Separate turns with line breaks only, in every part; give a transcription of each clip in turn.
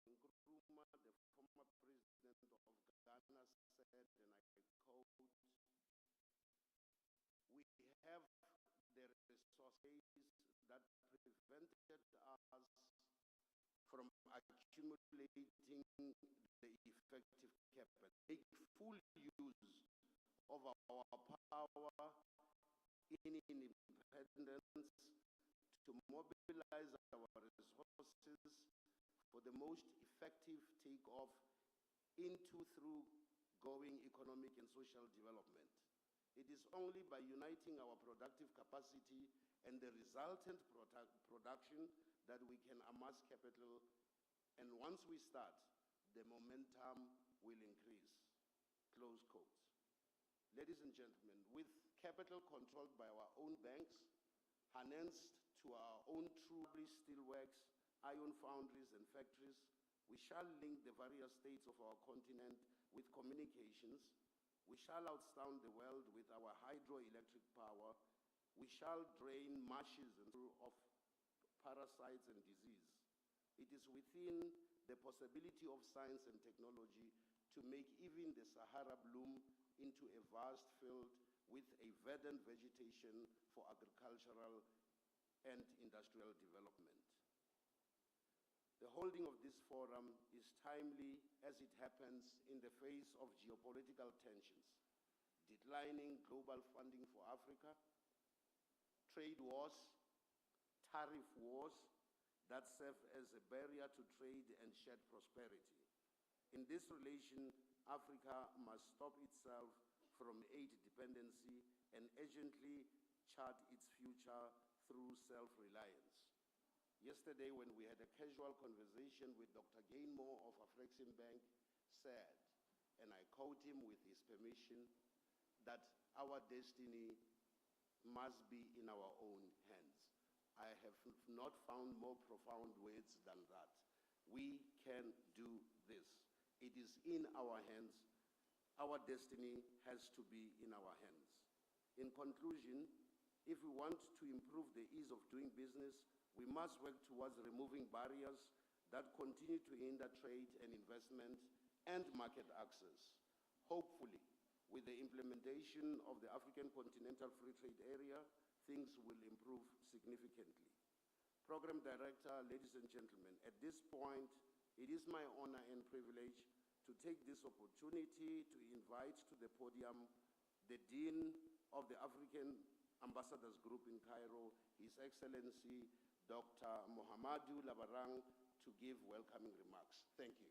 Nkrumah, the former president of Ghana, said, and I quote, "We have the resources that prevented us from accumulating the effective capital, make full use of our power in independence to mobilize our resources for the most effective takeoff into through going economic and social development. It is only by uniting our productive capacity and the resultant production that we can amass capital, and once we start, the momentum will increase." Close quotes. Ladies and gentlemen, with capital controlled by our own banks, harnessed to our own truly steelworks, iron foundries and factories, we shall link the various states of our continent with communications. We shall outstun the world with our hydroelectric power. We shall drain marshes and of parasites and disease. It is within the possibility of science and technology to make even the Sahara bloom into a vast field with a verdant vegetation for agricultural and industrial development. The holding of this forum is timely as it happens in the face of geopolitical tensions, declining global funding for Africa, trade wars, tariff wars that serve as a barrier to trade and shared prosperity. In this relation, Africa must stop itself from aid dependency and urgently chart its future through self-reliance. Yesterday, when we had a casual conversation with Dr. Gainmore of Afreximbank, said, and I quote him with his permission, that our destiny must be in our own hands. I have not found more profound words than that. We can do this. It is in our hands. Our destiny has to be in our hands. In conclusion, if we want to improve the ease of doing business, we must work towards removing barriers that continue to hinder trade and investment and market access. Hopefully, with the implementation of the African Continental Free Trade Area, things will improve significantly. Program Director, ladies and gentlemen, at this point, it is my honor and privilege to take this opportunity to invite to the podium the Dean of the African Ambassadors Group in Cairo, His Excellency Dr. Mohamedou Labarang, to give welcoming remarks. Thank you.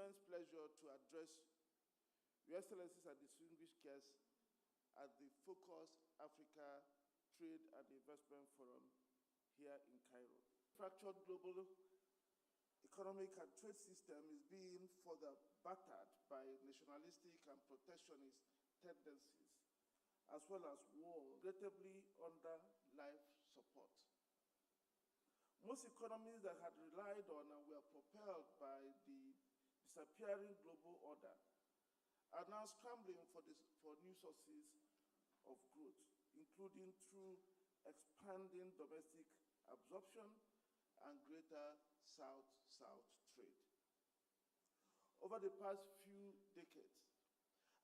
immense pleasure to address Your Excellencies and distinguished guests at the Focus Africa Trade and Investment Forum here in Cairo. Fractured global economic and trade system is being further battered by nationalistic and protectionist tendencies, as well as war, regrettably under life support. Most economies that had relied on and were propelled by the disappearing global order are now scrambling for new sources of growth, including through expanding domestic absorption and greater South-South trade. Over the past few decades,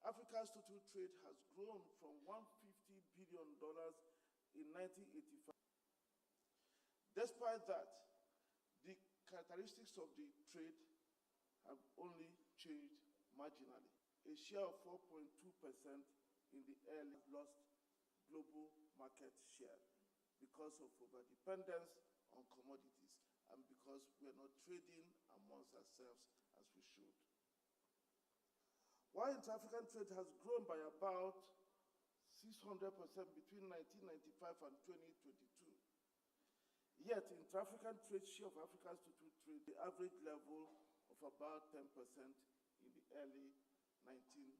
Africa's total trade has grown from $150 billion in 1985. Despite that, the characteristics of the trade have only changed marginally. A share of 4.2% in the early lost global market share because of overdependence on commodities and because we are not trading amongst ourselves as we should. While intra-African trade has grown by about 600% between 1995 and 2022, yet intra-African trade share of Africa's total trade, the average level of about 10% in the early 1990s.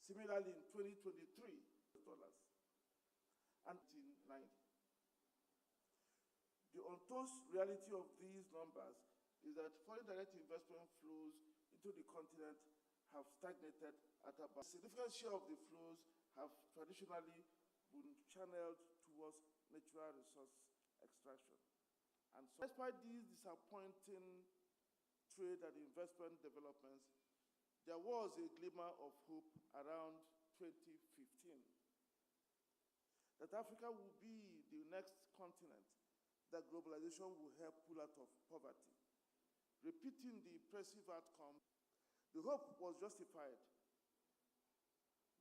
Similarly, in 2023, dollars and 1990. The untold reality of these numbers is that foreign direct investment flows into the continent have stagnated at about a significant share of the flows have traditionally been channeled towards natural resource extraction. And so, despite these disappointing trade and investment developments, there was a glimmer of hope around 2015 that Africa will be the next continent that globalization will help pull out of poverty. Repeating the impressive outcome, the hope was justified.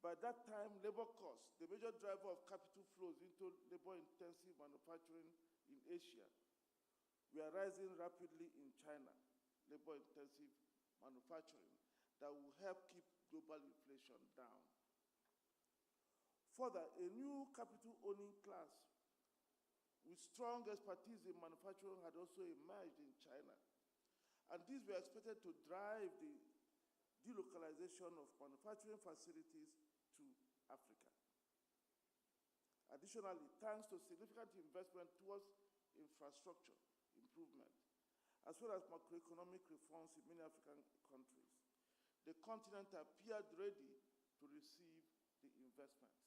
By that time, labor costs, the major driver of capital flows into labor-intensive manufacturing in Asia, were rising rapidly in China, labor-intensive manufacturing, that will help keep global inflation down. Further, a new capital-owning class with strong expertise in manufacturing had also emerged in China, and these were expected to drive the delocalization of manufacturing facilities to Africa. Additionally, thanks to significant investment towards infrastructure improvement, as well as macroeconomic reforms in many African countries, the continent appeared ready to receive the investments.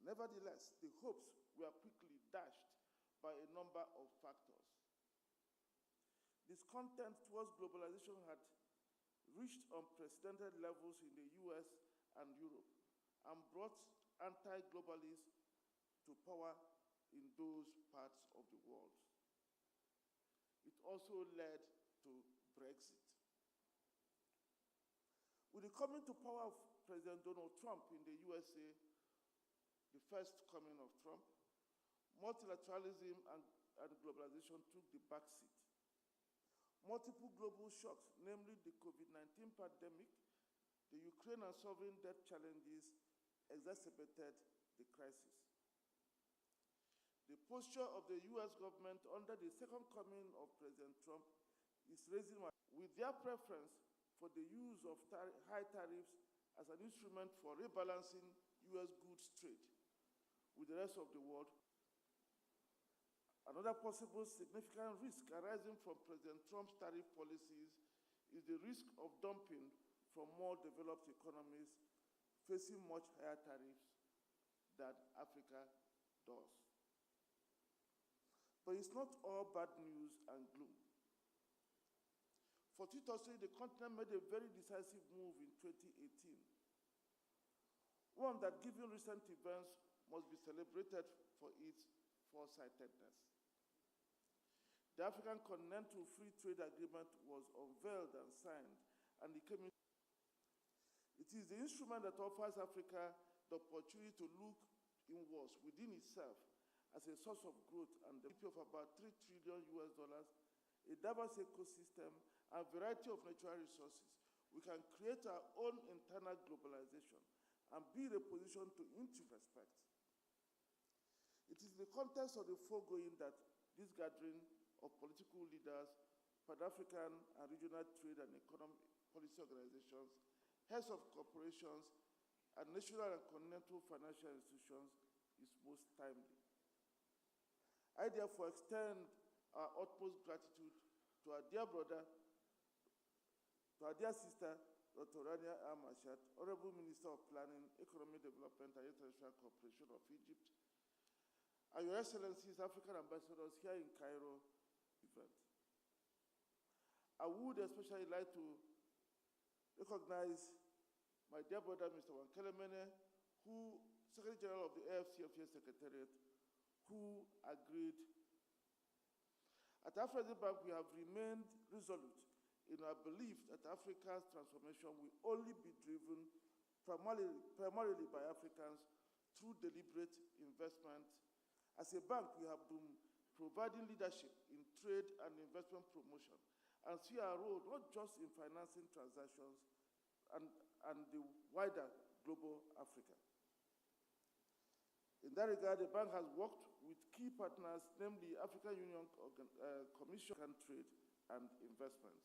Nevertheless, the hopes were quickly dashed by a number of factors. Discontent towards globalization had reached unprecedented levels in the US and Europe and brought anti-globalists to power in those parts of the world. It also led to Brexit. With the coming to power of President Donald Trump in the USA, the first coming of Trump, multilateralism and globalization took the back seat. Multiple global shocks, namely the COVID-19 pandemic, the Ukraine and sovereign debt challenges, exacerbated the crisis. The posture of the US government under the second coming of President Trump is raising with their preference for the use of high tariffs as an instrument for rebalancing US goods trade with the rest of the world. Another possible significant risk arising from President Trump's tariff policies is the risk of dumping from more developed economies facing much higher tariffs than Africa does. But it's not all bad news and gloom. Fortuitously, the continent made a very decisive move in 2018, one that, given recent events, must be celebrated for its foresightedness. The African Continental Free Trade Agreement was unveiled and signed, and it is the instrument that offers Africa the opportunity to look inwards within itself as a source of growth and the GDP of about $3 trillion a diverse ecosystem, and variety of natural resources, we can create our own internal globalization and be in a position to respect. It is the context of the foregoing that this gathering of political leaders, Pan-African and regional trade and economic policy organizations, heads of corporations, and national and continental financial institutions is most timely. I therefore extend our utmost gratitude to our dear brother, to our dear sister, Dr. Rania Al-Mashat, Honorable Minister of Planning, Economic Development and International Cooperation of Egypt, and Your Excellencies, African ambassadors here in Cairo event. I would especially like to recognize my dear brother, Mr. Wankelemene, who, Secretary General of the AfCFTA Secretariat, who agreed. At Afreximbank, we have remained resolute in our belief that Africa's transformation will only be driven primarily by Africans through deliberate investment. As a bank, we have been providing leadership in trade and investment promotion and see our role not just in financing transactions and the wider global Africa. In that regard, the bank has worked with key partners, namely African Union Commission on Trade and Investment.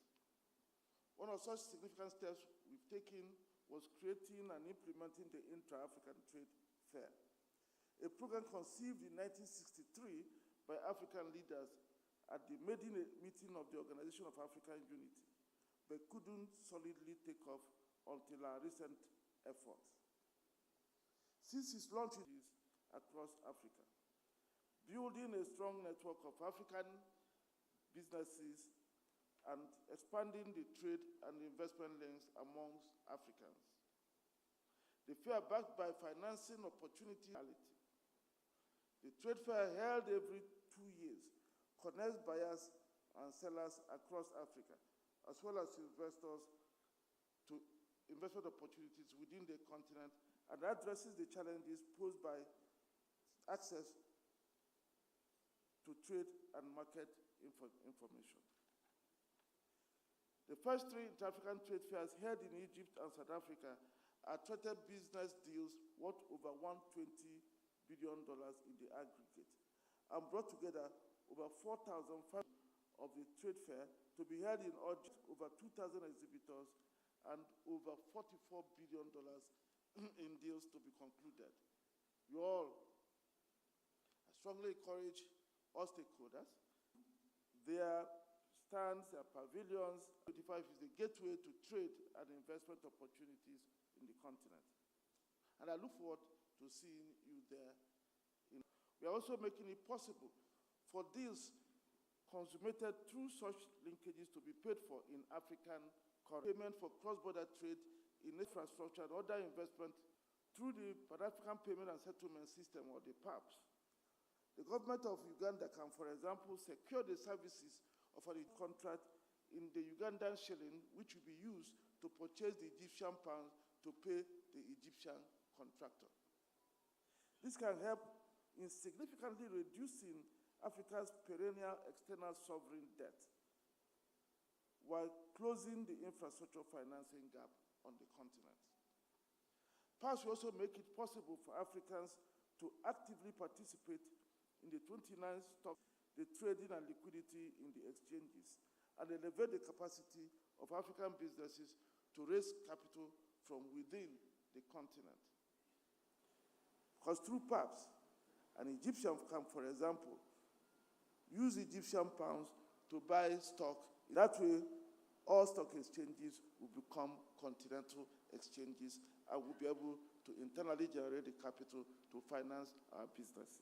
One of such significant steps we've taken was creating and implementing the intra-African Trade Fair, a program conceived in 1963 by African leaders at the maiden meeting of the Organization of African Unity, but couldn't solidly take off until our recent efforts. Since its launch across Africa, building a strong network of African businesses and expanding the trade and investment links amongst Africans. The fair backed by financing opportunity. The trade fair held every 2 years connects buyers and sellers across Africa, as well as investors to investment opportunities within the continent, and addresses the challenges posed by access to trade and market information. The first 3 inter-African trade fairs held in Egypt and South Africa attracted business deals worth over $120 billion in the aggregate and brought together over 4,500 of the trade fair to be held in over 2,000 exhibitors and over $44 billion in deals to be concluded. You all, I strongly encourage all stakeholders, their stands, their pavilions. 25 is the gateway to trade and investment opportunities in the continent. And I look forward to seeing you there. We are also making it possible for deals consummated through such linkages to be paid for in African currency. Payment for cross-border trade in infrastructure and other investment through the Pan-African Payment and Settlement System, or the PAPS. The government of Uganda can, for example, secure the services of a contract in the Ugandan shilling, which will be used to purchase the Egyptian pounds to pay the Egyptian contractor. This can help in significantly reducing Africa's perennial external sovereign debt, while closing the infrastructure financing gap on the continent. PASS will also make it possible for Africans to actively participate in the 29th stock, the trading and liquidity in the exchanges, and elevate the capacity of African businesses to raise capital from within the continent. Because through PAPS, an Egyptian can, for example, use Egyptian pounds to buy stock. That way, all stock exchanges will become continental exchanges and will be able to internally generate the capital to finance our businesses.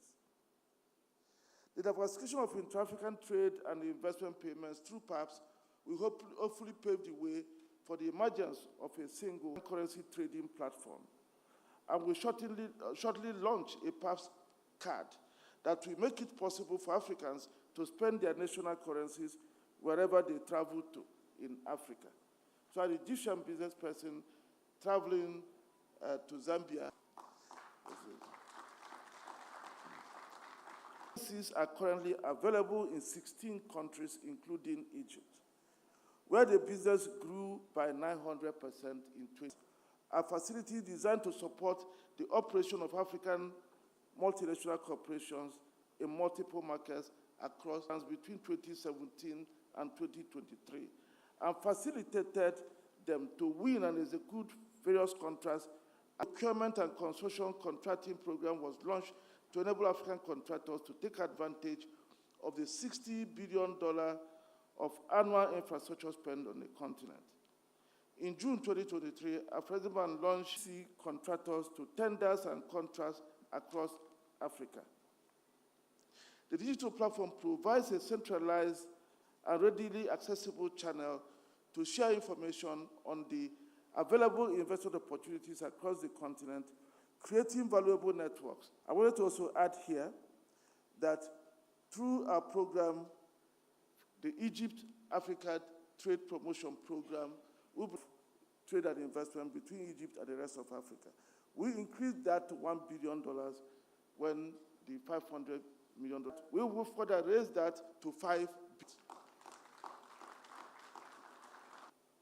The diversification of intra-African trade and investment payments through PAPS will hopefully pave the way for the emergence of a single currency trading platform. And will shortly launch a PAPS card that will make it possible for Africans to spend their national currencies wherever they travel to in Africa. So an Egyptian business person traveling to Zambia, These are currently available in 16 countries, including Egypt, where the business grew by 900% in 2020. A facility designed to support the operation of African multinational corporations in multiple markets across between 2017 and 2023, and facilitated them to win and execute various contracts. A procurement and consortium contracting program was launched to enable African contractors to take advantage of the $60 billion of annual infrastructure spend on the continent. In June 2023, Afreximbank launched contractors to tenders and contracts across Africa. The digital platform provides a centralized and readily accessible channel to share information on the available investment opportunities across the continent, creating valuable networks. I wanted to also add here that through our program, the Egypt-Africa Trade Promotion Program, will be trade and investment between Egypt and the rest of Africa. We increased that to $1 billion when the $500 million. We will further raise that to $5 billion.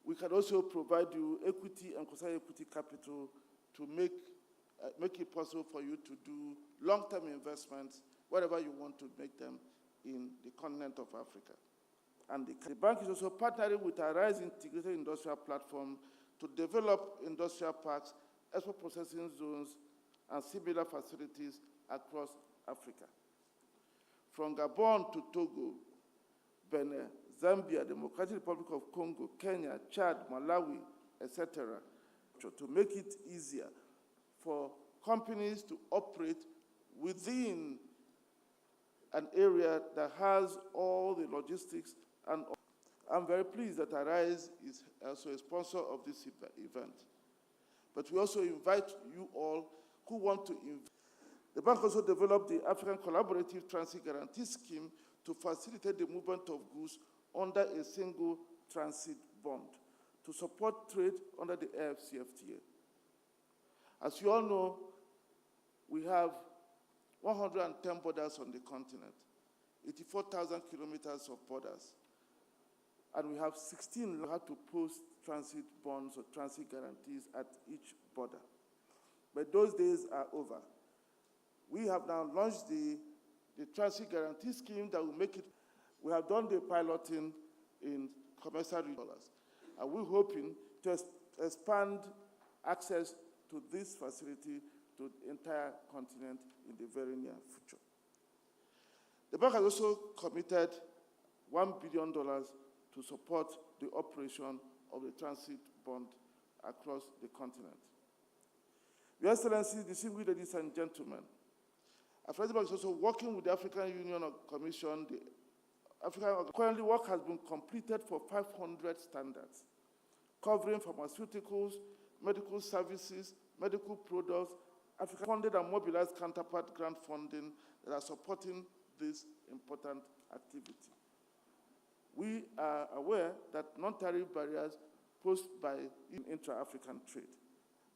We can also provide you equity and quasi equity capital to make it possible for you to do long-term investments wherever you want to make them in the continent of Africa. And the bank is also partnering with a RISE integrated industrial platform to develop industrial parks, export processing zones, and similar facilities across Africa. From Gabon to Togo, Benin, Zambia, Democratic Republic of Congo, Kenya, Chad, Malawi, etc., to make it easier for companies to operate within an area that has all the logistics. And I'm very pleased that ARISE is also a sponsor of this event. But we also invite you all who want to invest. The bank also developed the African Collaborative Transit Guarantee Scheme to facilitate the movement of goods under a single transit bond to support trade under the AfCFTA. As you all know, we have 110 borders on the continent, 84,000 kilometers of borders, and we have 16 who have to post transit bonds or transit guarantees at each border. But those days are over. We have now launched the transit guarantee scheme that will make it. We have done the piloting in commercial dollars, and we're hoping to expand access to this facility to the entire continent in the very near future. The bank has also committed $1 billion to support the operation of the transit bond across the continent. Your Excellencies, distinguished ladies and gentlemen, Afreximbank is also working with the African Union Commission. Currently, work has been completed for 500 standards, covering pharmaceuticals, medical services, medical products, African-funded and mobilized counterpart grant funding that are supporting this important activity. We are aware that non-tariff barriers posed by intra-African trade,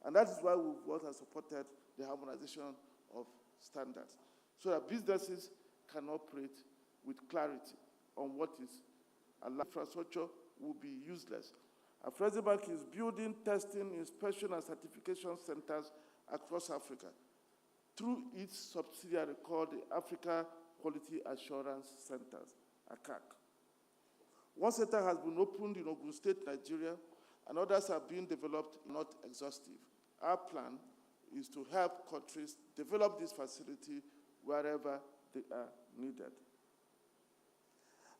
and that is why we've also supported the harmonization of standards, so that businesses can operate with clarity on what is allowed. Infrastructure will be useless. Afreximbank is building, testing, inspection, and certification centers across Africa through its subsidiary called the Africa Quality Assurance Centers, ACAC. One center has been opened in Ogun State, Nigeria, and others are being developed, not exhaustive. Our plan is to help countries develop this facility wherever they are needed.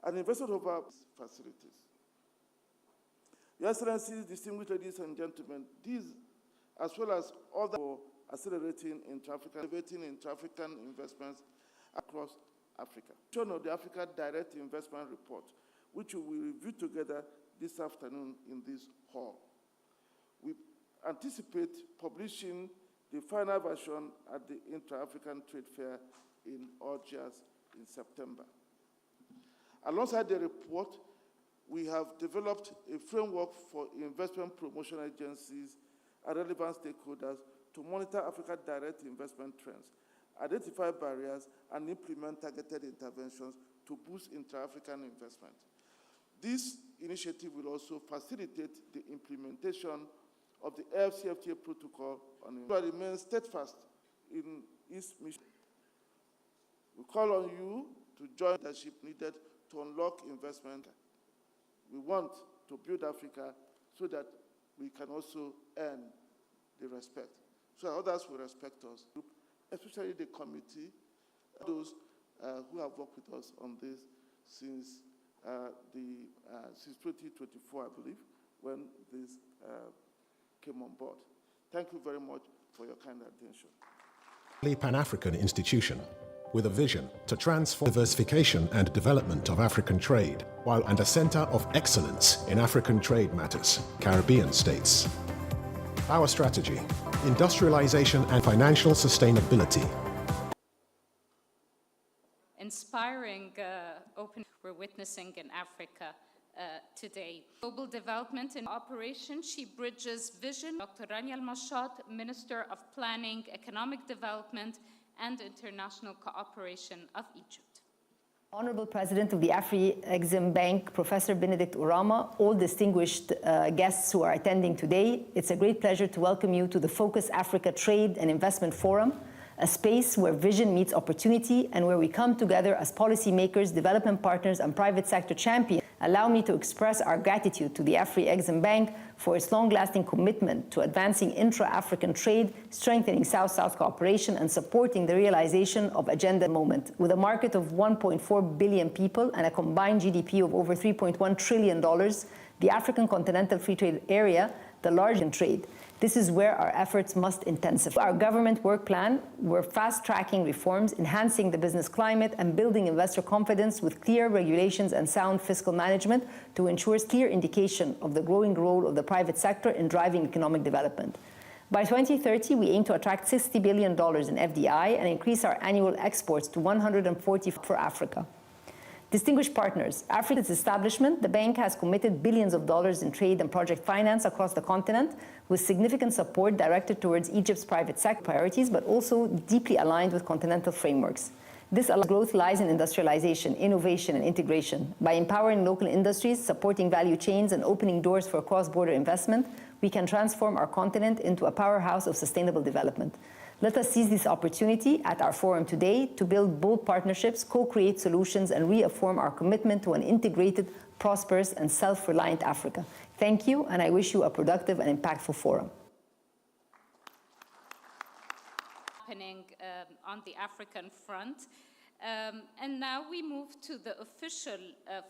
An investment of our facilities. Your Excellencies, distinguished ladies and gentlemen, these, as well as other for accelerating intra-African investments across Africa. Of the Africa Direct Investment Report, which we will review together this afternoon in this hall. We anticipate publishing the final version at the Intra-African Trade Fair in Algiers in September. Alongside the report, we have developed a framework for investment promotion agencies and relevant stakeholders to monitor Africa direct investment trends identify barriers, and implement targeted interventions to boost intra-African investment. This initiative will also facilitate the implementation of the AfCFTA protocol on investment. Remain steadfast in its mission. We call on you to join the leadership needed to unlock investment. We want to build Africa so that we can also earn the respect, so that others will respect us, especially the committee, those who have worked with us on this since 2024, I believe, when this came on board. Thank you very much for your kind attention.
Pan-African institution with a vision to transform diversification and development of African trade, and a center of excellence in African trade matters, Caribbean states. Our strategy, industrialization and financial sustainability.
Inspiring open we're witnessing in Africa today. Global development and operation, she bridges vision. Dr. Rania Al-Mashat, Minister of Planning, Economic Development and International Cooperation of Egypt.
Honorable President of the Afreximbank, Professor Benedict Urama, all distinguished guests who are attending today, it's a great pleasure to welcome you to the Focus Africa Trade and Investment Forum, a space where vision meets opportunity and where we come together as policymakers, development partners, and private sector champions. Allow me to express our gratitude to the Afreximbank for its long-lasting commitment to advancing intra-African trade, strengthening South-South cooperation, and supporting the realization of Agenda Moment. With a market of 1.4 billion people and a combined GDP of over $3.1 trillion, the African Continental Free Trade Area, the largest in trade. This is where our efforts must intensify. Our government work plan, we're fast-tracking reforms, enhancing the business climate, and building investor confidence with clear regulations and sound fiscal management to ensure clear indication of the growing role of the private sector in driving economic development. By 2030, we aim to attract $60 billion in FDI and increase our annual exports to 140 for Africa. Distinguished partners, Africa's establishment, the bank has committed billions of dollars in trade and project finance across the continent, with significant support directed towards Egypt's private sector priorities, but also deeply aligned with continental frameworks. This growth lies in industrialization, innovation, and integration. By empowering local industries, supporting value chains, and opening doors for cross-border investment, we can transform our continent into a powerhouse of sustainable development. Let us seize this opportunity at our forum today to build bold partnerships, co-create solutions, and reaffirm our commitment to an integrated, prosperous, and self-reliant Africa. Thank you, and I wish you a productive and impactful forum.
Happening on the African front. And now we move to the official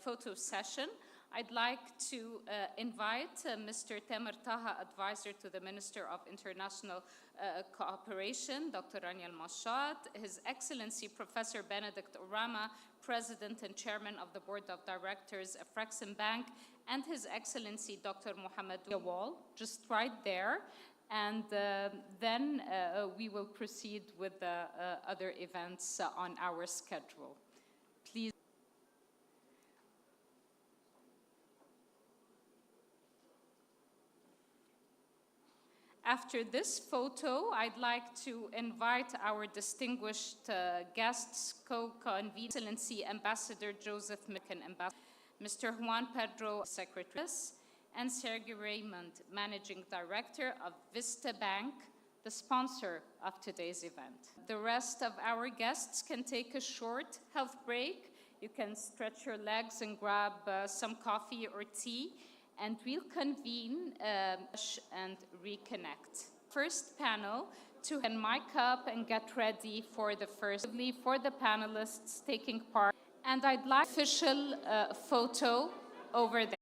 photo session. I'd like to invite Mr. Tamer Taha, Advisor to the Minister of International Cooperation, Dr. Rania Al-Mashat, His Excellency Professor Benedict Urama, President and Chairman of the Board of Directors of Afreximbank, and His Excellency Dr. Mohamed Wall, just right there. And then we will proceed with the other events on our schedule. Please. After this photo, I'd like to invite our distinguished guests, co-convened, Excellency Ambassador Joseph Micken, Mr. Juan Pedro, Secretary, and Sergey Raymond, Managing Director of Vista Bank, the sponsor of today's event. The rest of our guests can take a short health break. You can stretch your legs and grab some coffee or tea, and we'll convene and reconnect. First panel, to mic up and get ready for the panelists taking part. And I'd like official photo over there.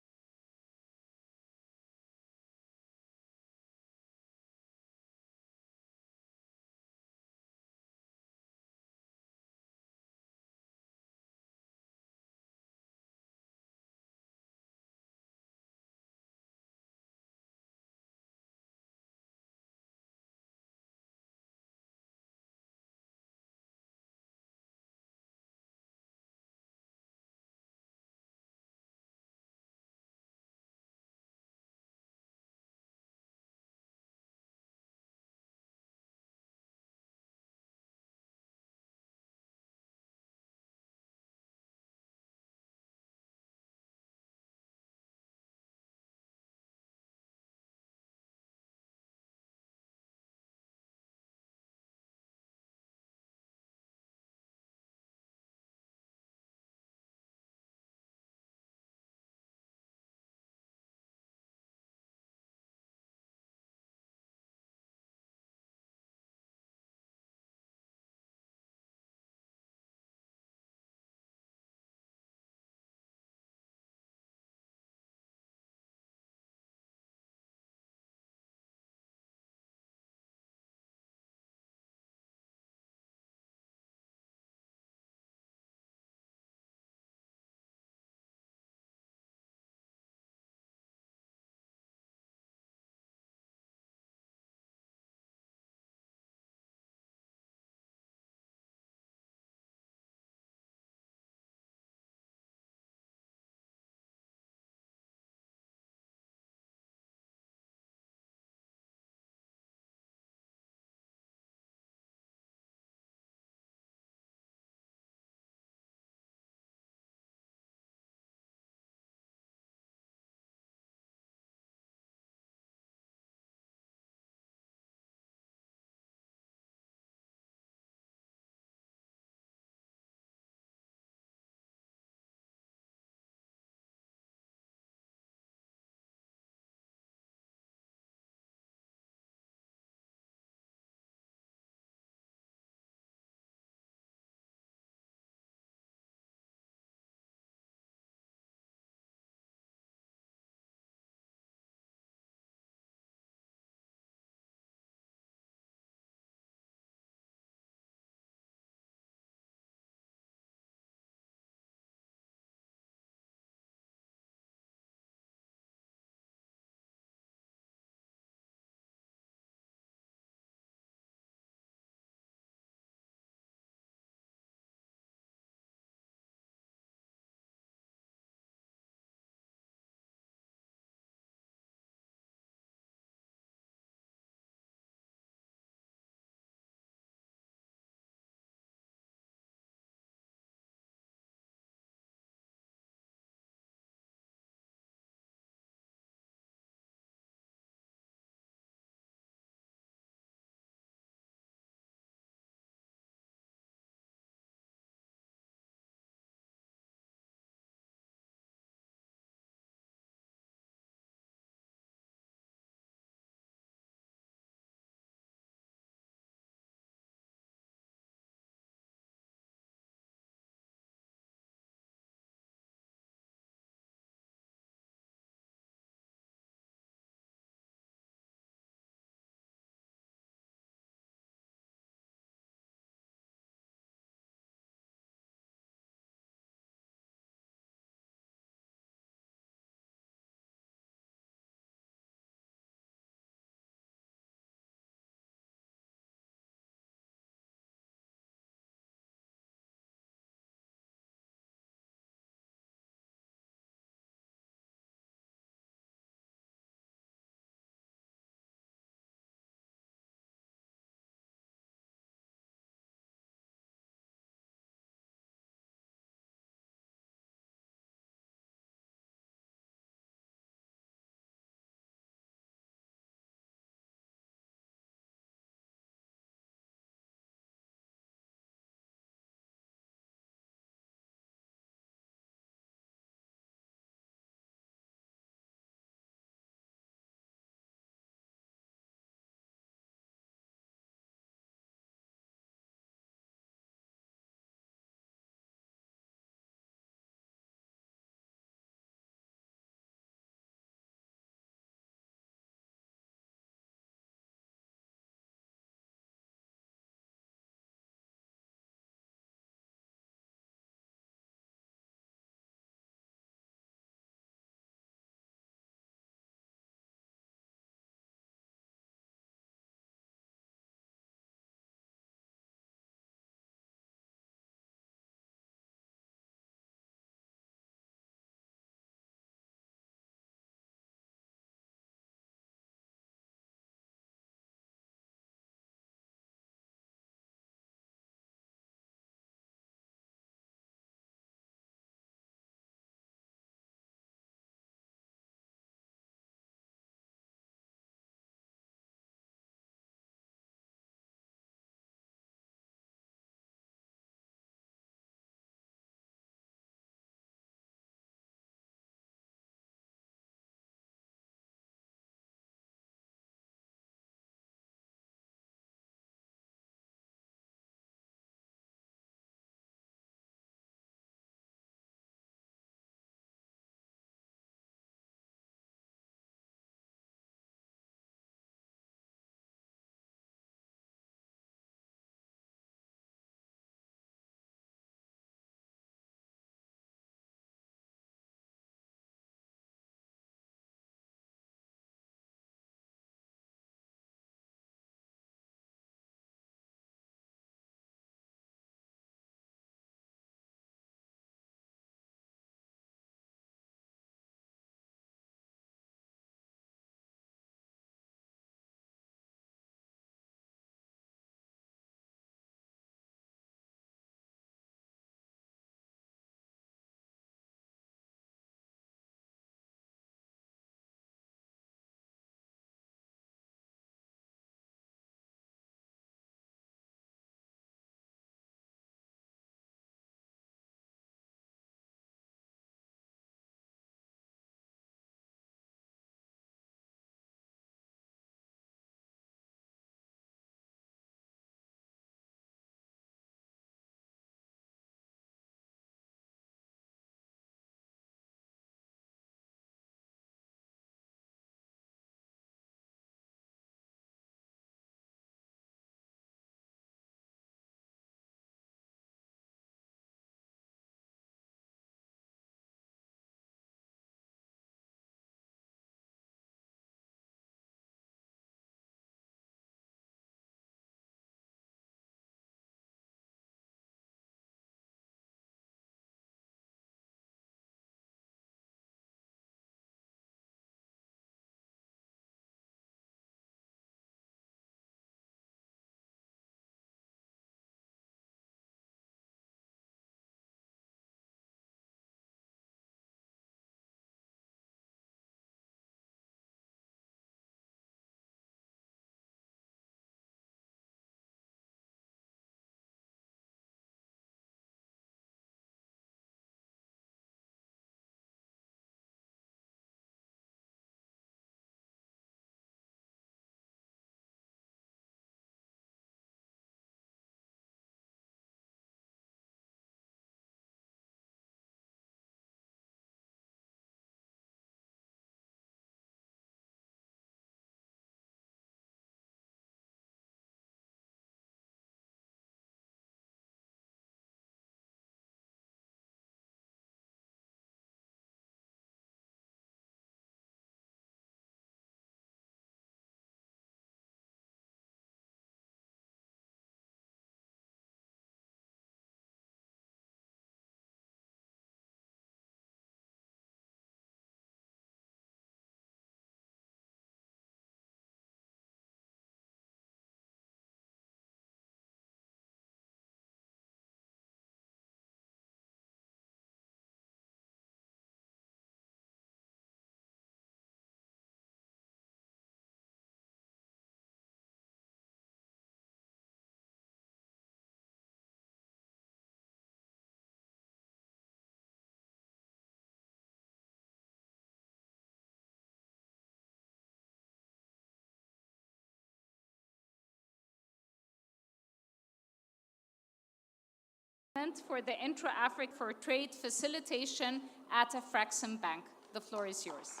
for the intra-African for trade facilitation at Afreximbank. The floor is yours.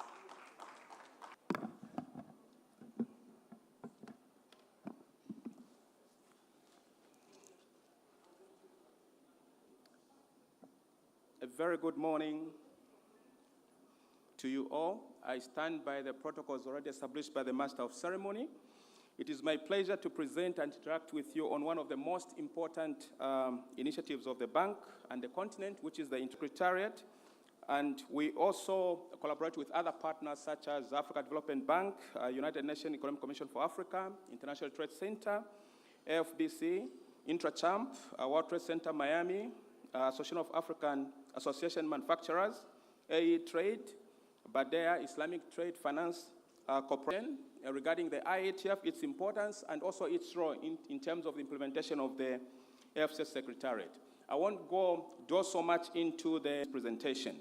A very good morning to you all. I stand by the protocols already established by the Master of Ceremony. It is my pleasure to present and interact with you on one of the most important initiatives of the bank and the continent, which is the Secretariat. And we also collaborate with other partners such as Africa Development Bank, United Nations Economic Commission for Africa, International Trade Center, AFBC, Intra-Champ, World Trade Center Miami, Association of African Association Manufacturers, AE Trade, Badea, Islamic Trade Finance Corporation, regarding the IATF, its importance, and also its role in terms of the implementation of the AfCFTA Secretariat. I won't do so much into the presentation,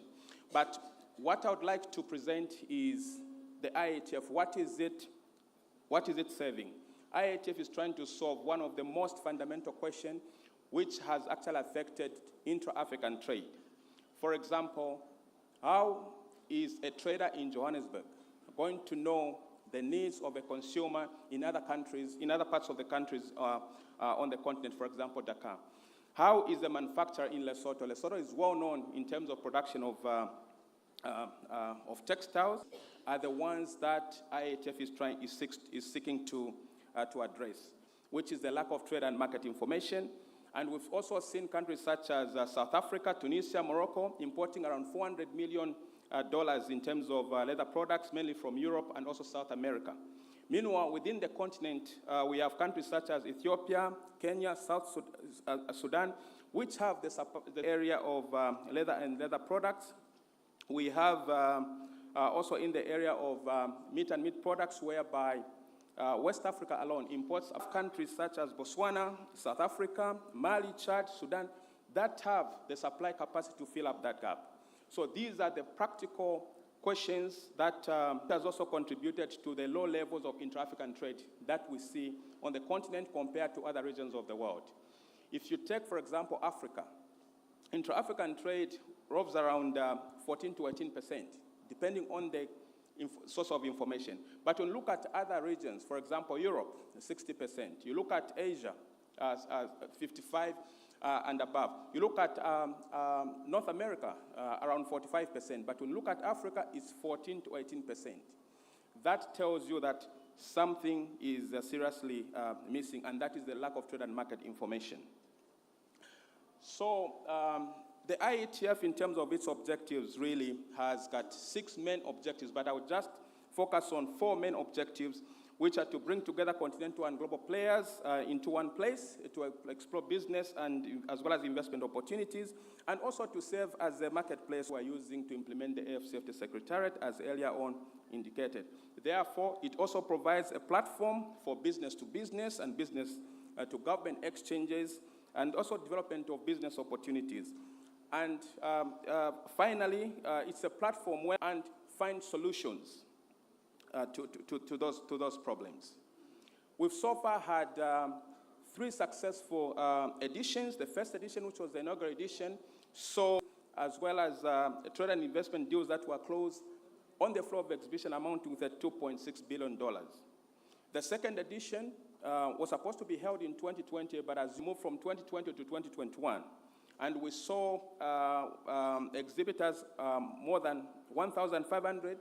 but what I would like to present is the IATF. What is it serving? IATF is trying to solve one of the most fundamental questions which has actually affected intra-African trade. For example, how is a trader in Johannesburg going to know the needs of a consumer in other countries, in other parts of the countries on the continent, for example, Dakar? How is a manufacturer in Lesotho? Lesotho is well known in terms of production of textiles, are the ones that IATF is seeking to address, which is the lack of trade and market information. And we've also seen countries such as South Africa, Tunisia, Morocco importing around $400 million in terms of leather products, mainly from Europe and also South America. Meanwhile, within the continent, we have countries such as Ethiopia, Kenya, South Sudan, which have the area of leather and leather products. We have also in the area of meat and meat products, whereby West Africa alone imports of countries such as Botswana, South Africa, Mali, Chad, Sudan, that have the supply capacity to fill up that gap. So these are the practical questions that has also contributed to the low levels of intra-African trade that we see on the continent compared to other regions of the world. If you take, for example, Africa, intra-African trade rovers around 14 to 18%, depending on the source of information. But when you look at other regions, for example, Europe, 60%. You look at Asia, 55% and above. You look at North America, around 45%. But when you look at Africa, it's 14 to 18%. That tells you that something is seriously missing, and that is the lack of trade and market information. So the IATF, in terms of its objectives, really has got 6 main objectives, but I would just focus on 4 main objectives, which are to bring together continental and global players into one place, to explore business and as well as investment opportunities, and also to serve as a marketplace we are using to implement the AfCFTA Secretariat, as earlier on indicated. Therefore, it also provides a platform for business to business and business to government exchanges, and also development of business opportunities. And finally, it's a platform where and find solutions to those problems. We've so far had 3 successful editions. The first edition, which was the inaugural edition, so as well as trade and investment deals that were closed on the floor of exhibition amounting to $2.6 billion. The second edition was supposed to be held in 2020, but has moved from 2020 to 2021. And we saw exhibitors, more than 1,500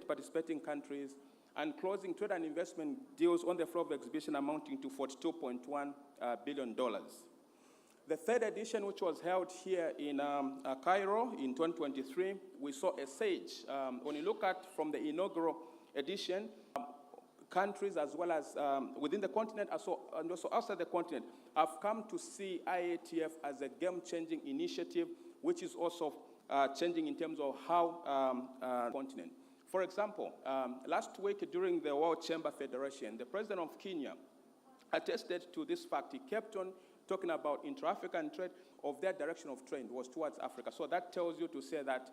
participating countries, and closing trade and investment deals on the floor of exhibition amounting to $42.1 billion. The third edition, which was held here in Cairo in 2023, we saw a surge. When you look at from the inaugural edition, countries as well as within the continent and also outside the continent have come to see IATF as a game-changing initiative, which is also changing in terms of how continent. For example, last week during the World Chamber Federation, the president of Kenya attested to this fact. He kept on talking about intra-African trade, of their direction of trade was towards Africa. So that tells you to say that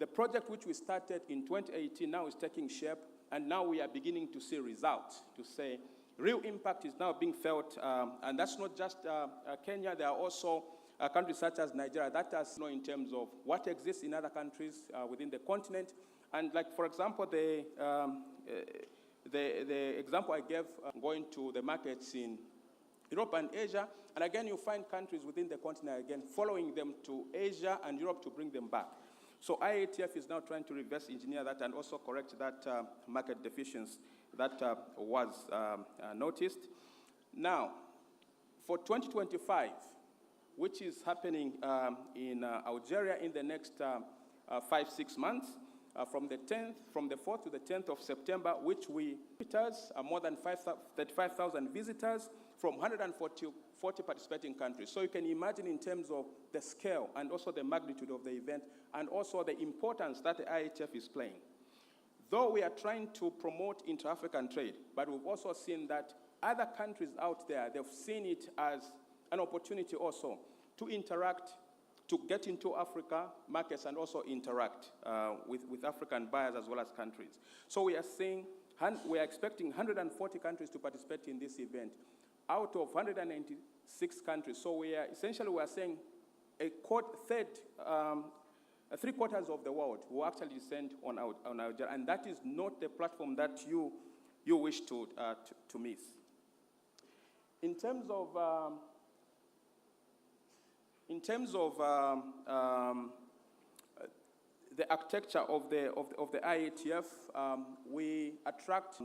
the project which we started in 2018 now is taking shape, and now we are beginning to see results, to say real impact is now being felt. And that's not just Kenya. There are also countries such as Nigeria, that has, in terms of what exists in other countries within the continent. And like, for example, the example I gave going to the markets in Europe and Asia, and again, you find countries within the continent, again, following them to Asia and Europe to bring them back. So IATF is now trying to reverse engineer that and also correct that market deficiency that was noticed. Now, for 2025, which is happening in Algeria in the next 5-6 months, from the 4th to the 10th of September, which we visitors more than 35,000 visitors from 140 participating countries. So you can imagine in terms of the scale and also the magnitude of the event and also the importance that the IATF is playing. Though we are trying to promote intra-African trade, but we've also seen that other countries out there, they've seen it as an opportunity also to interact, to get into Africa markets and also interact with African buyers as well as countries. So we are expecting 140 countries to participate in this event out of 196 countries. So we are saying three-quarters of the world will actually descend on Algeria, and that is not the platform that you wish to miss. In terms of the architecture of the IATF, we attract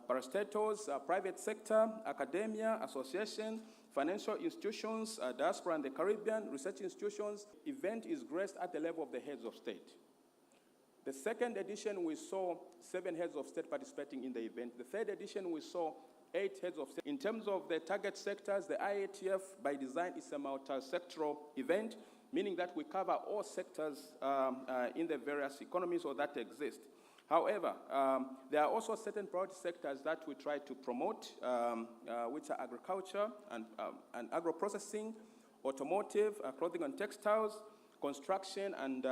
parastatals, private sector, academia, association, financial institutions, diaspora and the Caribbean, research institutions. Event is graced at the level of the heads of state. The second edition, we saw 7 heads of state participating in the event. The third edition, we saw 8 heads of state. In terms of the target sectors, the IATF, by design, is a multi-sectoral event, meaning that we cover all sectors in the various economies or that exist. However, there are also certain priority sectors that we try to promote, which are agriculture and agro-processing, automotive, clothing and textiles, construction and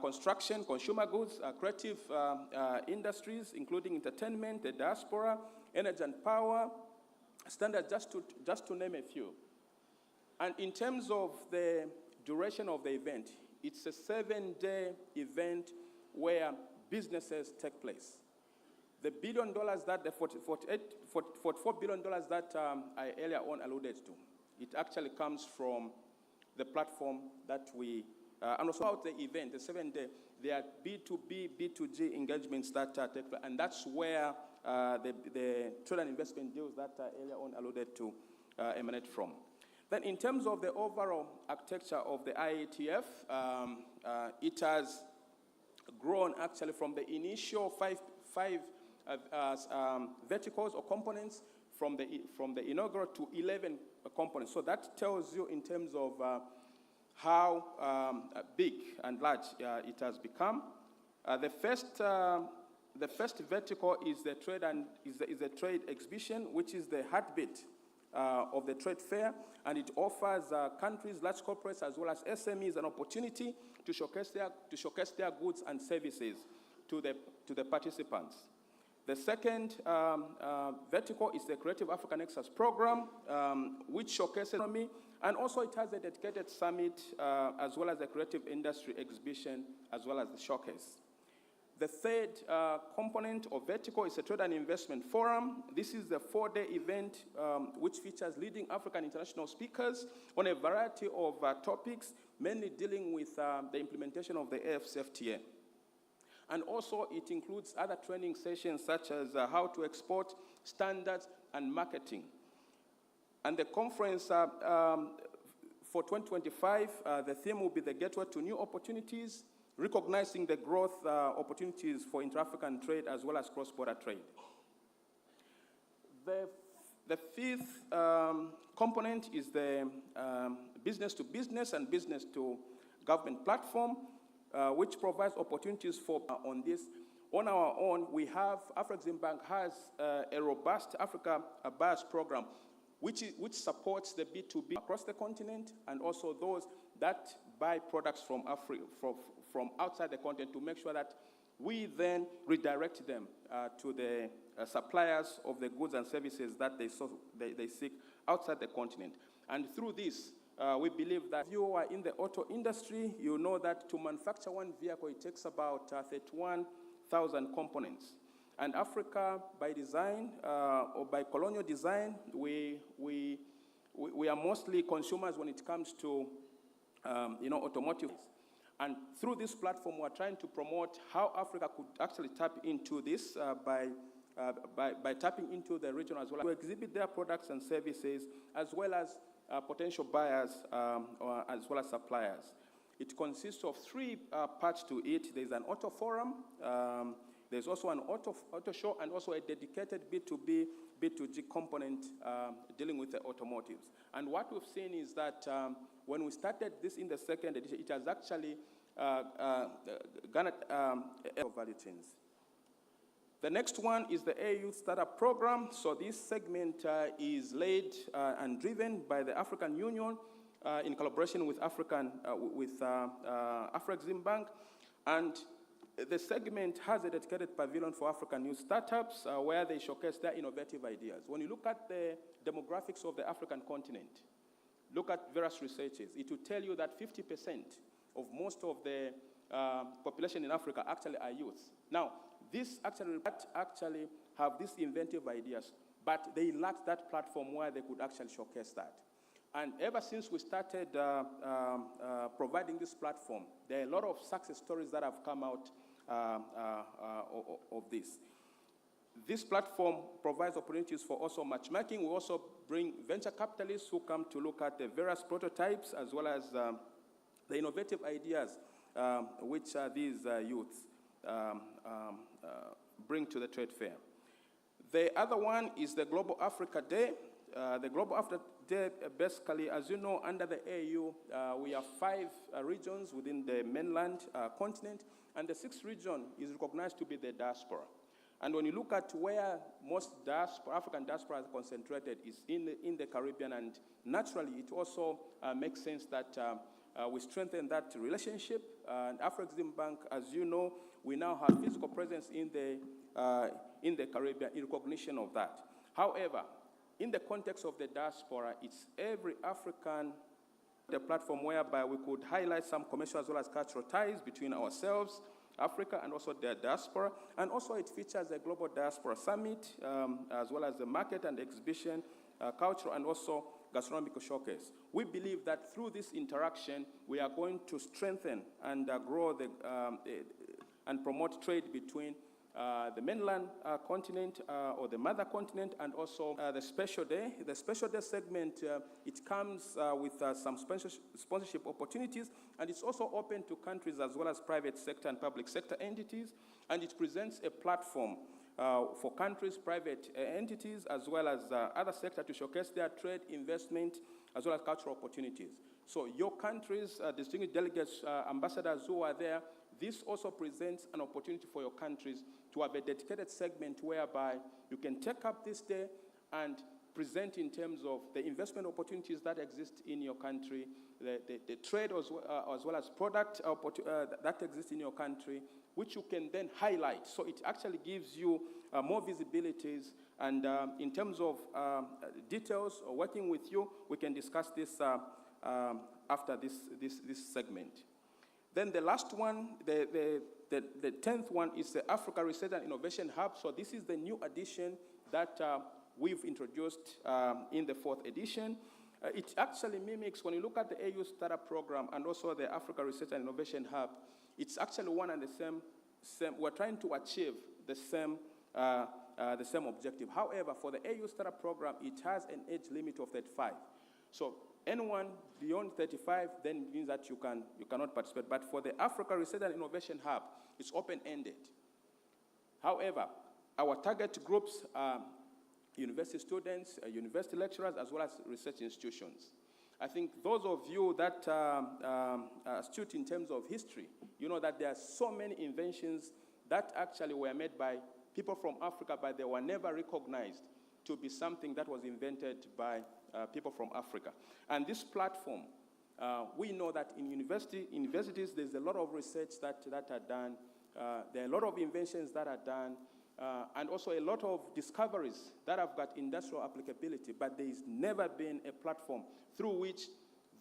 construction, consumer goods, creative industries, including entertainment, the diaspora, energy and power, standards, just to name a few. And in terms of the duration of the event, it's a 7-day event where businesses take place. The $1 billion that the $44 billion that I earlier on alluded to, it actually comes from the platform that we, and also about the event, the 7-day, there are B2B, B2G engagements that take place, and that's where the trade and investment deals that earlier on alluded to emanate from. Then in terms of the overall architecture of the IATF, it has grown actually from the initial five verticals or components from the inaugural to 11 components. So that tells you in terms of how big and large it has become. The first vertical is the trade and is the trade exhibition, which is the heartbeat of the trade fair, and it offers countries, large corporates, as well as SMEs an opportunity to showcase their goods and services to the participants. The second vertical is the Creative African Nexus program, which showcases economy, and also it has a dedicated summit, as well as a creative industry exhibition, as well as the showcase. The third component or vertical is a trade and investment forum. This is the 4-day event which features leading African international speakers on a variety of topics, mainly dealing with the implementation of the AfCFTA. And also it includes other training sessions such as how to export, standards, and marketing. And the conference for 2025, the theme will be the gateway to new opportunities, recognizing the growth opportunities for intra-African trade as well as cross-border trade. The fifth component is the business-to-business and business-to-government platform, which provides opportunities for on this. On our own, we have, Afreximbank has a robust Africa buyers program, which supports the B2B across the continent and also those that buy products from outside the continent to make sure that we then redirect them to the suppliers of the goods and services that they seek outside the continent. And through this, we believe that if you are in the auto industry, you know that to manufacture one vehicle, it takes about 31,000 components. And Africa, by design or by colonial design, we are mostly consumers when it comes to automotive. And through this platform, we're trying to promote how Africa could actually tap into this by tapping into the region as well, to exhibit their products and services, as well as potential buyers, as well as suppliers. It consists of three parts to it. There's an auto forum, there's also an auto show, and also a dedicated B2B, B2G component dealing with the automotives. And what we've seen is that when we started this in the second edition, it has actually garnered value chains. The next one is the AU Startup Program. So this segment is led and driven by the African Union in collaboration with Afreximbank. And the segment has a dedicated pavilion for African youth startups where they showcase their innovative ideas. When you look at the demographics of the African continent, look at various researches, it will tell you that 50% of most of the population in Africa actually are youth. Now, this actually have these inventive ideas, but they lack that platform where they could actually showcase that. And ever since we started providing this platform, there are a lot of success stories that have come out of this. This platform provides opportunities for also matchmaking. We also bring venture capitalists who come to look at the various prototypes as well as the innovative ideas which these youths bring to the trade fair. The other one is the Global Africa Day. The Global Africa Day, basically, as you know, under the AU, we have 5 regions within the mainland continent, and the 6th region is recognized to be the diaspora. And when you look at where most African diaspora is concentrated is in the Caribbean, and naturally it also makes sense that we strengthen that relationship. And Afreximbank, as you know, we now have physical presence in the Caribbean in recognition of that. However, in the context of the diaspora, it's every African the platform whereby we could highlight some commercial as well as cultural ties between ourselves, Africa, and also their diaspora. And also it features a Global Diaspora Summit, as well as the market and exhibition, cultural, and also gastronomic showcase. We believe that through this interaction, we are going to strengthen and grow and promote trade between the mainland continent or the mother continent, and also the special day. The special day segment, it comes with some sponsorship opportunities, and it's also open to countries as well as private sector and public sector entities, and it presents a platform for countries, private entities, as well as other sectors to showcase their trade, investment, as well as cultural opportunities. So your countries, distinguished delegates, ambassadors who are there, this also presents an opportunity for your countries to have a dedicated segment whereby you can take up this day and present in terms of the investment opportunities that exist in your country, the trade as well as product that exists in your country, which you can then highlight. So it actually gives you more visibilities. And in terms of details or working with you, we can discuss this after this segment. Then the last one, the 10th one, is the Africa Research and Innovation Hub. So this is the new addition that we've introduced in the 4th edition. It actually mimics, when you look at the AU Startup Program and also the Africa Research and Innovation Hub, it's actually one and the same. We're trying to achieve the same objective. However, for the AU Startup Program, it has an age limit of 35. So anyone beyond 35 then means that you cannot participate. But for the Africa Research and Innovation Hub, it's open-ended. However, our target groups are university students, university lecturers, as well as research institutions. I think those of you that are astute in terms of history, you know that there are so many inventions that actually were made by people from Africa, but they were never recognized to be something that was invented by people from Africa. And this platform, we know that in universities, there's a lot of research that are done. There are a lot of inventions that are done. and also a lot of discoveries that have got industrial applicability, but there has never been a platform through which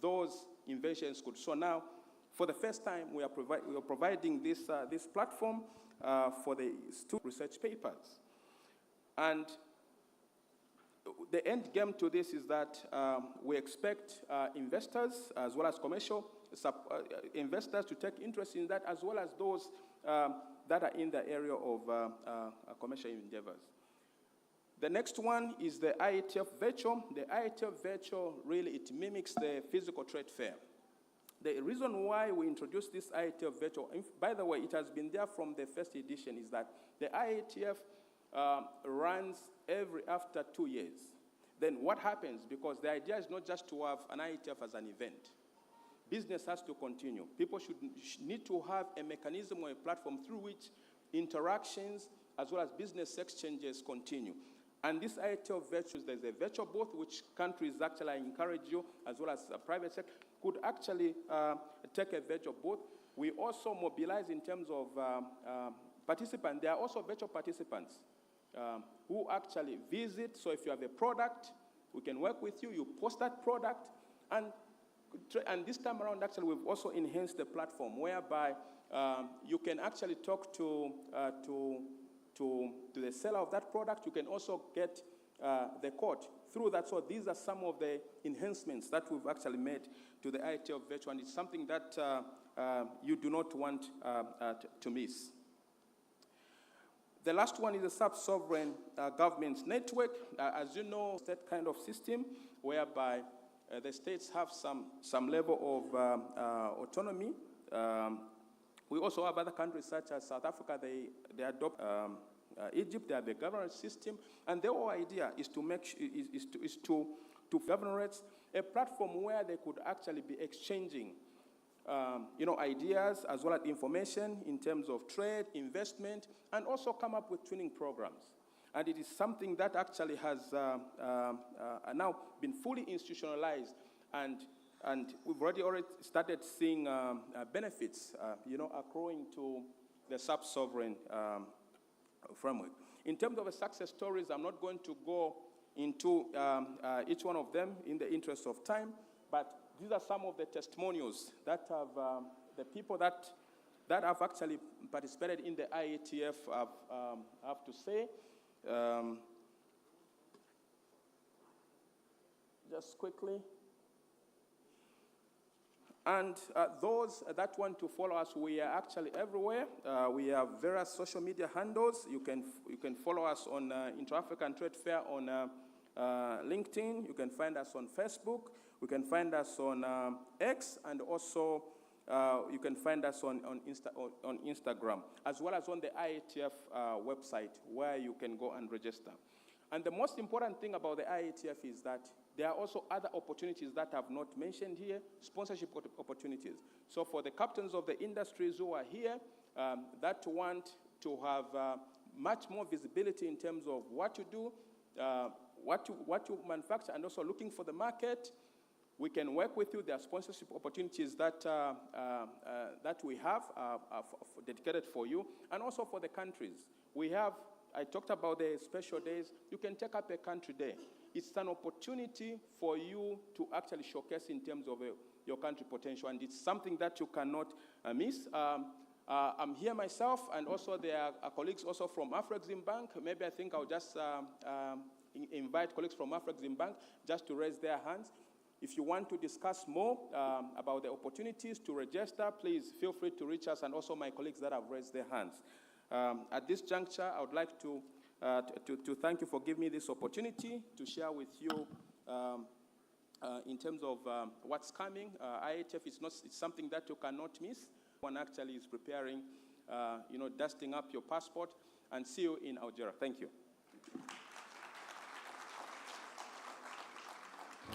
those inventions could. So now, for the first time, we are providing this platform for the student research papers. And the end game to this is that we expect investors, as well as commercial investors, to take interest in that, as well as those that are in the area of commercial endeavors. The next one is the IATF Virtual. The IATF Virtual, really, it mimics the physical trade fair. The reason why we introduced this IATF Virtual, by the way, it has been there from the first edition, is that the IATF runs after 2 years. Then what happens, because the idea is not just to have an IATF as an event. Business has to continue. People should need to have a mechanism or a platform through which interactions as well as business exchanges continue. And this IATF Virtuals, there's a virtual booth which countries actually encourage you, as well as the private sector, could actually take a virtual booth. We also mobilize in terms of participants. There are also virtual participants who actually visit. So if you have a product, we can work with you. You post that product. And this time around, actually, we've also enhanced the platform whereby you can actually talk to the seller of that product. You can also get the code through that. So these are some of the enhancements that we've actually made to the IATF Virtual, and it's something that you do not want to miss. The last one is the sub-sovereign governments network. As you know, that kind of system whereby the states have some level of autonomy. We also have other countries such as South Africa. They adopt Egypt. They have a governance system, and the whole idea is to governance a platform where they could actually be exchanging, ideas as well as information in terms of trade, investment, and also come up with twinning programs. And it is something that actually has now been fully institutionalized, and we've already started seeing benefits, accruing to the sub-sovereign framework. In terms of the success stories, I'm not going to go into each one of them in the interest of time, but these are some of the testimonials that have the people that have actually participated in the IATF have to say. Just quickly. And those that want to follow us, we are actually everywhere. We have various social media handles. You can follow us on Intra-African Trade Fair on LinkedIn. You can find us on Facebook. You can find us on X, and also you can find us on Instagram, as well as on the IATF website, where you can go and register. And the most important thing about the IATF is that there are also other opportunities that I've not mentioned here, sponsorship opportunities. So for the captains of the industries who are here, that want to have much more visibility in terms of what you do, what you manufacture, and also looking for the market, we can work with you. There are sponsorship opportunities that we have dedicated for you, and also for the countries. I talked about the special days. You can take up a country day. It's an opportunity for you to actually showcase in terms of your country potential, and it's something that you cannot miss. I'm here myself, and also there are colleagues also from Afreximbank. Maybe I think I'll just invite colleagues from Afreximbank just to raise their hands. If you want to discuss more about the opportunities to register, please feel free to reach us, and also my colleagues that have raised their hands. At this juncture, I would like to thank you for giving me this opportunity to share with you in terms of what's coming. IATF it's something that you cannot miss. One actually is preparing, dusting up your passport, and see you in Algeria. Thank you.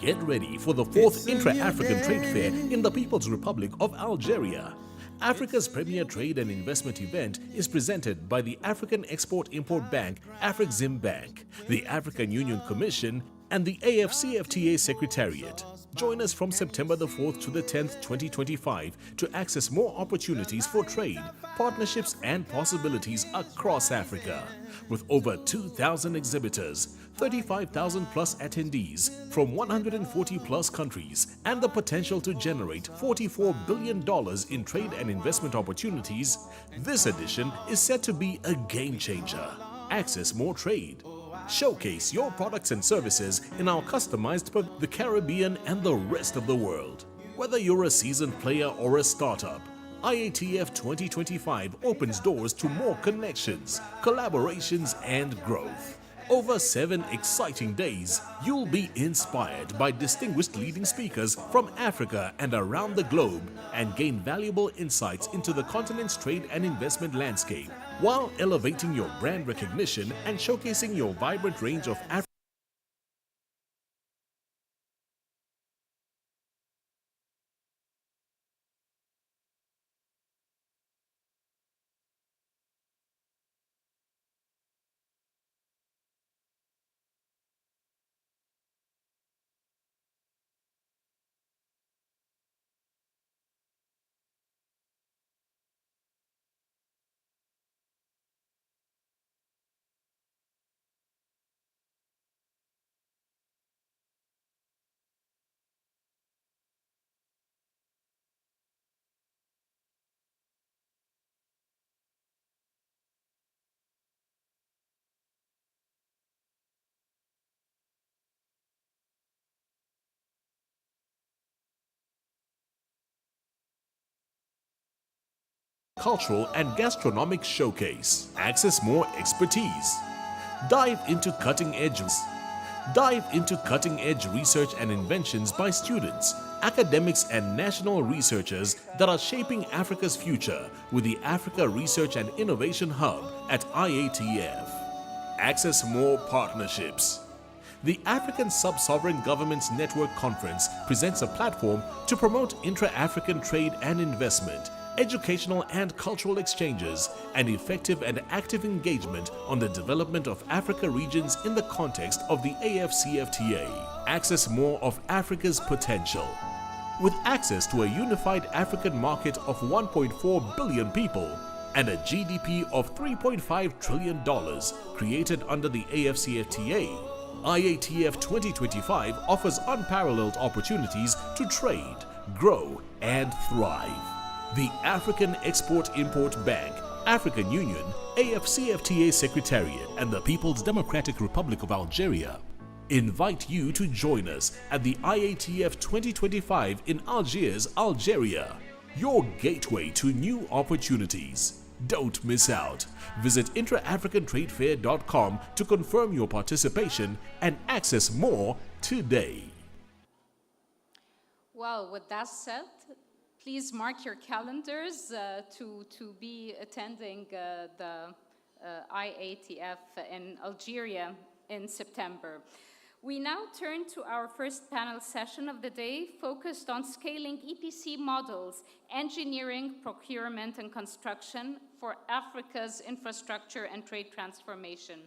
Get ready for the 4th Intra-African Trade Fair in the People's Republic of Algeria. Africa's premier trade and investment event is presented by the African Export-Import Bank, Afreximbank, the African Union Commission, and the AfCFTA Secretariat. Join us from September the 4th to the 10th, 2025 to access more opportunities for trade, partnerships and possibilities across Africa. With over 2,000 exhibitors, 35,000 plus attendees from 140 plus countries, and the potential to generate $44 billion in trade and investment opportunities, this edition is set to be a game changer. Access more trade. Showcase your products and services in our customized for the Caribbean and the rest of the world. Whether you're a seasoned player or a startup, IATF 2025 opens doors to more connections, collaborations, and growth. Over 7 exciting days, you'll be inspired by distinguished leading speakers from Africa and around the globe and gain valuable insights into the continent's trade and investment landscape, while elevating your brand recognition and showcasing your vibrant range of cultural and gastronomic showcase. Access more expertise. Dive into cutting-edge research and inventions by students, academics, and national researchers that are shaping Africa's future with the Africa Research and Innovation Hub at IATF. Access more partnerships. The African Sub-Sovereign Governments Network Conference presents a platform to promote intra-African trade and investment, educational and cultural exchanges, and effective and active engagement on the development of Africa regions in the context of the AfCFTA. Access more of Africa's potential. With access to a unified African market of 1.4 billion people and a GDP of $3.5 trillion created under the AfCFTA, IATF 2025 offers unparalleled opportunities to trade, grow, and thrive. The African Export-Import Bank, African Union, AfCFTA Secretariat, and the People's Democratic Republic of Algeria invite you to join us at the IATF 2025 in Algiers, Algeria, your gateway to new opportunities. Don't miss out. Visit intra-africantradefair.com to confirm your participation and access more today.
Well, with that said, please mark your calendars to be attending the IATF in Algeria in September. We now turn to our first panel session of the day, focused on scaling EPC models, engineering, procurement, and construction for Africa's infrastructure and trade transformation.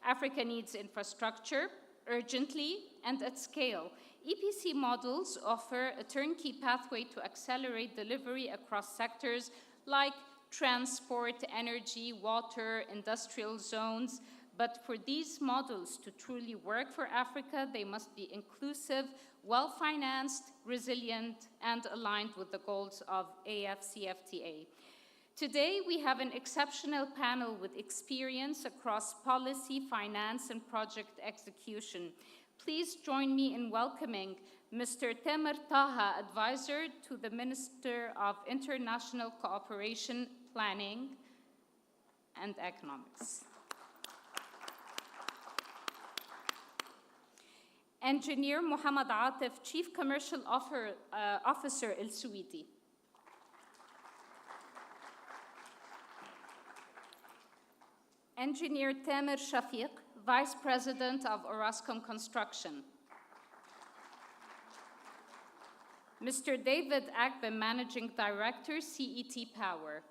Africa needs infrastructure urgently and at scale. EPC models offer a turnkey pathway to accelerate delivery across sectors like transport, energy, water, industrial zones. But for these models to truly work for Africa, they must be inclusive, well-financed, resilient, and aligned with the goals of AfCFTA. Today, we have an exceptional panel with experience across policy, finance, and project execution. Please join me in welcoming Mr. Tamer Taha, Advisor to the Minister of International Cooperation, Planning, and Economics. Engineer Mohammed Atif, Chief Commercial Officer, El Suwidi. Engineer Tamer Shafiq, Vice President of Orascom Construction. Mr. David Agbe, Managing Director, CET Power.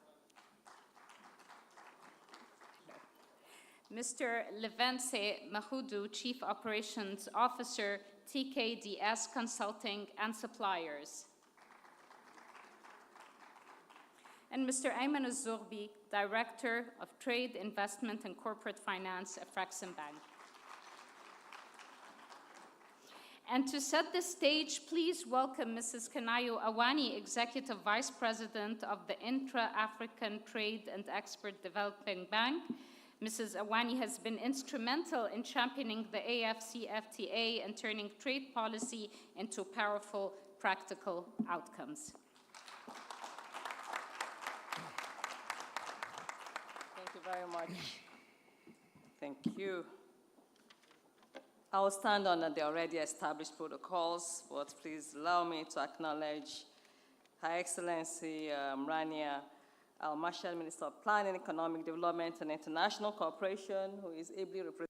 Mr. Levance Mahoudou, Chief Operations Officer, TKDS Consulting and Suppliers. And Mr. Ayman al-Zoghbi, Director of Trade, Investment, and Corporate Finance, Afreximbank. And to set the stage, please welcome Mrs. Kanayo Awani, Executive Vice President of the Intra-African Trade and Export Development Bank. Mrs. Awani has been instrumental in championing the AfCFTA and turning trade policy into powerful, practical outcomes.
Thank you very much. Thank you. I will stand on the already established protocols, but please allow me to acknowledge Her Excellency Rania Al-Mashal, Minister of Planning, Economic Development, and International Cooperation, who is ably represented.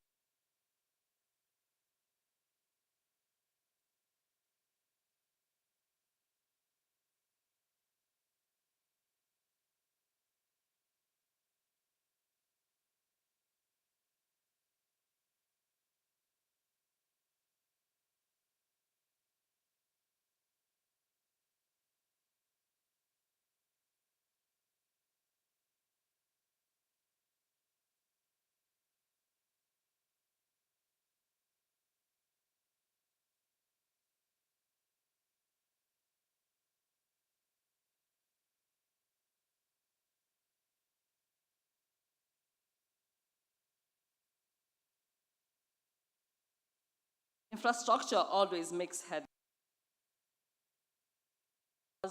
Infrastructure always makes headlines.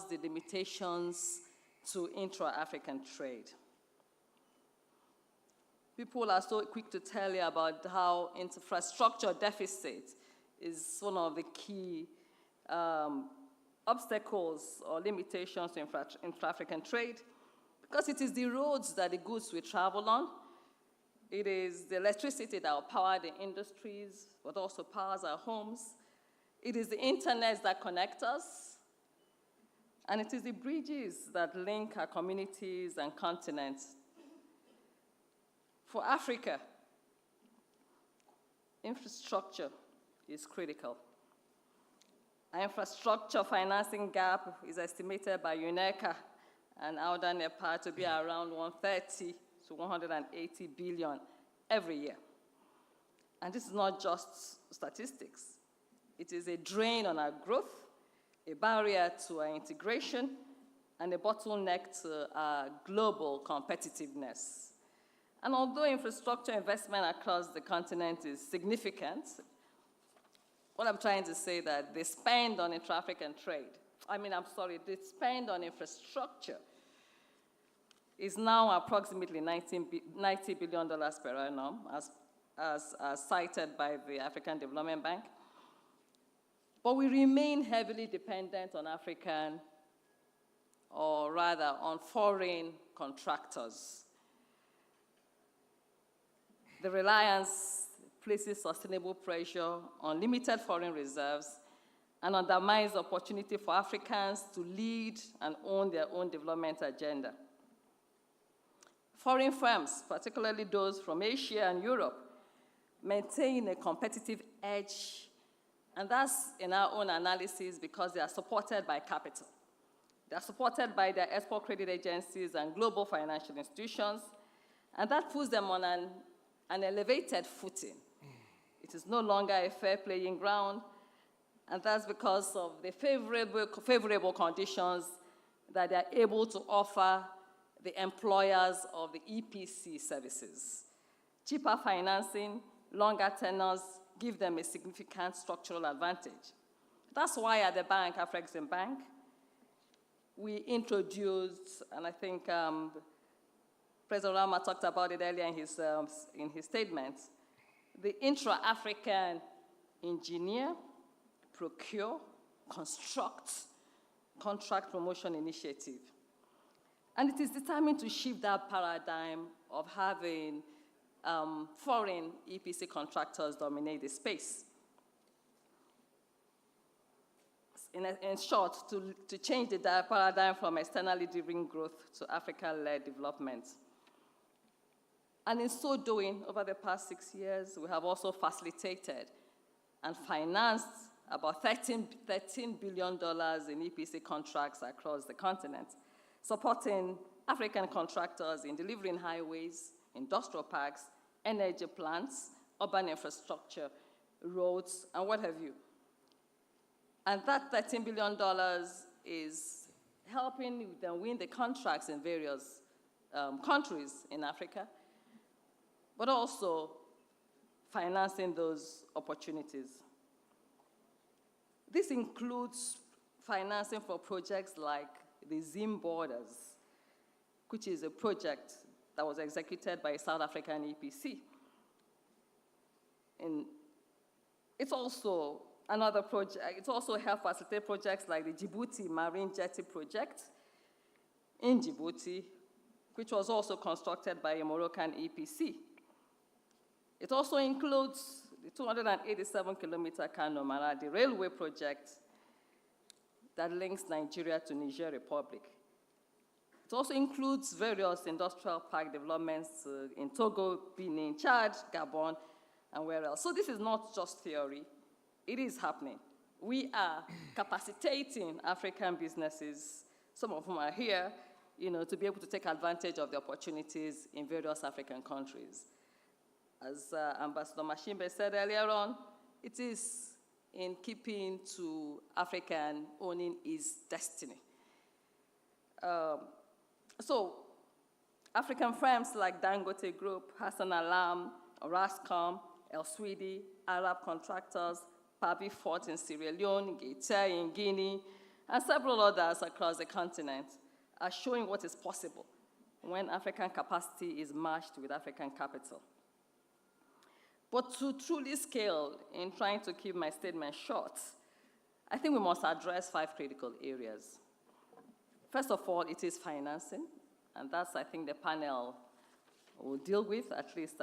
The limitations to intra-African trade. People are so quick to tell you about how infrastructure deficit is one of the key obstacles or limitations to intra-African trade, because it is the roads that the goods will travel on. It is the electricity that will power the industries, but also powers our homes. It is the internet that connects us. And it is the bridges that link our communities and continents. For Africa, infrastructure is critical. Our infrastructure financing gap is estimated by UNECA and Auda Nepal to be around 130 to 180 billion every year. And this is not just statistics. It is a drain on our growth, a barrier to our integration, and a bottleneck to our global competitiveness. And although infrastructure investment across the continent is significant, what I'm trying to say is that the spend on intra-African trade, the spend on infrastructure is now approximately $90 billion per annum, as cited by the African Development Bank. But we remain heavily dependent on African, or rather on foreign contractors. The reliance places sustainable pressure on limited foreign reserves and undermines the opportunity for Africans to lead and own their own development agenda. Foreign firms, particularly those from Asia and Europe, maintain a competitive edge, and that's in our own analysis because they are supported by capital. They are supported by their export credit agencies and global financial institutions, and that puts them on an elevated footing. It is no longer a fair playing ground, and that's because of the favorable conditions that they are able to offer the employers of the EPC services. Cheaper financing, longer tenors give them a significant structural advantage. That's why at the bank, Afreximbank, we introduced, and I think President Rama talked about it earlier in his statement, the intra-African engineer, procure, construct, contract promotion initiative. And it is determined to shift that paradigm of having foreign EPC contractors dominate the space. In short, to change the paradigm from externally driven growth to Africa-led development. And in so doing, over the past 6 years, we have also facilitated and financed about $13 billion in EPC contracts across the continent, supporting African contractors in delivering highways, industrial parks, energy plants, urban infrastructure, roads, and what have you. And that $13 billion is helping them win the contracts in various countries in Africa, but also financing those opportunities. This includes financing for projects like the Zim Borders, which is a project that was executed by a South African EPC. And it's also another project, it's also helped facilitate projects like the Djibouti Marine Jetty project in Djibouti, which was also constructed by a Moroccan EPC. It also includes the 287-kilometer Kano Maradi railway project that links Nigeria to Niger Republic. It also includes various industrial park developments in Togo, Benin, Chad, Gabon, and where else. So this is not just theory. It is happening. We are capacitating African businesses, some of whom are here, to be able to take advantage of the opportunities in various African countries. As Ambassador Mashimbe said earlier on, it is in keeping to African owning its destiny. So African firms like Dangote Group, Hassan Alam, Rascom, El Swidi, Arab Contractors, Pabi Fort in Sierra Leone, Gaita in Guinea, and several others across the continent are showing what is possible when African capacity is matched with African capital. But to truly scale, in trying to keep my statement short, I think we must address 5 critical areas. First of all, it is financing, and that's, I think, the panel will deal with. At least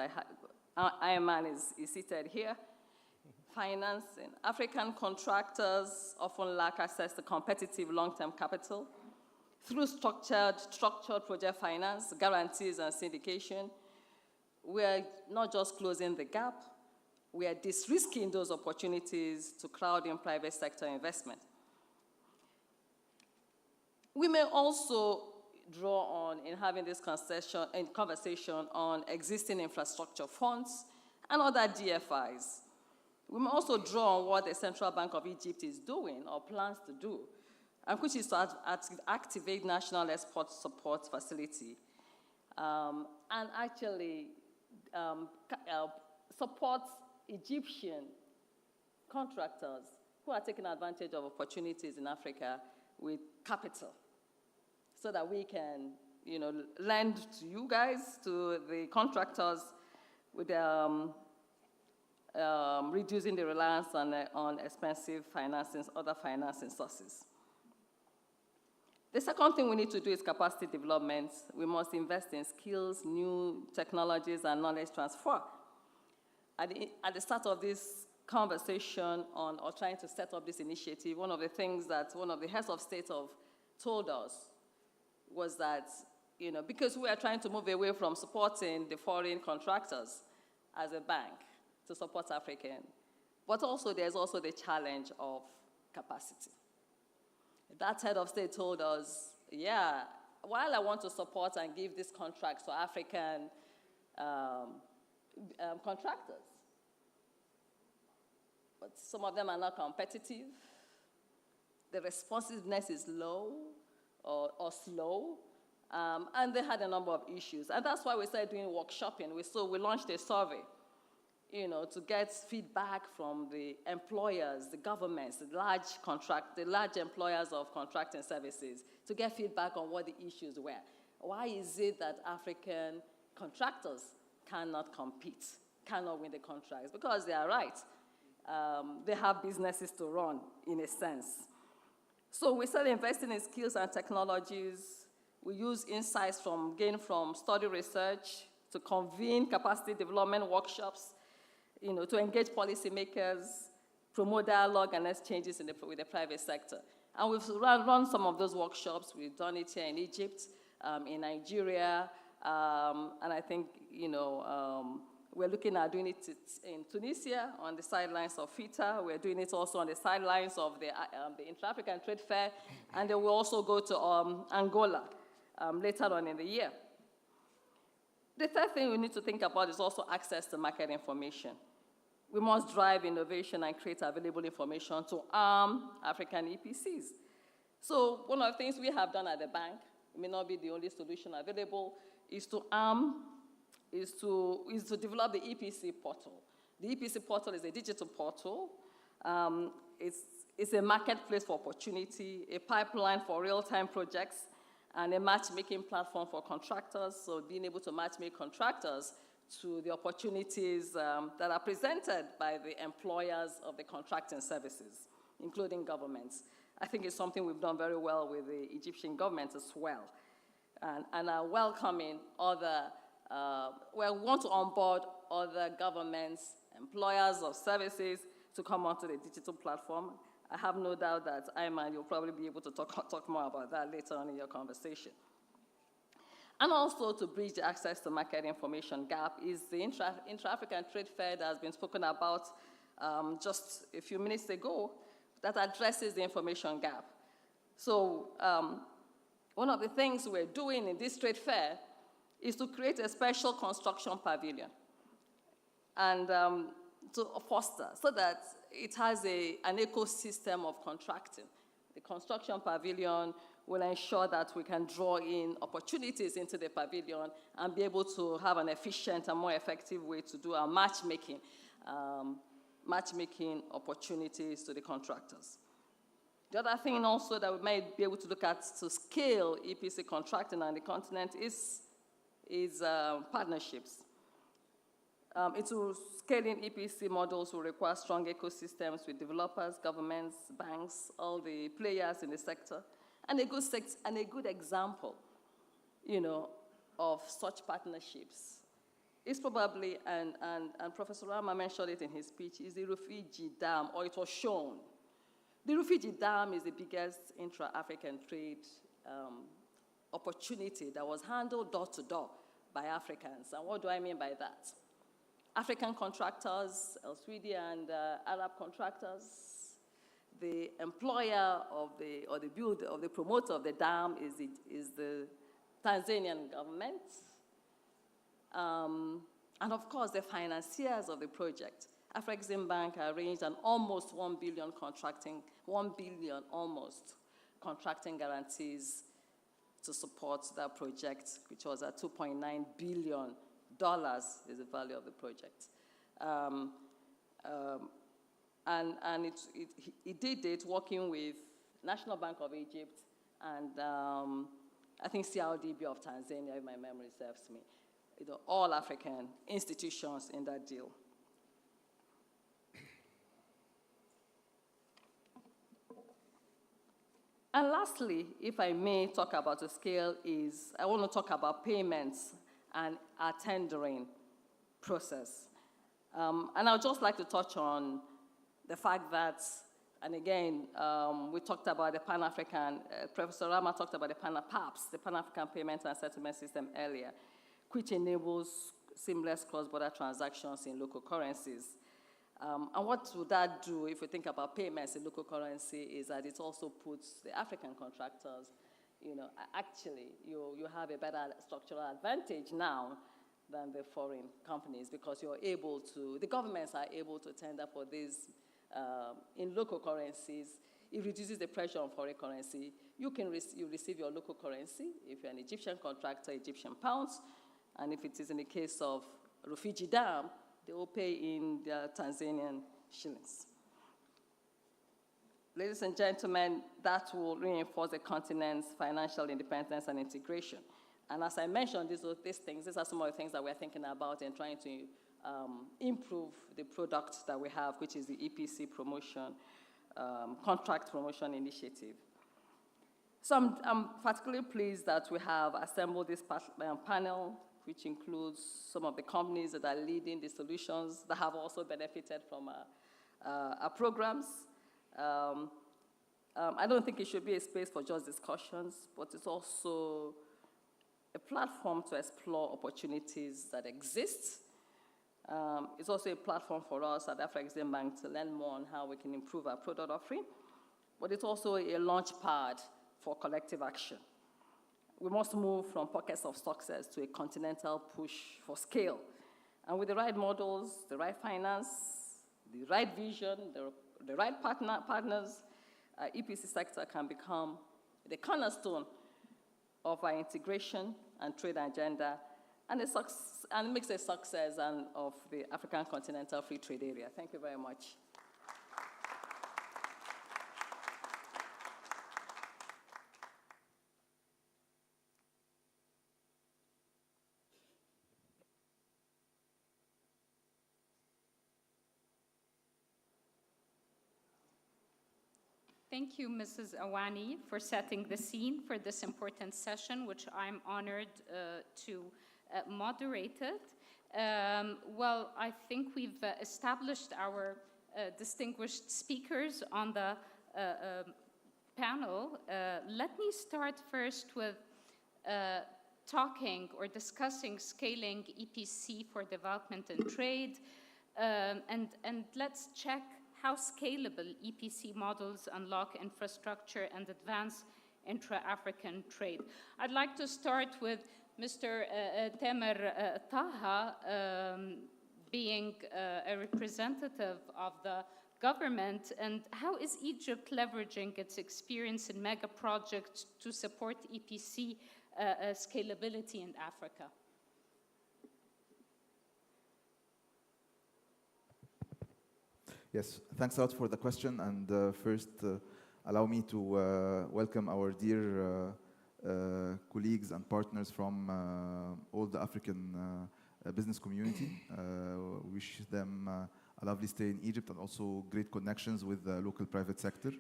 Ayman is seated here. Financing. African contractors often lack access to competitive long-term capital. Through structured project finance, guarantees, and syndication, we're not just closing the gap, we are de-risking those opportunities to crowd in private sector investment. We may also draw on, in having this conversation on existing infrastructure funds and other DFIs. We may also draw on what the Central Bank of Egypt is doing or plans to do, and which is to activate National Export Support Facility and actually support Egyptian contractors who are taking advantage of opportunities in Africa with capital, so that we can, lend to you guys, to the contractors, with reducing the reliance on expensive financing, other financing sources. The second thing we need to do is capacity development. We must invest in skills, new technologies, and knowledge transfer. At the start of this conversation or trying to set up this initiative, one of the things that one of the heads of state told us was that, because we are trying to move away from supporting the foreign contractors as a bank to support African, but also there's also the challenge of capacity. That head of state told us, yeah, while I want to support and give these contracts to African contractors, but some of them are not competitive, the responsiveness is low or slow, and they had a number of issues. And that's why we started doing workshopping. So we launched a survey, to get feedback from the employers, the governments, the large employers of contracting services, to get feedback on what the issues were. Why is it that African contractors cannot compete, cannot win the contracts? Because they are right. They have businesses to run, in a sense. So we started investing in skills and technologies. We use insights gained from study research to convene capacity development workshops, to engage policymakers, promote dialogue and exchanges with the private sector. And we've run some of those workshops. We've done it here in Egypt, in Nigeria, and I think, We're looking at doing it in Tunisia on the sidelines of FITA. We're doing it also on the sidelines of the Intra-African Trade Fair, and then we'll also go to Angola later on in the year. The third thing we need to think about is also access to market information. We must drive innovation and create available information to arm African EPCs. So one of the things we have done at the bank, it may not be the only solution available, is to develop the EPC portal. The EPC portal is a digital portal. It's a marketplace for opportunity, a pipeline for real-time projects, and a matchmaking platform for contractors, so being able to matchmake contractors to the opportunities that are presented by the employers of the contracting services, including governments. I think it's something we've done very well with the Egyptian government as well, and are welcoming other, we want to onboard other governments, employers of services to come onto the digital platform. I have no doubt that Ayman, you'll probably be able to talk more about that later on in your conversation. And also to bridge the access to market information gap is the Intra-African Trade Fair that has been spoken about just a few minutes ago that addresses the information gap. So one of the things we're doing in this trade fair is to create a special construction pavilion and to foster so that it has an ecosystem of contracting. The construction pavilion will ensure that we can draw in opportunities into the pavilion and be able to have an efficient and more effective way to do our matchmaking opportunities to the contractors. The other thing also that we might be able to look at to scale EPC contracting on the continent is partnerships. Scaling EPC models will require strong ecosystems with developers, governments, banks, all the players in the sector, and a good example, of such partnerships is probably, and Professor Rama mentioned it in his speech, is the Rufiji Dam, or it was shown. The Rufiji Dam is the biggest intra-African trade opportunity that was handled door to door by Africans. And what do I mean by that? African contractors, Elsewidi and Arab contractors, the employer of the promoter of the dam is the Tanzanian government, and of course the financiers of the project. Afreximbank arranged an almost $1 billion contracting guarantees to support that project, which was at $2.9 billion is the value of the project. And it did it working with National Bank of Egypt and I think CRDB of Tanzania, if my memory serves me. All African institutions in that deal. And lastly, if I may talk about the scale, I want to talk about payments and our tendering process. And I would just like to touch on the fact that, and again, we talked about the Pan-African, Professor Rama talked about the PAPS, the Pan-African Payment and Settlement System earlier, which enables seamless cross-border transactions in local currencies. And what would that do if we think about payments in local currency is that it also puts the African contractors, actually, you have a better structural advantage now than the foreign companies because the governments are able to tender for these in local currencies. It reduces the pressure on foreign currency. You receive your local currency. If you're an Egyptian contractor, Egyptian pounds, and if it is in the case of Rufiji Dam, they will pay in their Tanzanian shillings. Ladies and gentlemen, that will reinforce the continent's financial independence and integration. And as I mentioned, these are some of the things that we're thinking about and trying to improve the product that we have, which is the EPC promotion, contract promotion initiative. So I'm particularly pleased that we have assembled this panel, which includes some of the companies that are leading the solutions that have also benefited from our programs. I don't think it should be a space for just discussions, but it's also a platform to explore opportunities that exist It's also a platform for us at Afreximbank to learn more on how we can improve our product offering, but it's also a launch pad for collective action. We must move from pockets of success to a continental push for scale. And with the right models, the right finance, the right vision, the right partners, our EPC sector can become the cornerstone of our integration and trade agenda, and makes a success of the African Continental Free Trade Area. Thank you very much.
Thank you, Mrs. Awani, for setting the scene for this important session, which I'm honored to moderate it. Well, I think we've established our distinguished speakers on the panel. Let me start first with talking or discussing scaling EPC for development and trade, and let's check how scalable EPC models unlock infrastructure and advance intra-African trade. I'd like to start with Mr. Tamer Taha, being a representative of the government, and how is Egypt leveraging its experience in mega projects to support EPC scalability in Africa?
Yes, thanks a lot for the question. And first, allow me to welcome our dear colleagues and partners from all the African business community. Wish them a lovely stay in Egypt and also great connections with the local private sector.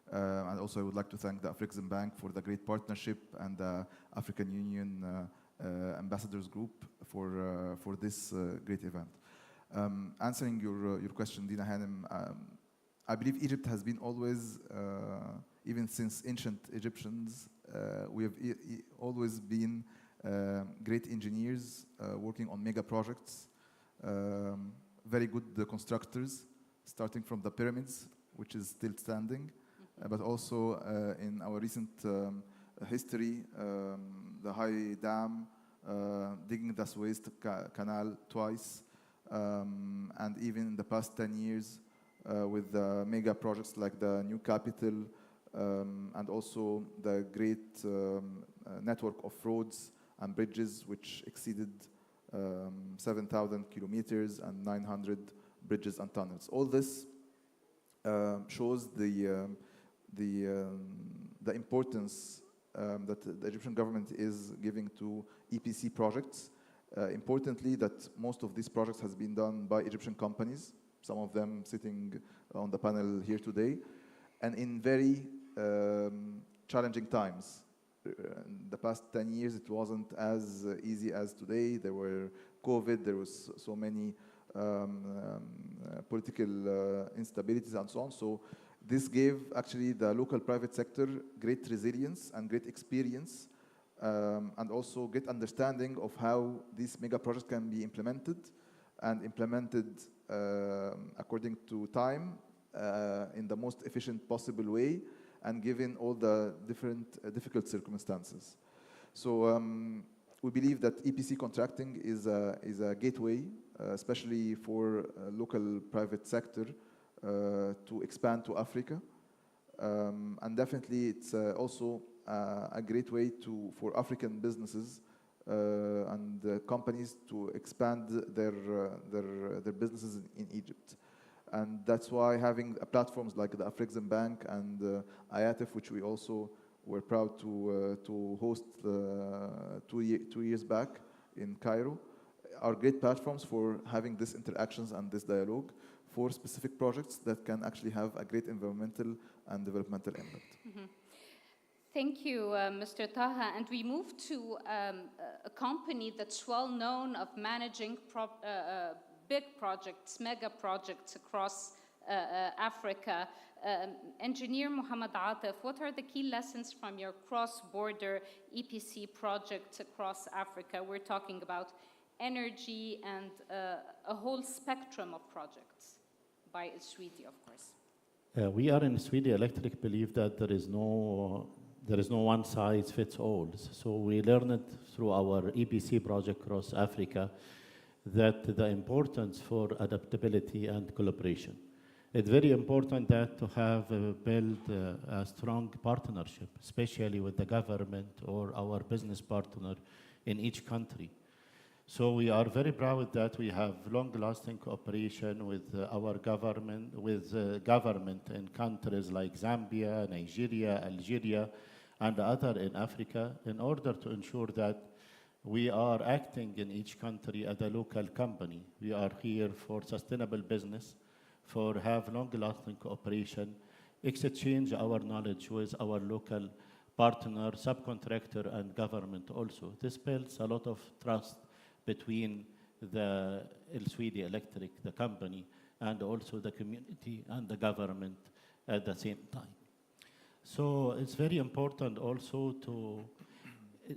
And also I would like to thank the Afreximbank for the great partnership and the African Union Ambassadors Group for this great event. Answering your question, Dina Hanem, I believe Egypt has been always, even since ancient Egyptians, we have always been great engineers working on mega projects, very good constructors, starting from the pyramids, which is still standing, but also in our recent history, the High Dam, digging the Suez Canal twice, and even in the past 10 years with the mega projects like the new capital and also the great network of roads and bridges which exceeded 7,000 kilometers and 900 bridges and tunnels. All this shows the importance that the Egyptian government is giving to EPC projects. Importantly, that most of these projects has been done by Egyptian companies, some of them sitting on the panel here today, and in very challenging times. In the past 10 years, it wasn't as easy as today. There were COVID, there was so many political instabilities and so on. So this gave actually the local private sector great resilience and great experience, and also great understanding of how these mega projects can be implemented according to time in the most efficient possible way, and given all the different difficult circumstances. So we believe that EPC contracting is a gateway, especially for local private sector to expand to Africa. And definitely it's also a great way for African businesses and companies to expand their businesses in Egypt. And that's why having platforms like the Afreximbank and IATF, which we also were proud to host 2 years back in Cairo, are great platforms for having these interactions and this dialogue for specific projects that can actually have a great environmental and developmental impact.
Mm-hmm. Thank you, Mr. Taha. And we move to a company that's well known of managing big projects, mega projects across Africa. Engineer Mohammed Atif, what are the key lessons from your cross-border EPC projects across Africa? We're talking about energy, and a whole spectrum of projects by Sweden, of course.
We are in Sweden Electric believe that there is no one size fits all. So we learned through our EPC project across Africa that the importance for adaptability and collaboration. It's very important that to have build a strong partnership, especially with the government or our business partner in each country. So we are very proud that we have long-lasting cooperation with our government, government in countries like Zambia, Nigeria, Algeria, and other in Africa, in order to ensure that we are acting in each country as a local company. We are here for sustainable business, for have long-lasting cooperation, exchange our knowledge with our local partner, subcontractor, and government also. This builds a lot of trust between the Sweden Electric, the company, and also the community and the government at the same time. So it's very important also to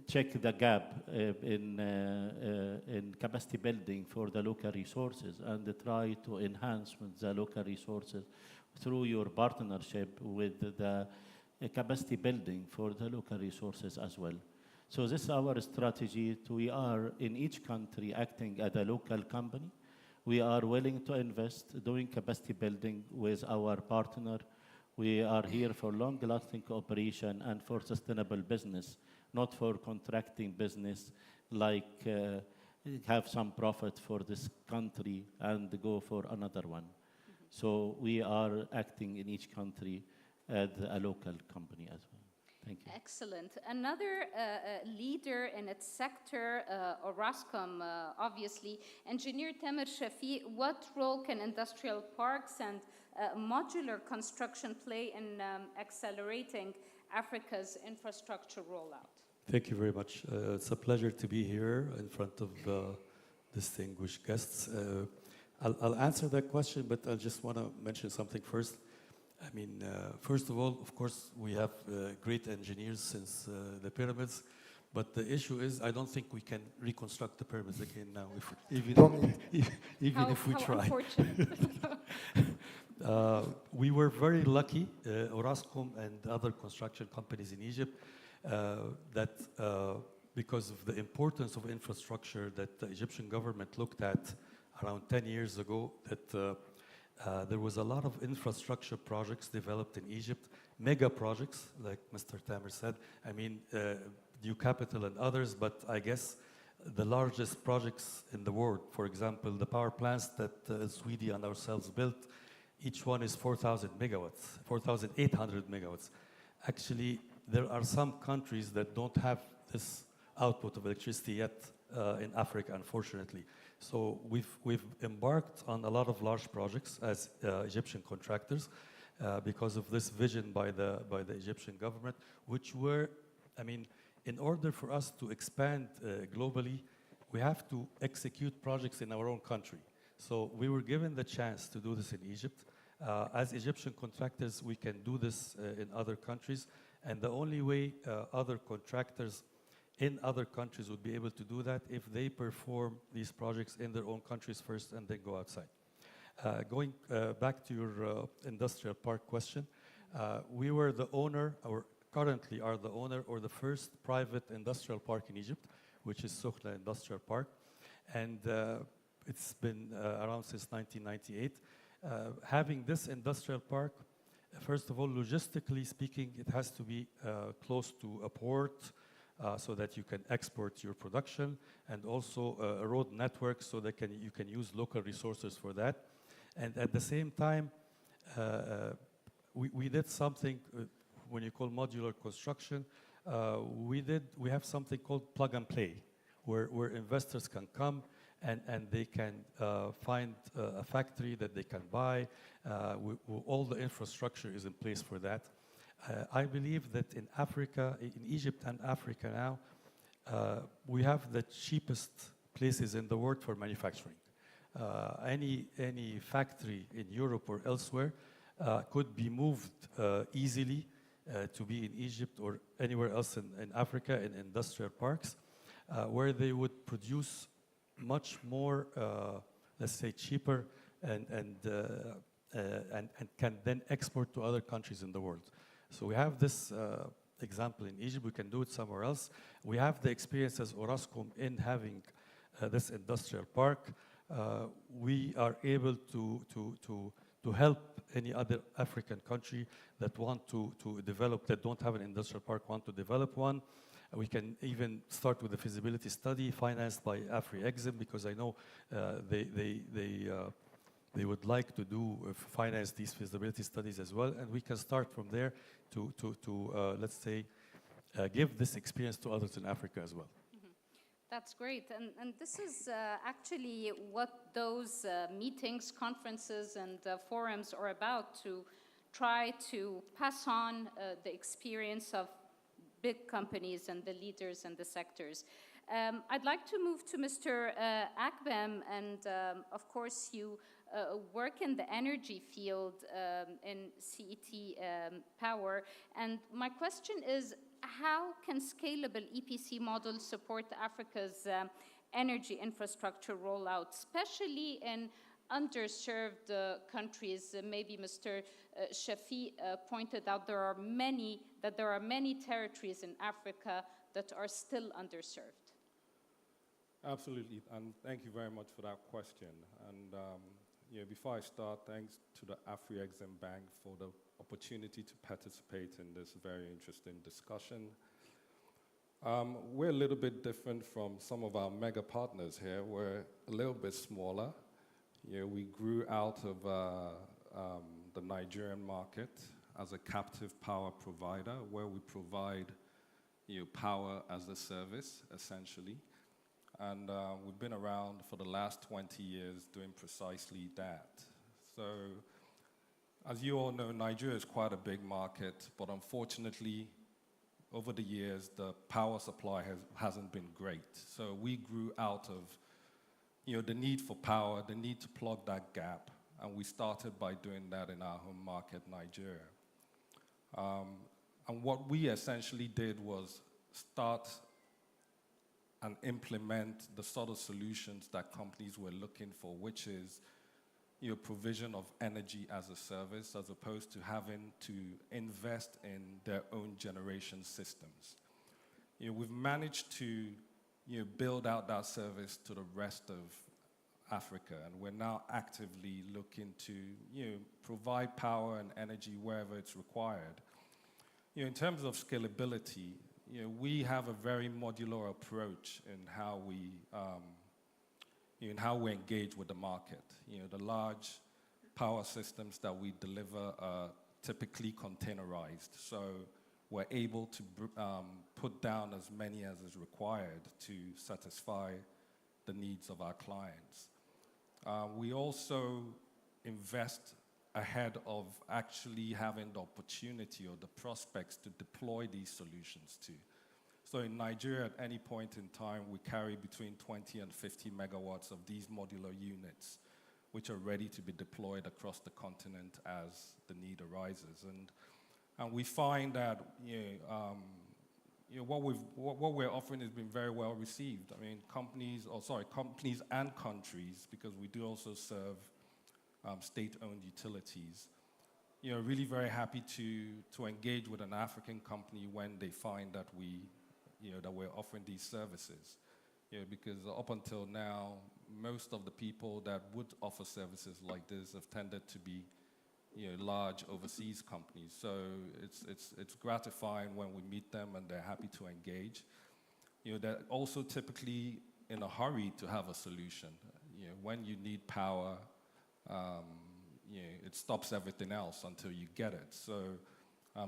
check the gap in capacity building for the local resources and try to enhance the local resources through your partnership with the capacity building for the local resources as well. So this is our strategy. We are in each country acting as a local company. We are willing to invest, doing capacity building with our partner. We are here for long-lasting cooperation and for sustainable business, not for contracting business, like have some profit for this country and go for another one. So we are acting in each country as a local company as well. Thank you.
Excellent. Another leader in its sector, Orascom, obviously. Engineer Tamer Shafi, what role can industrial parks and modular construction play in accelerating Africa's infrastructure rollout?
Thank you very much. It's a pleasure to be here in front of distinguished guests. I'll answer that question, but I just want to mention something first. I mean, first of all, of course, we have great engineers since the pyramids, but the issue is I don't think we can reconstruct the pyramids again now, even if we try. We were very lucky, Orascom and other construction companies in Egypt, that because of the importance of infrastructure that the Egyptian government looked at around 10 years ago, that there was a lot of infrastructure projects developed in Egypt, mega projects, like Mr. Tamer said. I mean, New Capital and others, but I guess the largest projects in the world, for example, the power plants that Sweden and ourselves built, each one is 4,000 megawatts, 4,800 megawatts. Actually, there are some countries that don't have this output of electricity yet in Africa, unfortunately. So we've embarked on a lot of large projects as Egyptian contractors because of this vision by the Egyptian government, which were, I mean, in order for us to expand globally, we have to execute projects in our own country. So we were given the chance to do this in Egypt. As Egyptian contractors, we can do this in other countries, and the only way other contractors in other countries would be able to do that if they perform these projects in their own countries first and then go outside. Going back to your industrial park question, we were the owner, or currently are the owner, or the first private industrial park in Egypt, which is Sokhna Industrial Park. And it's been around since 1998. Having this industrial park, first of all, logistically speaking, it has to be close to a port, so that you can export your production, and also a road network so that you can use local resources for that. And at the same time, we did something when you call modular construction. We have something called plug and play, where investors can come and they can find a factory that they can buy. All the infrastructure is in place for that. I believe that in Africa, in Egypt and Africa now, we have the cheapest places in the world for manufacturing. Any factory in Europe or elsewhere could be moved easily to be in Egypt or anywhere else in Africa in industrial parks, where they would produce much more, let's say, cheaper and can then export to other countries in the world. So we have this example in Egypt. We can do it somewhere else. We have the experience as Orascom in having this industrial park. We are able to help any other African country that want to develop, that don't have an industrial park, want to develop one. We can even start with a feasibility study financed by Afreximbank, because I know they would like to finance these feasibility studies as well, and we can start from there to let's say, give this experience to others in Africa as well.
That's great, and this is actually what those meetings, conferences, and forums are about, to try to pass on the experience of big companies and the leaders and the sectors. I'd like to move to Mr. Akbem, and of course you work in the energy field in CET Power, and my question is, how can scalable EPC models support Africa's energy infrastructure rollout, especially in underserved countries? Maybe Mr. Shafi pointed out there are many territories in Africa that are still underserved.
Absolutely, and thank you very much for that question. And before I start, thanks to the Afreximbank for the opportunity to participate in this very interesting discussion. We're a little bit different from some of our mega partners here. We're a little bit smaller. We grew out of the Nigerian market as a captive power provider, where we provide power as a service, essentially. And we've been around for the last 20 years doing precisely that. So, as you all know, Nigeria is quite a big market, but unfortunately, over the years, the power supply hasn't been great. So we grew out of the need for power, the need to plug that gap, and we started by doing that in our home market, Nigeria. And what we essentially did was start and implement the sort of solutions that companies were looking for, which is provision of energy as a service, as opposed to having to invest in their own generation systems. We've managed to build out that service to the rest of Africa, and we're now actively looking to provide power and energy wherever it's required. In terms of scalability, we have a very modular approach in how we engage with the market. The large power systems that we deliver are typically containerized, so we're able to put down as many as is required to satisfy the needs of our clients. We also invest ahead of actually having the opportunity or the prospects to deploy these solutions to. So in Nigeria, at any point in time, we carry between 20 and 50 megawatts of these modular units, which are ready to be deployed across the continent as the need arises. And we find that what we're offering has been very well received. I mean, companies and countries, because we do also serve state-owned utilities, really very happy to engage with an African company when they find that that we're offering these services. Because up until now, most of the people that would offer services like this have tended to be large overseas companies. So it's gratifying when we meet them and they're happy to engage. They're also typically in a hurry to have a solution. When you need power, it stops everything else until you get it. So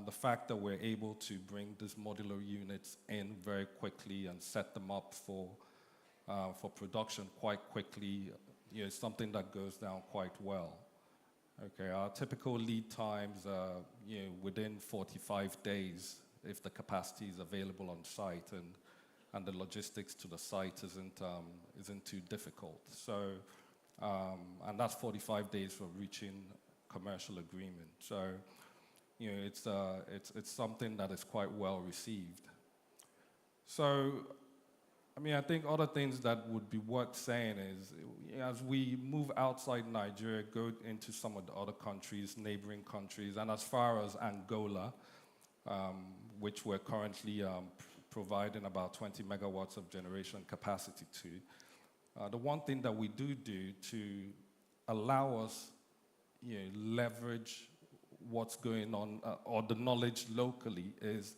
the fact that we're able to bring these modular units in very quickly and set them up for production quite quickly is something that goes down quite well. Okay, our typical lead times are within 45 days if the capacity is available on site and the logistics to the site isn't too difficult. So and that's 45 days for reaching commercial agreement. So it's something that is quite well received. So I mean, I think other things that would be worth saying is, as we move outside Nigeria, go into some of the other countries, neighboring countries, and as far as Angola, which we're currently providing about 20 megawatts of generation capacity to. The one thing that we do to allow us, leverage what's going on, or the knowledge locally, is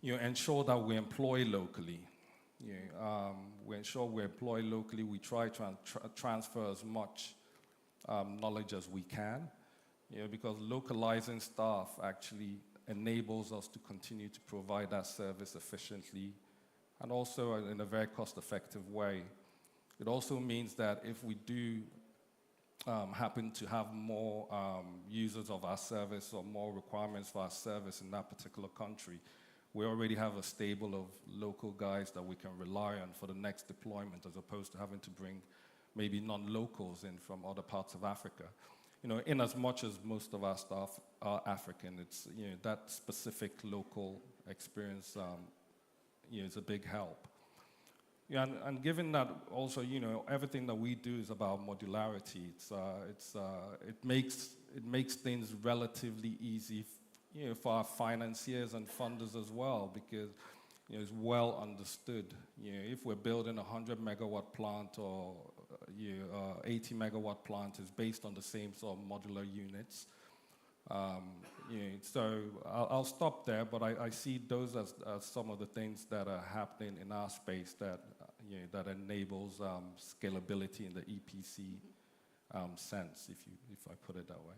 ensure that we employ locally. We ensure we employ locally. We try to transfer as much knowledge as we can, because localizing staff actually enables us to continue to provide that service efficiently and also in a very cost-effective way. It also means that if we do happen to have more users of our service or more requirements for our service in that particular country, we already have a stable of local guys that we can rely on for the next deployment, as opposed to having to bring maybe non-locals in from other parts of Africa. In as much as most of our staff are African, it's that specific local experience is a big help. Yeah, and given that also, everything that we do is about modularity. It makes things relatively easy, for our financiers and funders as well, because it's well understood. If we're building a 100 megawatt plant or 80 megawatt plant, is based on the same sort of modular units. So I'll stop there, but I see those as some of the things that are happening in our space that that enables scalability in the EPC sense, if I put it that way.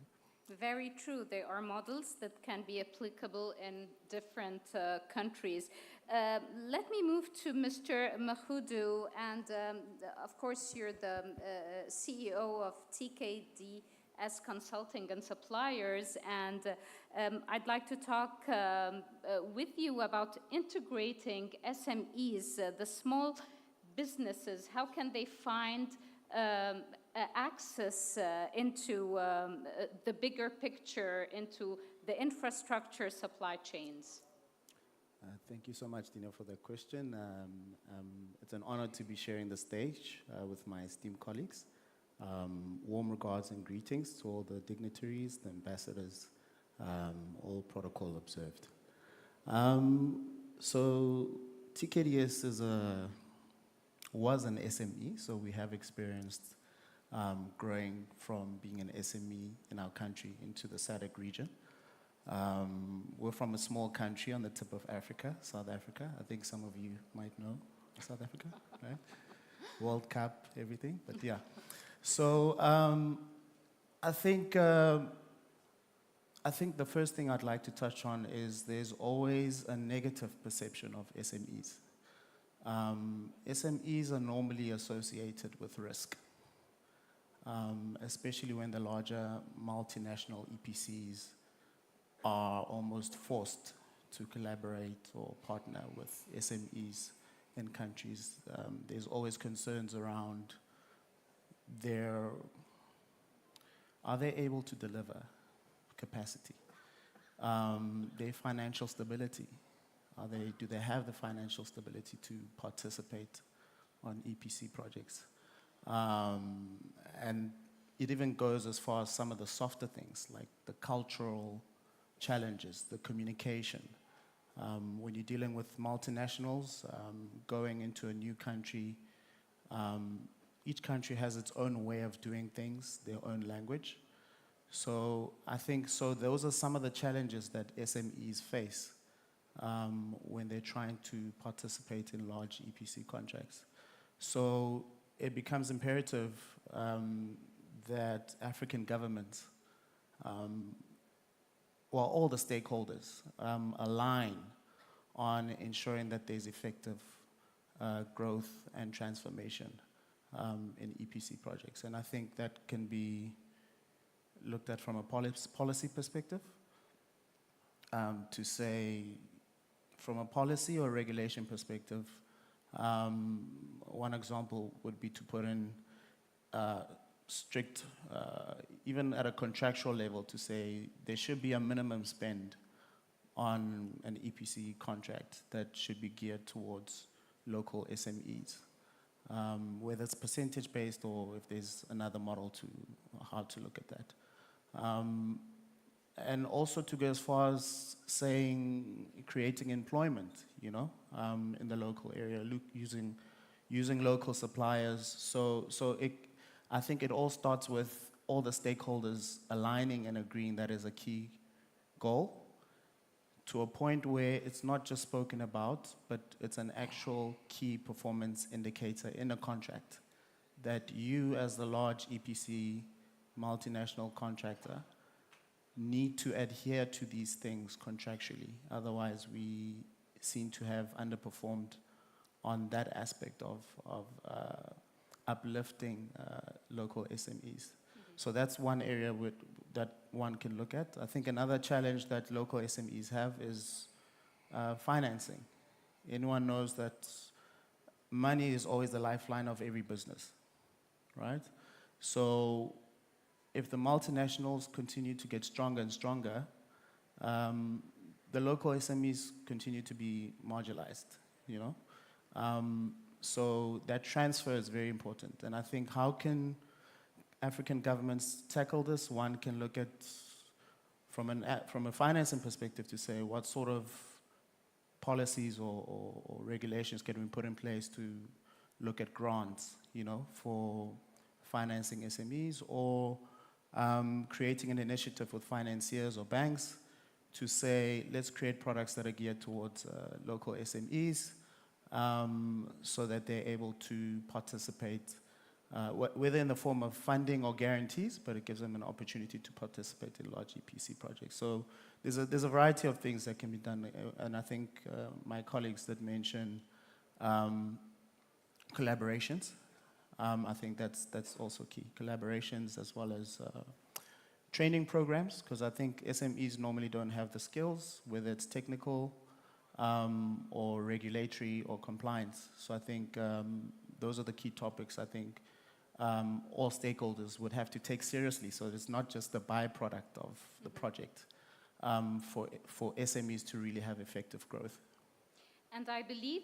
Very true. There are models that can be applicable in different countries. Let me move to Mr. Mahudu, and of course you're the CEO of TKDS Consulting and Suppliers, and I'd like to talk with you about integrating SMEs, the small businesses. How can they find access into the bigger picture, into the infrastructure supply chains?
Thank you so much, Dino, for the question. It's an honor to be sharing the stage with my esteemed colleagues. Warm regards and greetings to all the dignitaries, the ambassadors, all protocol observed. So TKDS was an SME, so we have experienced growing from being an SME in our country into the SADC region. We're from a small country on the tip of Africa, South Africa. I think some of you might know South Africa, right? World Cup, everything, but yeah. So I think the first thing I'd like to touch on is there's always a negative perception of SMEs. SMEs are normally associated with risk, especially when the larger multinational EPCs are almost forced to collaborate or partner with SMEs in countries. There's always concerns around are they able to deliver capacity? Their financial stability. Do they have the financial stability to participate on EPC projects? And it even goes as far as some of the softer things, like the cultural challenges, the communication. When you're dealing with multinationals, going into a new country, each country has its own way of doing things, their own language. So I think those are some of the challenges that SMEs face when they're trying to participate in large EPC contracts. So it becomes imperative that African governments, all the stakeholders, align on ensuring that there's effective growth and transformation in EPC projects. And I think that can be looked at from a policy perspective, to say, from a policy or regulation perspective, one example would be to put in strict, even at a contractual level, to say there should be a minimum spend on an EPC contract that should be geared towards local SMEs, whether it's percentage-based or if there's another model to how to look at that. And also to go as far as saying creating employment, you know, in the local area, using local suppliers. So I think it all starts with all the stakeholders aligning and agreeing that is a key goal, to a point where it's not just spoken about, but it's an actual key performance indicator in a contract, that you as the large EPC multinational contractor need to adhere to these things contractually. Otherwise, we seem to have underperformed on that aspect of uplifting local SMEs. So that's one area that one can look at. I think another challenge that local SMEs have is financing. Anyone knows that money is always the lifeline of every business, right? So if the multinationals continue to get stronger and stronger, the local SMEs continue to be marginalized, you know? So that transfer is very important. And I think how can African governments tackle this? One can look at, from a financing perspective, to say what sort of policies or regulations can we put in place to look at grants, you know, for financing SMEs, or creating an initiative with financiers or banks to say, let's create products that are geared towards local SMEs, so that they're able to participate, whether in the form of funding or guarantees, but it gives them an opportunity to participate in large EPC projects. So there's a variety of things that can be done, and I think my colleagues that mention collaborations, I think that's also key. Collaborations as well as training programs, because I think SMEs normally don't have the skills, whether it's technical or regulatory or compliance. So I think those are the key topics I think all stakeholders would have to take seriously. So it's not just the byproduct of the project for SMEs to really have effective growth.
And I believe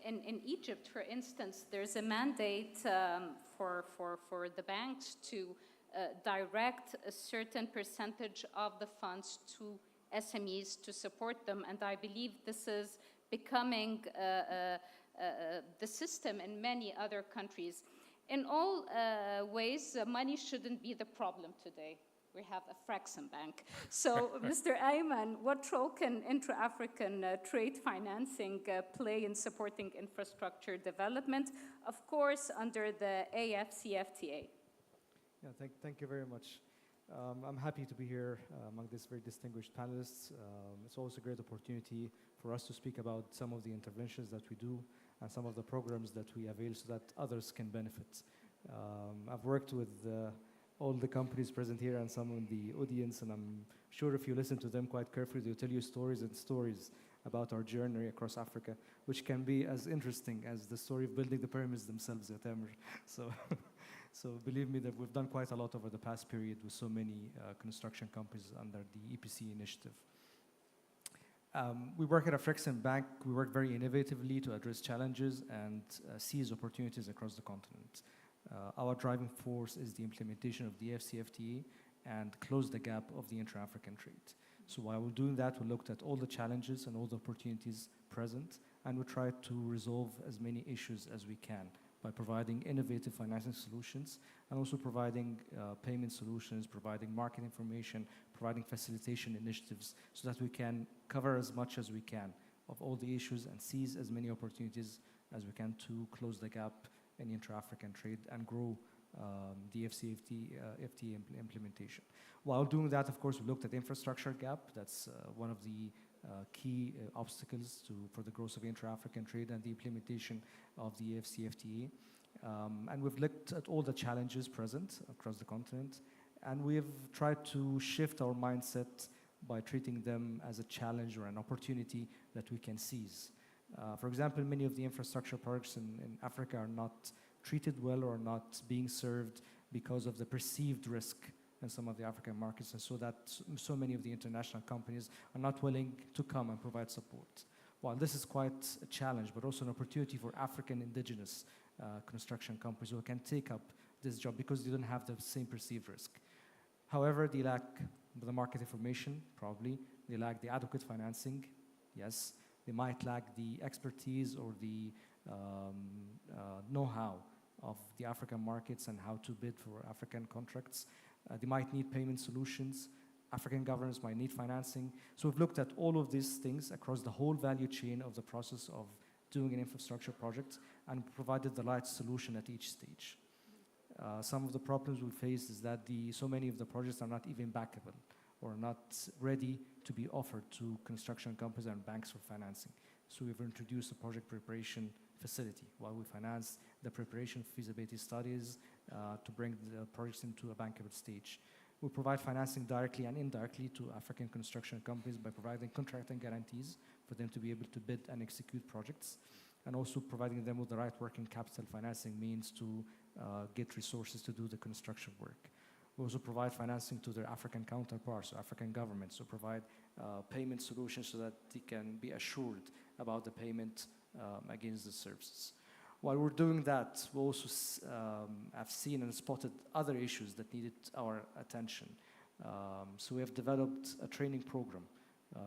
in Egypt, for instance, there's a mandate for the banks to direct a certain percentage of the funds to SMEs to support them. And I believe this is becoming the system in many other countries. In all ways, money shouldn't be the problem today. We have Afreximbank. So, Mr. Ayman, what role can intra-African trade financing play in supporting infrastructure development, of course, under the AfCFTA?
Yeah, thank you very much. I'm happy to be here among these very distinguished panelists. It's always a great opportunity for us to speak about some of the interventions that we do and some of the programs that we avail so that others can benefit. I've worked with all the companies present here and some in the audience, and I'm sure if you listen to them quite carefully, they'll tell you stories and stories about our journey across Africa, which can be as interesting as the story of building the pyramids themselves at Amr. So believe me that we've done quite a lot over the past period with so many construction companies under the EPC initiative. We work at Afreximbank. We work very innovatively to address challenges and seize opportunities across the continent. Our driving force is the implementation of the AfCFTA and close the gap of the intra-African trade. So while we're doing that, we looked at all the challenges and all the opportunities present, and we tried to resolve as many issues as we can by providing innovative financing solutions and also providing payment solutions, providing market information, providing facilitation initiatives so that we can cover as much as we can of all the issues and seize as many opportunities as we can to close the gap in intra-African trade and grow the AfCFTA implementation. While doing that, of course, we looked at the infrastructure gap. That's one of the key obstacles for the growth of intra-African trade and the implementation of the AfCFTA. And we've looked at all the challenges present across the continent, and we've tried to shift our mindset by treating them as a challenge or an opportunity that we can seize. For example, many of the infrastructure projects in Africa are not treated well or not being served because of the perceived risk in some of the African markets, and so that so many of the international companies are not willing to come and provide support. While this is quite a challenge, but also an opportunity for African indigenous construction companies who can take up this job because they don't have the same perceived risk. However, they lack the market information, probably. They lack the adequate financing, yes. They might lack the expertise or the know-how of the African markets and how to bid for African contracts. They might need payment solutions. African governments might need financing. So we've looked at all of these things across the whole value chain of the process of doing an infrastructure project and provided the right solution at each stage. Some of the problems we face is that so many of the projects are not even bankable or not ready to be offered to construction companies and banks for financing. So we've introduced a project preparation facility while we finance the preparation of feasibility studies to bring the projects into a bankable stage. We provide financing directly and indirectly to African construction companies by providing contracting guarantees for them to be able to bid and execute projects, and also providing them with the right working capital financing means to get resources to do the construction work. We also provide financing to their African counterparts, so African governments, so provide payment solutions so that they can be assured about the payment against the services. While we're doing that, we also have seen and spotted other issues that needed our attention. So we have developed a training program,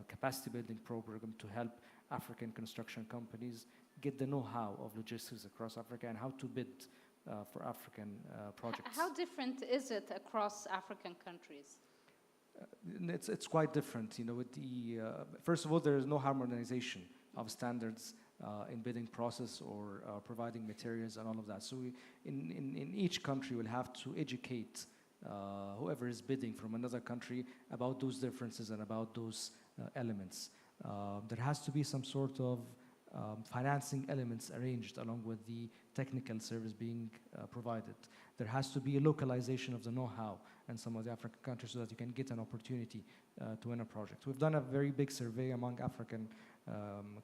capacity building program to help African construction companies get the know-how of logistics across Africa and how to bid for African projects.
How different is it across African countries?
It's quite different. You know, with first of all, there is no harmonization of standards in bidding process or providing materials and all of that. So in each country, we'll have to educate whoever is bidding from another country about those differences and about those elements. There has to be some sort of financing elements arranged along with the technical service being provided. There has to be a localization of the know-how in some of the African countries so that you can get an opportunity to win a project. We've done a very big survey among African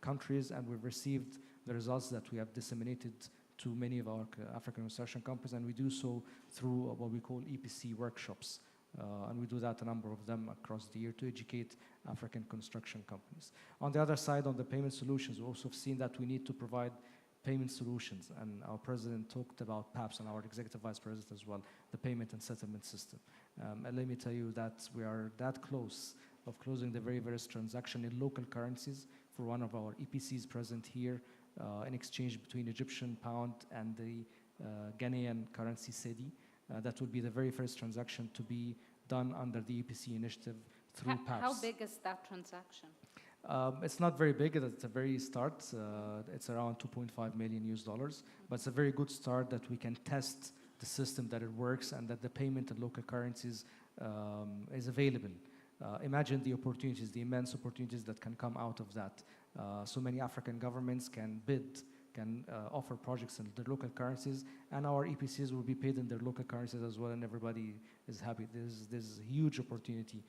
countries, and we've received the results that we have disseminated to many of our African construction companies, and we do so through what we call EPC workshops. And we do that, a number of them across the year, to educate African construction companies. On the other side, on the payment solutions, we also have seen that we need to provide payment solutions, and our president talked about PAPS, and our executive vice president as well, the payment and settlement system. And let me tell you that we are that close of closing the very first transaction in local currencies for one of our EPCs present here, in exchange between Egyptian pound and the Ghanaian currency cedi. That will be the very first transaction to be done under the EPC initiative through PAPS.
How big is that transaction?
It's not very big at the very start. It's around $2.5 million, but it's a very good start that we can test the system, that it works, and that the payment in local currencies is available. Imagine the opportunities, the immense opportunities that can come out of that. So many African governments can bid, can offer projects in their local currencies, and our EPCs will be paid in their local currencies as well, and everybody is happy. There's a huge opportunity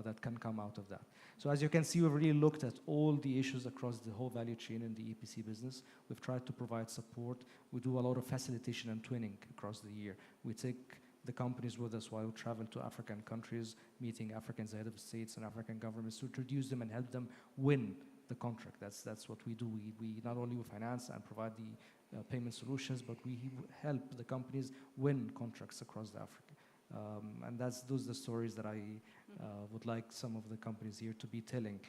that can come out of that. So as you can see, we've really looked at all the issues across the whole value chain in the EPC business. We've tried to provide support. We do a lot of facilitation and twinning across the year. We take the companies with us while we travel to African countries, meeting African heads of states and African governments to introduce them and help them win the contract. That's what we do. We not only finance and provide the payment solutions, but we help the companies win contracts across Africa. And those are the stories that I would like some of the companies here to be telling.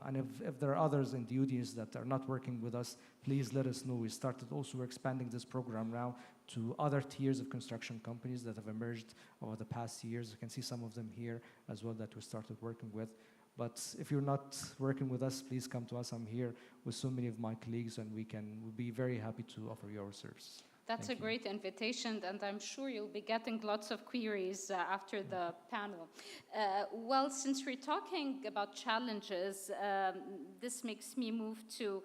And if there are others in the audience that are not working with us, please let us know. We started also expanding this program now to other tiers of construction companies that have emerged over the past years. You can see some of them here as well that we started working with. But if you're not working with us, please come to us. I'm here with so many of my colleagues, and we'll be very happy to offer you our services.
That's a great invitation, and I'm sure you'll be getting lots of queries after the panel. Well, since we're talking about challenges, this makes me move to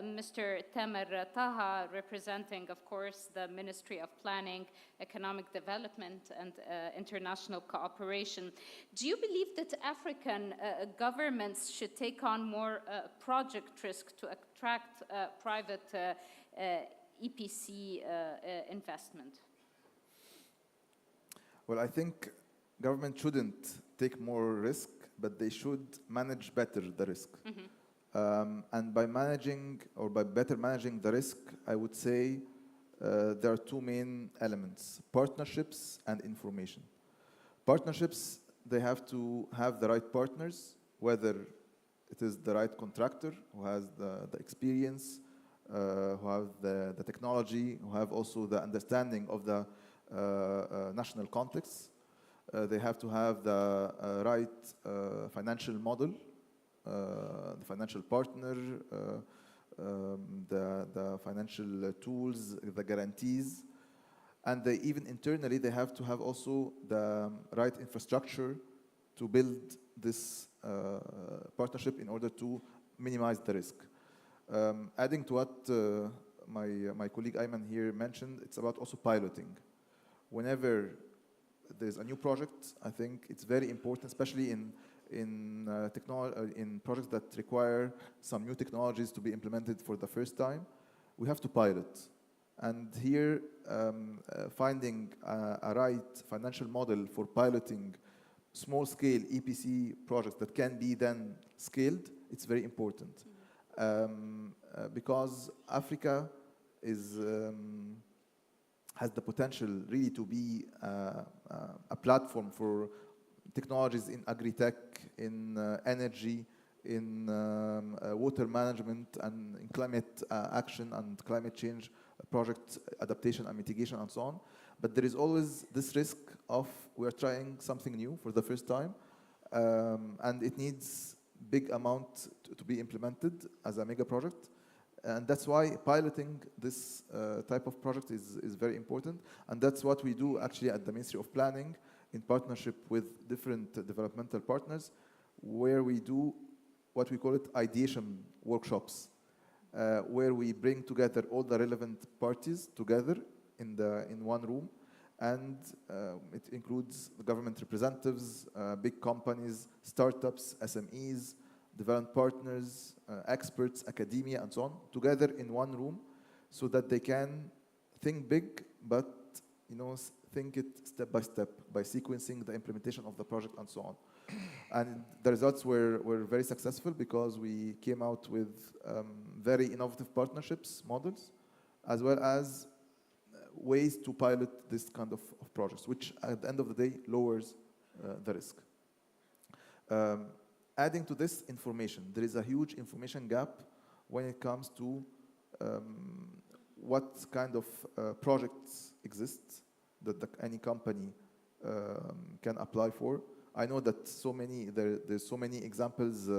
Mr. Tamer Taha, representing, of course, the Ministry of Planning, Economic Development, and International Cooperation. Do you believe that African governments should take on more project risk to attract private EPC investment?
Well, I think government shouldn't take more risk, but they should manage better the risk. And by managing, or by better managing the risk, I would say there are two main elements: partnerships and information. Partnerships, they have to have the right partners, whether it is the right contractor who has the experience, who have the technology, who have also the understanding of the national context. They have to have the right financial model, the financial partner, the financial tools, the guarantees. And they even internally, they have to have also the right infrastructure to build this partnership in order to minimize the risk. Adding to what my colleague Ayman here mentioned, it's about also piloting. Whenever there's a new project, I think it's very important, especially in projects that require some new technologies to be implemented for the first time, we have to pilot. And here, finding a right financial model for piloting small-scale EPC projects that can be then scaled, it's very important. Because Africa has the potential really to be a platform for technologies in agri-tech, in energy, in water management, and in climate action and climate change project adaptation and mitigation and so on. But there is always this risk of we're trying something new for the first time, and it needs big amount to be implemented as a mega project. And that's why piloting this type of project is very important. And that's what we do actually at the Ministry of Planning in partnership with different developmental partners, where we do what we call it ideation workshops, where we bring together all the relevant parties together in one room. And it includes the government representatives, big companies, startups, SMEs, development partners, experts, academia, and so on, together in one room, so that they can think big, but think it step by step, by sequencing the implementation of the project and so on. And the results were very successful because we came out with very innovative partnerships models, as well as ways to pilot this kind of projects, which at the end of the day lowers the risk. Adding to this information, there is a huge information gap when it comes to what kind of projects exist that any company can apply for. I know that there's so many examples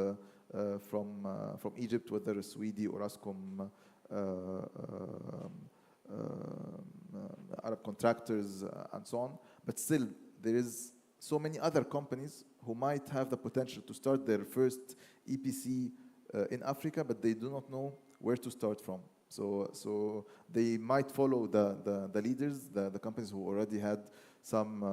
from Egypt, whether Swedi or Ascom, Arab contractors, and so on. But still, there is so many other companies who might have the potential to start their first EPC in Africa, but they do not know where to start from. So they might follow the leaders, the companies who already had some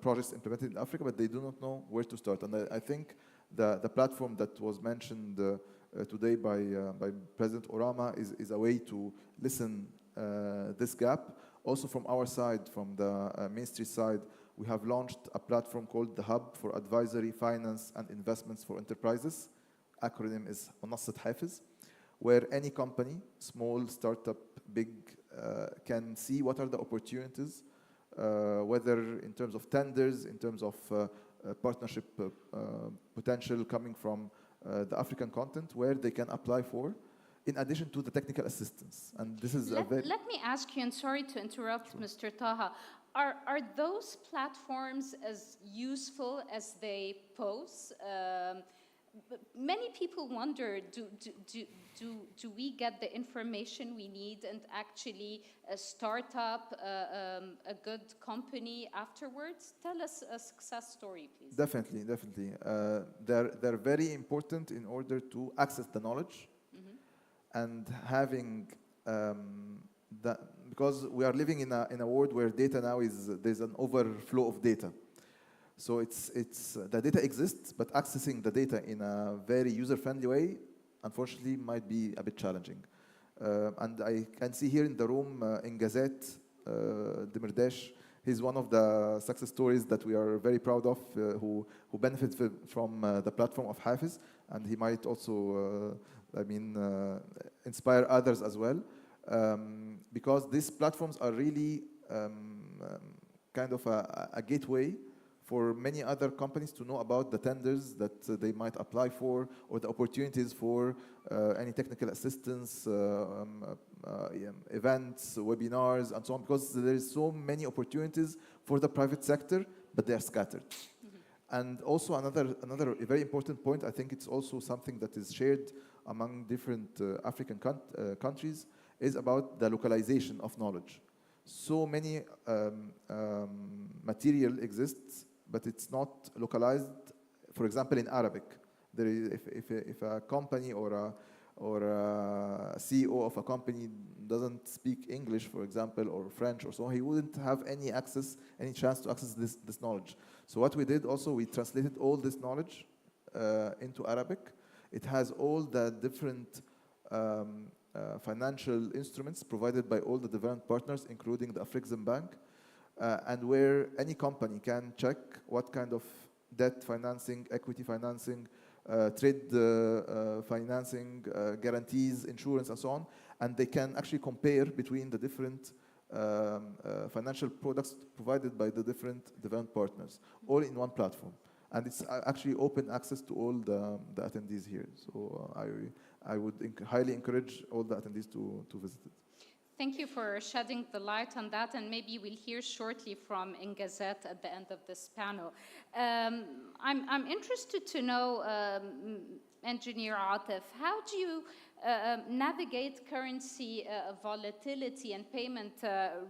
projects implemented in Africa, but they do not know where to start. And I think the platform that was mentioned today by President Orama is a way to listen this gap. Also from our side, from the ministry side, we have launched a platform called the Hub for Advisory, Finance, and Investments for Enterprises. Acronym is Munassat Hafiz, where any company, small, startup, big, can see what are the opportunities, whether in terms of tenders, in terms of partnership potential coming from the African continent, where they can apply for, in addition to the technical assistance. And this is
let me ask you, and sorry to interrupt, sure. Mr. Taha, are those platforms as useful as they pose? Many people wonder, do we get the information we need and actually start up a good company afterwards? Tell us a success story, please.
Definitely. They're very important in order to access the knowledge, and having because we are living in a world where data now there's an overflow of data. So the data exists, but accessing the data in a very user-friendly way, unfortunately, might be a bit challenging. And I can see here in the room, in Gazette, Demirdesh, he's one of the success stories that we are very proud of, who benefits from the platform of Hafiz. and he might also, inspire others as well, because these platforms are really kind of a gateway for many other companies to know about the tenders that they might apply for, or the opportunities for any technical assistance, events, webinars, and so on, because there is so many opportunities for the private sector, but they are scattered. And also another very important point, I think it's also something that is shared among different African countries, is about the localization of knowledge. So many material exists, but it's not localized. For example, in Arabic, there is, if a company or a CEO of a company doesn't speak English, for example, or French or so, he wouldn't have any chance to access this knowledge. So what we did also, we translated all this knowledge into Arabic. It has all the different financial instruments provided by all the development partners, including the Afreximbank, and where any company can check what kind of debt financing, equity financing, trade financing, guarantees, insurance, and so on, and they can actually compare between the different financial products provided by the different development partners, all in one platform. And it's actually open access to all the attendees here. So I would highly encourage all the attendees to visit it.
Thank you for shedding the light on that, and maybe we'll hear shortly from Ingazet at the end of this panel. I'm interested to know, Engineer Atif, how do you navigate currency volatility and payment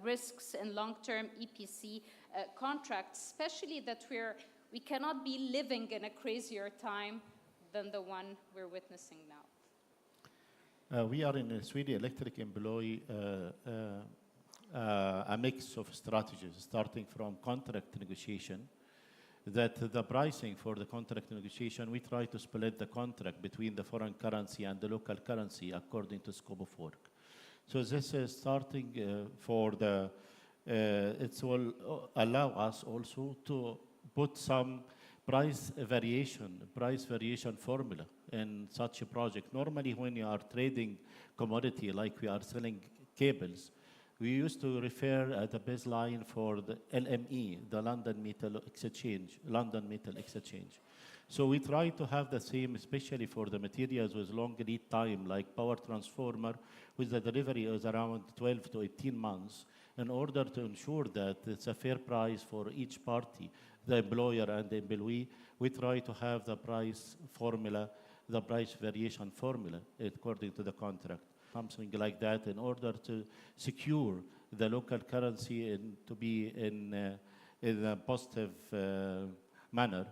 risks in long-term EPC contracts, especially that we cannot be living in a crazier time than the one we're witnessing now?
We are in Sweden Electric employ a mix of strategies, starting from contract negotiation, that the pricing for the contract negotiation, we try to split the contract between the foreign currency and the local currency according to scope of work. So this is starting for the, it will allow us also to put some price variation formula in such a project. Normally, when you are trading commodity, like we are selling cables, we used to refer the baseline for the LME, the London Metal Exchange. So we try to have the same, especially for the materials with long lead time, like power transformer, with the delivery is around 12 to 18 months, in order to ensure that it's a fair price for each party, the employer and the employee. We try to have the price formula, the price variation formula, according to the contract. Something like that in order to secure the local currency and to be in a positive manner.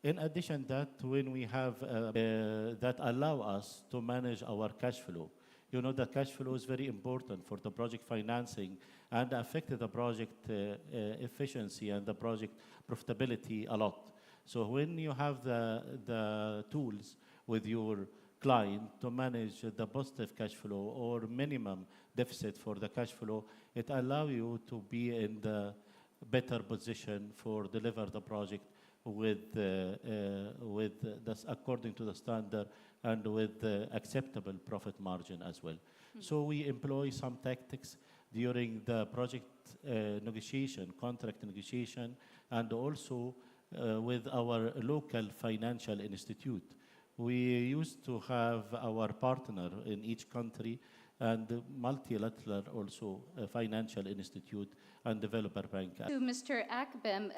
In addition that, when we have that allow us to manage our cash flow. You know, the cash flow is very important for the project financing and affected the project efficiency and the project profitability a lot. So when you have the tools with your client to manage the positive cash flow or minimum deficit for the cash flow, it allows you to be in the better position for deliver the project with this according to the standard and with the acceptable profit margin as well. So we employ some tactics during the project negotiation, contract negotiation, and also with our local financial institute. We used to have our partner in each country and multilateral also financial institute and developer bank.
To Mr. Akbem,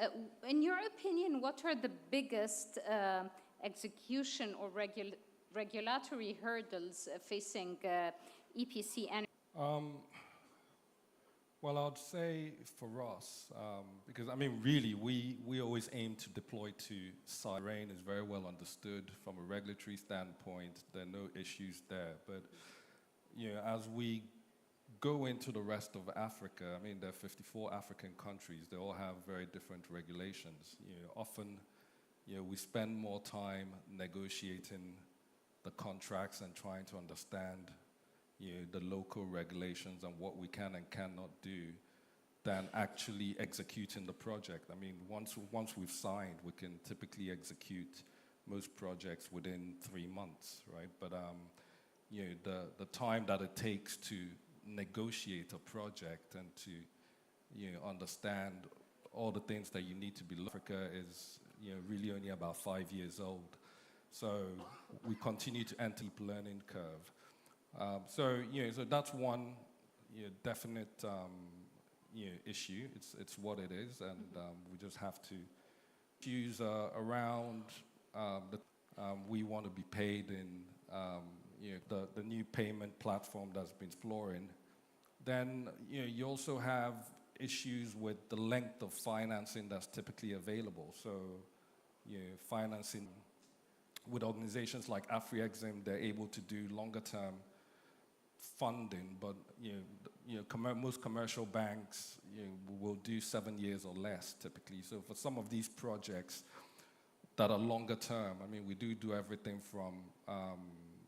in your opinion, what are the biggest execution or regulatory hurdles facing EPC and
well, I'd say for us, because I mean, really, we always aim to deploy to Bahrain is very well understood from a regulatory standpoint. There are no issues there. But you know, as we go into the rest of Africa, I mean, there are 54 African countries. They all have very different regulations. You know, often, you know, we spend more time negotiating the contracts and trying to understand, you know, the local regulations and what we can and cannot do than actually executing the project. I mean, once we've signed, we can typically execute most projects within 3 months, right? But you know, the time that it takes to negotiate a project and to, you know, understand all the things that you need to be Africa is, you know, really only about 5 years old. So we continue to enter the learning curve. So, you know, so that's one, you know, definite you know, issue. It's what it is, and we just have to choose around we want to be paid in you know, the new payment platform that's been exploring. Then, you know, you also have issues with the length of financing that's typically available. So, you know, financing with organizations like Afreximbank, they're able to do longer term funding, but most commercial banks, you know, will do 7 years or less typically. So for some of these projects that are longer term, I mean, we do everything from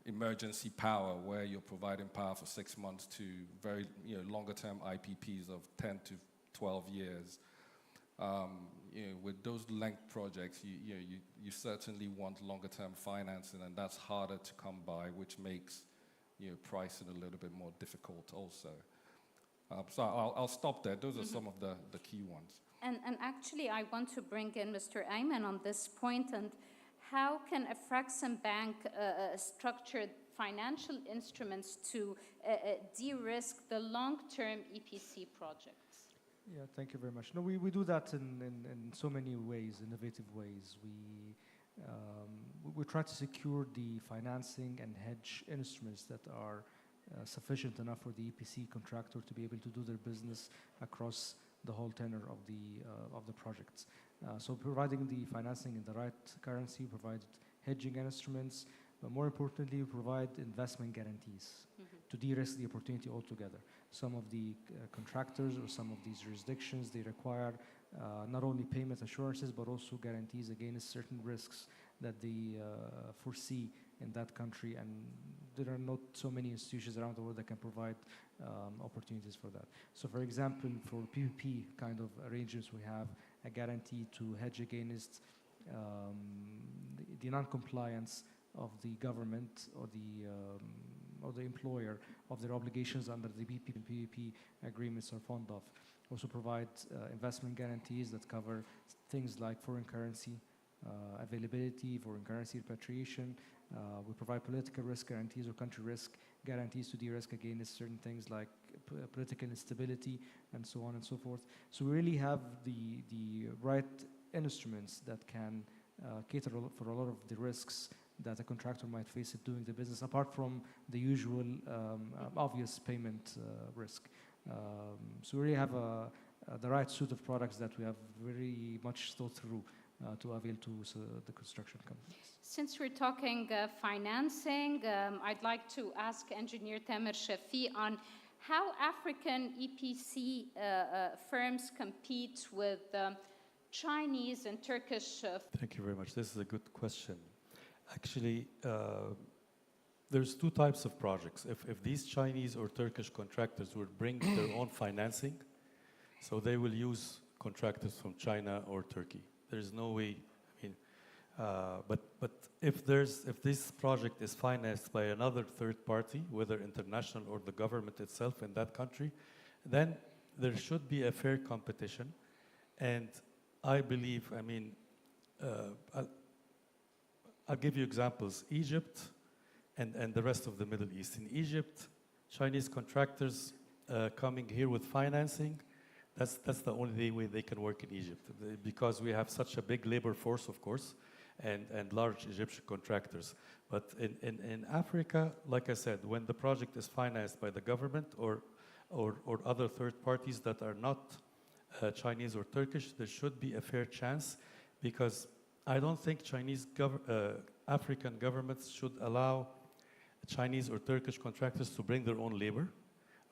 emergency power, where you're providing power for 6 months, to very, you know, longer term IPPs of 10 to 12 years. You know, with those length projects, you certainly want longer term financing, and that's harder to come by, which makes, you know, pricing a little bit more difficult also. So I'll stop there. Those are some of the key ones.
And actually, I want to bring in Mr. Ayman on this point. And how can Afreximbank structure financial instruments to de-risk the long-term EPC projects?
Yeah, thank you very much. No, we do that in so many ways, innovative ways. We try to secure the financing and hedge instruments that are sufficient enough for the EPC contractor to be able to do their business across the whole tenor of the projects. So providing the financing in the right currency, provide hedging instruments, but more importantly, we provide investment guarantees to de-risk the opportunity altogether. Some of the contractors or some of these jurisdictions, they require not only payment assurances, but also guarantees against certain risks that they foresee in that country, and there are not so many institutions around the world that can provide opportunities for that. So for example, for PPP kind of arrangements, we have a guarantee to hedge against the non-compliance of the government or the employer of their obligations under the PPP agreements or fund of. Also provide investment guarantees that cover things like foreign currency availability, foreign currency repatriation. We provide political risk guarantees or country risk guarantees to de-risk against certain things like political instability and so on and so forth. So we really have the right instruments that can cater for a lot of the risks that a contractor might face in doing the business, apart from the usual obvious payment risk. So we really have the right suite of products that we have very much thought through to avail to the construction companies.
Since we're talking financing, I'd like to ask Engineer Tamer Shafi on how African EPC firms compete with Chinese and Turkish.
Thank you very much. This is a good question. Actually, there's two types of projects. If these Chinese or Turkish contractors would bring their own financing, so they will use contractors from China or Turkey. There's no way. I mean, but if this project is financed by another third party, whether international or the government itself in that country, then there should be a fair competition. And I believe, I mean, I'll give you examples. Egypt and the rest of the Middle East. In Egypt, Chinese contractors coming here with financing, that's the only way they can work in Egypt, because we have such a big labor force, of course, and large Egyptian contractors. But in Africa, like I said, when the project is financed by the government or other third parties that are not Chinese or Turkish, there should be a fair chance, because I don't think African governments should allow Chinese or Turkish contractors to bring their own labor.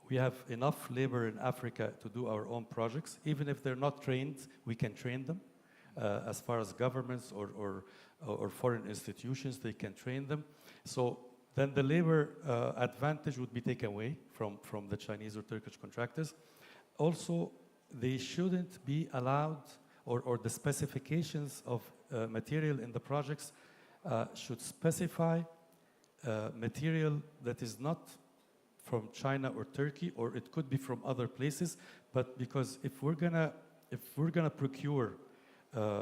We have enough labor in Africa to do our own projects. Even if they're not trained, we can train them. As far as governments or foreign institutions, they can train them. So then the labor advantage would be taken away from the Chinese or Turkish contractors. Also, they shouldn't be allowed, or the specifications of material in the projects should specify material that is not from China or Turkey, or it could be from other places. But because if we're gonna procure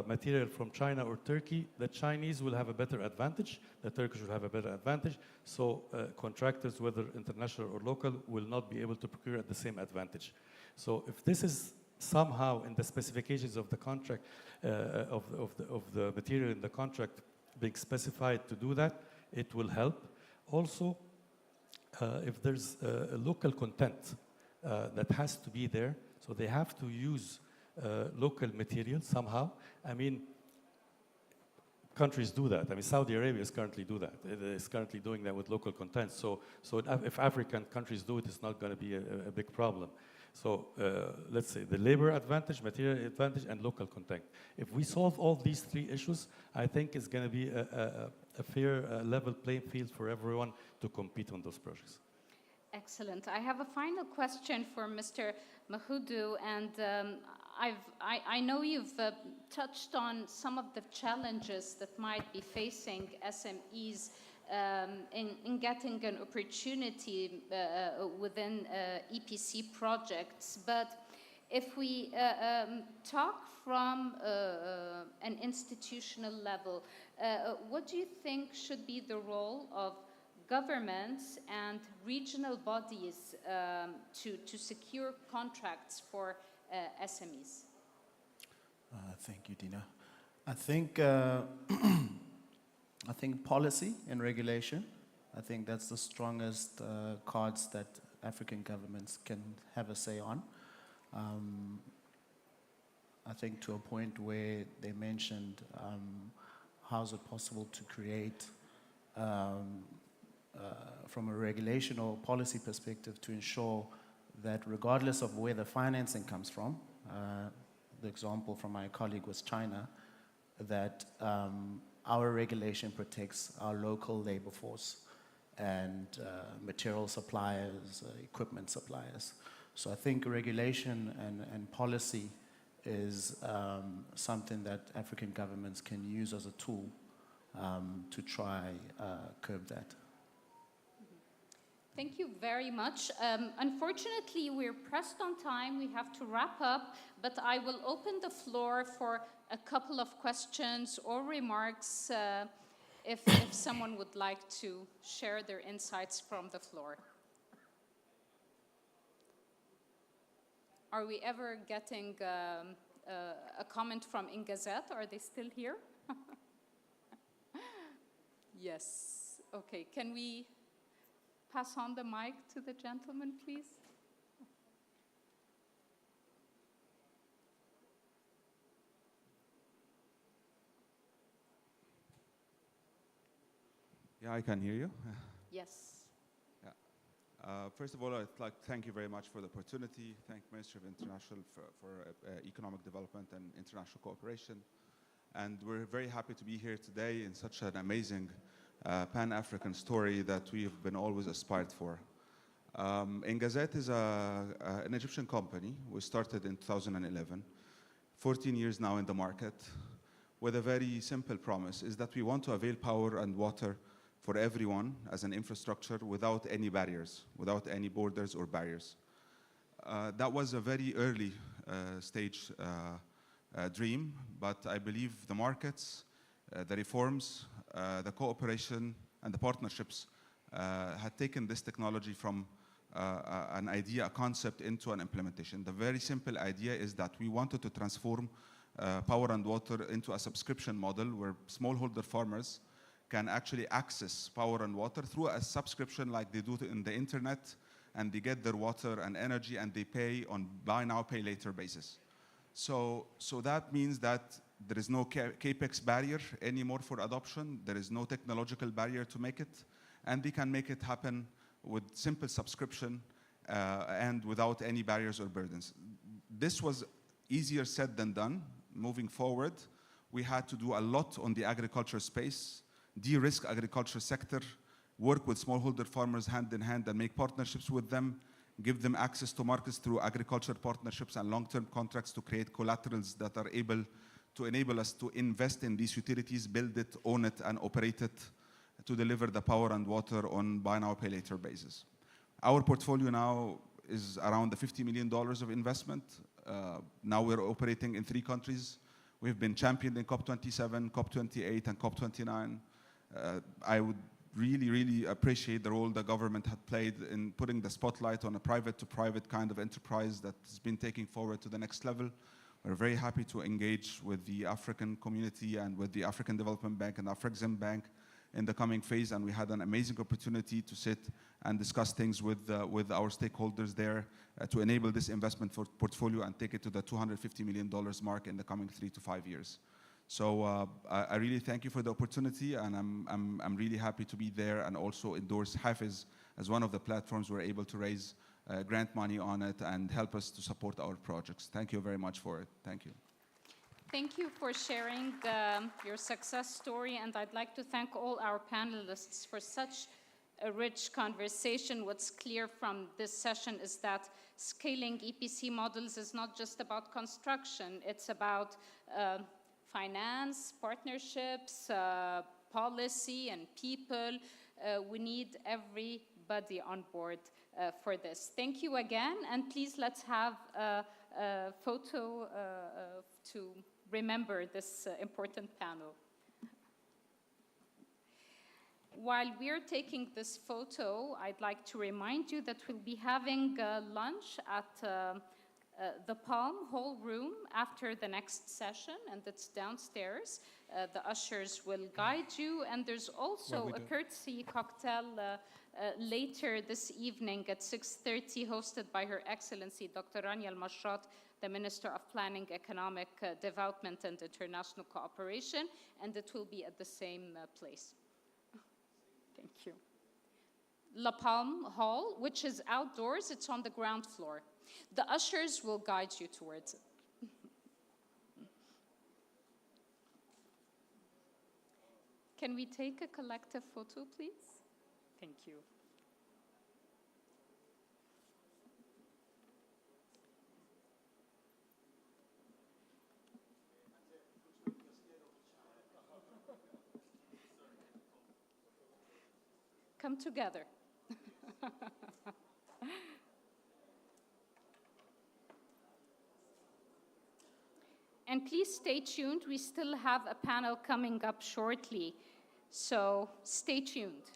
material from China or Turkey, the Chinese will have a better advantage, the Turkish will have a better advantage, so contractors, whether international or local, will not be able to procure at the same advantage. So if this is somehow in the specifications of the contract, of the material in the contract being specified to do that, it will help. Also, if there's a local content that has to be there, so they have to use local material somehow. I mean, countries do that. I mean, Saudi Arabia is currently do that. It is currently doing that with local content. So if African countries do it, it's not going to be a big problem. So let's say the labor advantage, material advantage, and local content. If we solve all these three issues, I think it's going to be a fair, level playing field for everyone to compete on those projects.
Excellent. I have a final question for Mr. Mahudu, and I know you've touched on some of the challenges that might be facing SMEs in getting an opportunity within EPC projects. But if we talk from an institutional level, what do you think should be the role of governments and regional bodies to secure contracts for SMEs?
Thank you, Dina. I think policy and regulation, I think that's the strongest cards that African governments can have a say on. I think to a point where they mentioned how is it possible to create from a regulation or policy perspective to ensure that regardless of where the financing comes from, the example from my colleague was China, that our regulation protects our local labor force and material suppliers, equipment suppliers. So I think regulation and policy is something that African governments can use as a tool to try curb that.
Thank you very much. Unfortunately, we're pressed on time. We have to wrap up, but I will open the floor for a couple of questions or remarks if someone would like to share their insights from the floor. Are we ever getting a comment from Ingazet? Are they still here? Yes. Okay. Can we pass on the mic to the gentleman, please?
Yeah, I can hear you.
Yes.
Yeah. First of all, I'd like to thank you very much for the opportunity. Thank Ministry of International for Economic Development and International Cooperation. And we're very happy to be here today in such an amazing Pan-African story that we've been always aspired for. Ingazet is an Egyptian company. We started in 2011, 14 years now in the market, with a very simple promise, is that we want to avail power and water for everyone as an infrastructure without any barriers, without any borders or barriers. That was a very early stage dream, but I believe the markets, the reforms, the cooperation and the partnerships had taken this technology from an idea, a concept, into an implementation. The very simple idea is that we wanted to transform power and water into a subscription model where smallholder farmers can actually access power and water through a subscription like they do in the internet, and they get their water and energy and they pay on buy now, pay later basis. So that means that there is no capex barrier anymore for adoption. There is no technological barrier to make it, and they can make it happen with simple subscription and without any barriers or burdens. This was easier said than done. Moving forward, we had to do a lot on the agriculture space, de-risk agriculture sector, work with smallholder farmers hand in hand and make partnerships with them, give them access to markets through agriculture partnerships and long-term contracts to create collaterals that are able to enable us to invest in these utilities, build it, own it, and operate it to deliver the power and water on buy now, pay later basis. Our portfolio now is around the $50 million of investment. Now we're operating in 3 countries. We've been championed in COP27, COP28, and COP29. I would really appreciate the role the government had played in putting the spotlight on a private-to-private kind of enterprise that has been taking forward to the next level. We're very happy to engage with the African community and with the African Development Bank and Afreximbank in the coming phase, and we had an amazing opportunity to sit and discuss things with our stakeholders there to enable this investment portfolio and take it to the $250 million mark in the coming 3 to 5 years. So I really thank you for the opportunity, and I'm really happy to be there and also endorse Hafiz as one of the platforms we're able to raise grant money on it and help us to support our projects. Thank you very much for it. Thank you.
Thank you for sharing your success story, and I'd like to thank all our panelists for such a rich conversation. What's clear from this session is that scaling EPC models is not just about construction. It's about finance, partnerships, policy, and people. We need everybody on board for this. Thank you again, and please let's have a photo to remember this important panel. While we're taking this photo, I'd like to remind you that we'll be having lunch at the Palm Hall room after the next session, and it's downstairs. The ushers will guide you, and there's also a courtesy cocktail later this evening at 6:30, hosted by Her Excellency Dr. Rania Al-Mashrat, the Minister of Planning, Economic Development and International Cooperation, and it will be at the same place. Thank you. La Palm Hall, which is outdoors, it's on the ground floor. The ushers will guide you towards it. Can we take a collective photo, please? Thank you. Come together. And please stay tuned. We still have a panel coming up shortly, so stay tuned.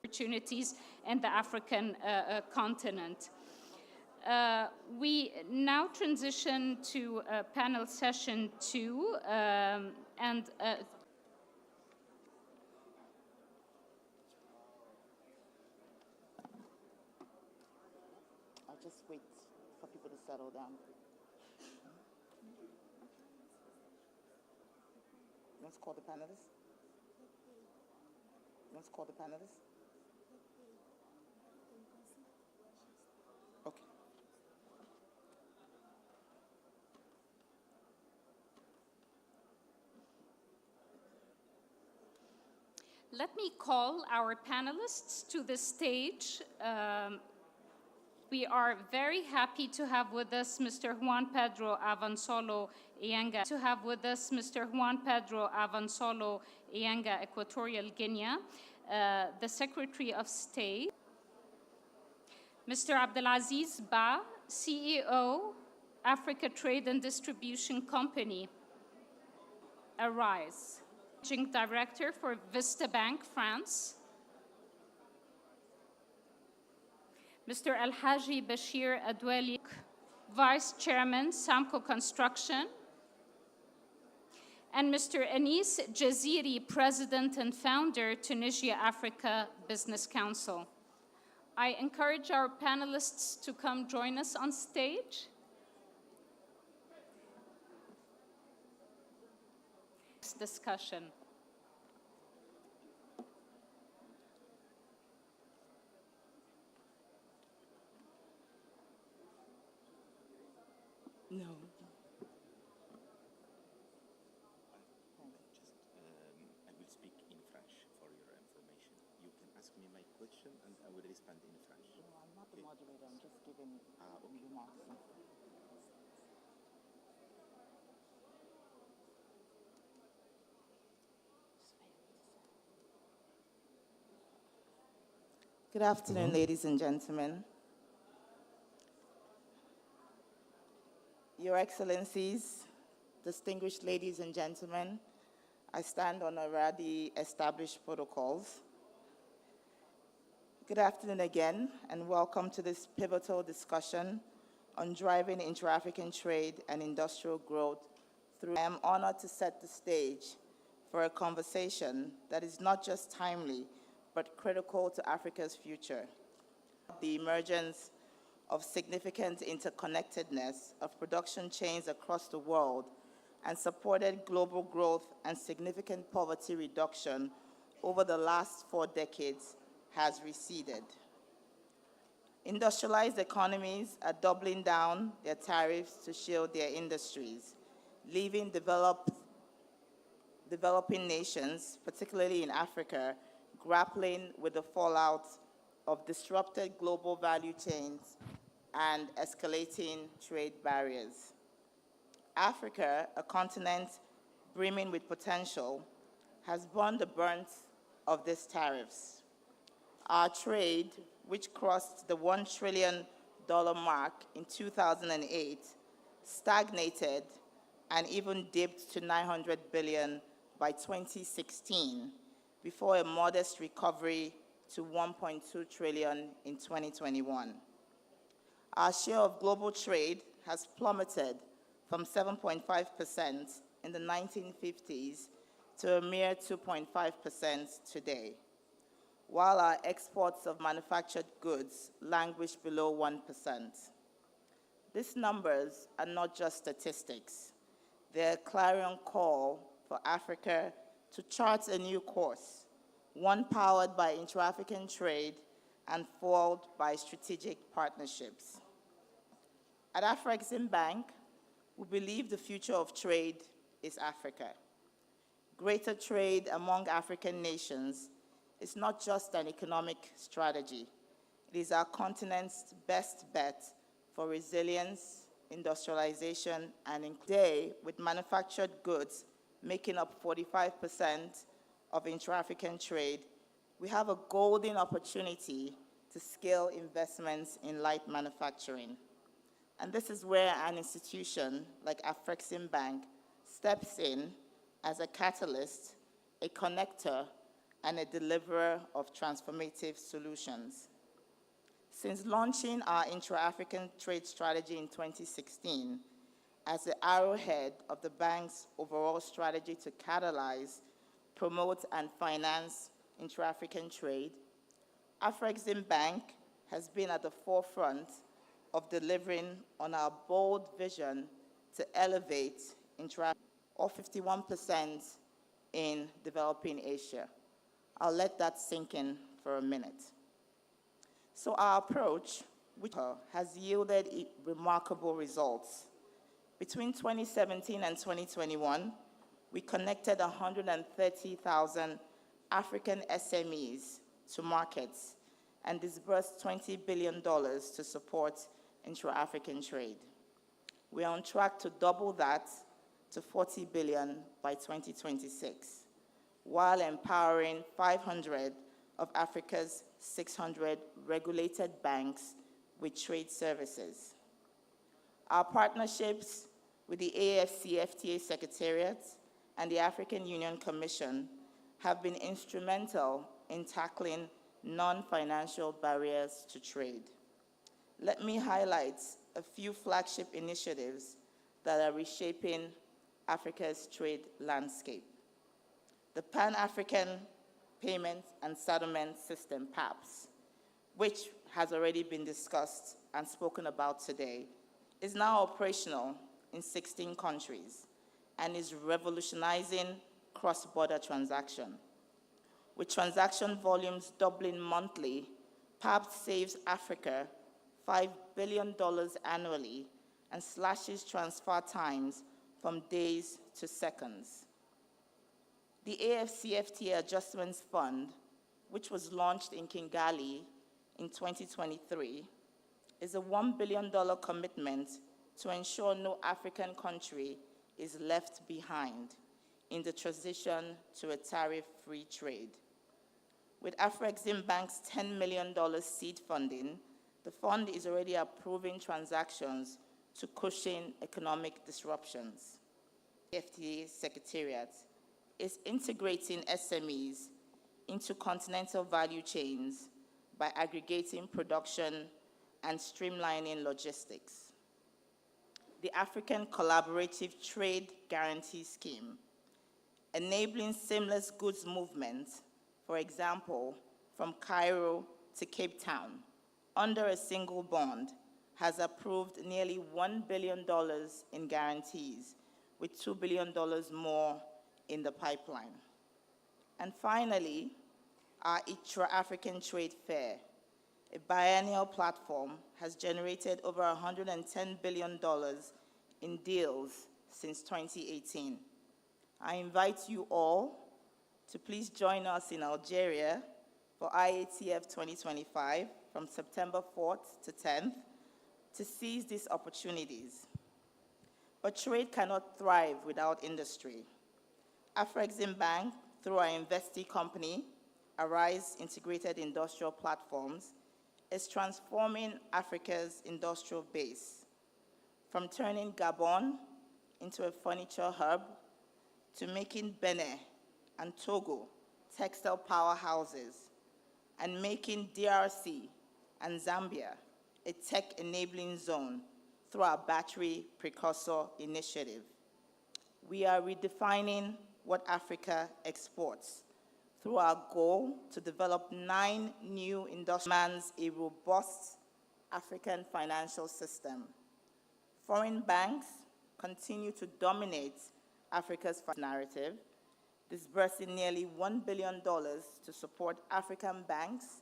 Opportunities in the African continent. We now transition to panel session 2, and
I'll just wait for people to settle down. Let's call the panelists. Let's call the panelists. Okay.
Let me call our panelists to the stage. We are very happy to have with us Mr. Juan Pedro Avansolo Ianga, Equatorial Guinea, the Secretary of State, Mr. Abdelaziz Ba, CEO, Africa Trade and Distribution Company, Arise, Managing Director for Vista Bank, France, Mr. Al-Haji Bashir Adwali, Vice Chairman, Samco Construction, and Mr. Anis Jaziri, President and Founder, Tunisia Africa Business Council. I encourage our panelists to come join us on stage. Discussion.
No.
I will speak in French for your information. You can ask me my question and I will respond in French.
No, I'm not the moderator. I'm just giving remarks. Good afternoon, ladies and gentlemen. Your Excellencies, distinguished ladies and gentlemen, I stand on already established protocols. Good afternoon again, and welcome to this pivotal discussion on driving intra-African trade and industrial growth through. I am honored to set the stage for a conversation that is not just timely, but critical to Africa's future. The emergence of significant interconnectedness of production chains across the world and supported global growth and significant poverty reduction over the last 4 decades has receded. Industrialized economies are doubling down their tariffs to shield their industries, leaving developing nations, particularly in Africa, grappling with the fallout of disrupted global value chains and escalating trade barriers. Africa, a continent brimming with potential, has borne the brunt of these tariffs. Our trade, which crossed the $1 trillion mark in 2008, stagnated and even dipped to $900 billion by 2016, before a modest recovery to $1.2 trillion in 2021. Our share of global trade has plummeted from 7.5% in the 1950s to a mere 2.5% today, while our exports of manufactured goods languish below 1%. These numbers are not just statistics. They're a clarion call for Africa to chart a new course, one powered by intra-African trade and fueled by strategic partnerships. At Afreximbank, we believe the future of trade is Africa. Greater trade among African nations is not just an economic strategy. It is our continent's best bet for resilience, industrialization, and today, with manufactured goods making up 45% of intra-African trade, we have a golden opportunity to scale investments in light manufacturing. And this is where an institution like Afreximbank steps in as a catalyst, a connector, and a deliverer of transformative solutions. Since launching our intra-African trade strategy in 2016, as the arrowhead of the bank's overall strategy to catalyze, promote, and finance intra-African trade, Afreximbank has been at the forefront of delivering on our bold vision to elevate or 51% in developing Asia. I'll let that sink in for a minute. So our approach, which has yielded remarkable results. Between 2017 and 2021, we connected 130,000 African SMEs to markets and disbursed $20 billion to support intra-African trade. We are on track to double that to $40 billion by 2026, while empowering 500 of Africa's 600 regulated banks with trade services. Our partnerships with the AfCFTA Secretariat and the African Union Commission have been instrumental in tackling non-financial barriers to trade. Let me highlight a few flagship initiatives that are reshaping Africa's trade landscape. The Pan-African Payment and Settlement System, PAPS, which has already been discussed and spoken about today, is now operational in 16 countries and is revolutionizing cross-border transaction. With transaction volumes doubling monthly, PAPS saves Africa $5 billion annually and slashes transfer times from days to seconds. The AfCFTA Adjustments Fund, which was launched in Kigali in 2023, is a $1 billion commitment to ensure no African country is left behind in the transition to a tariff-free trade. With Afreximbank's $10 million seed funding, the fund is already approving transactions to cushion economic disruptions. The FTA Secretariat is integrating SMEs into continental value chains by aggregating production and streamlining logistics. The African Collaborative Trade Guarantee Scheme, enabling seamless goods movement, for example, from Cairo to Cape Town, under a single bond, has approved nearly $1 billion in guarantees, with $2 billion more in the pipeline. And finally, our intra-African Trade Fair, a biennial platform, has generated over $110 billion in deals since 2018. I invite you all to please join us in Algeria for IATF 2025 from September 4th to 10th to seize these opportunities. But trade cannot thrive without industry. Afreximbank, through our investee company, Arise Integrated Industrial Platforms, is transforming Africa's industrial base, from turning Gabon into a furniture hub to making Benin and Togo textile powerhouses, and making DRC and Zambia a tech-enabling zone through our Battery Precursor Initiative. We are redefining what Africa exports through our goal to develop 9 new industries, a robust African financial system. Foreign banks continue to dominate Africa's narrative, disbursing nearly $1 billion to support African banks,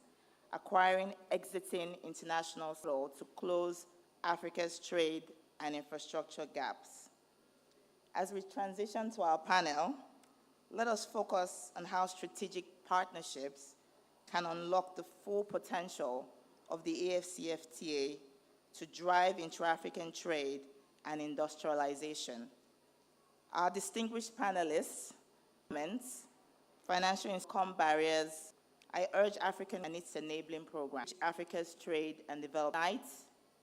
acquiring, exiting international flow to close Africa's trade and infrastructure gaps. As we transition to our panel, let us focus on how strategic partnerships can unlock the full potential of the AfCFTA to drive intra-African trade and industrialization. Our distinguished panelists, financial income barriers, I urge African and its enabling program, Africa's trade and development,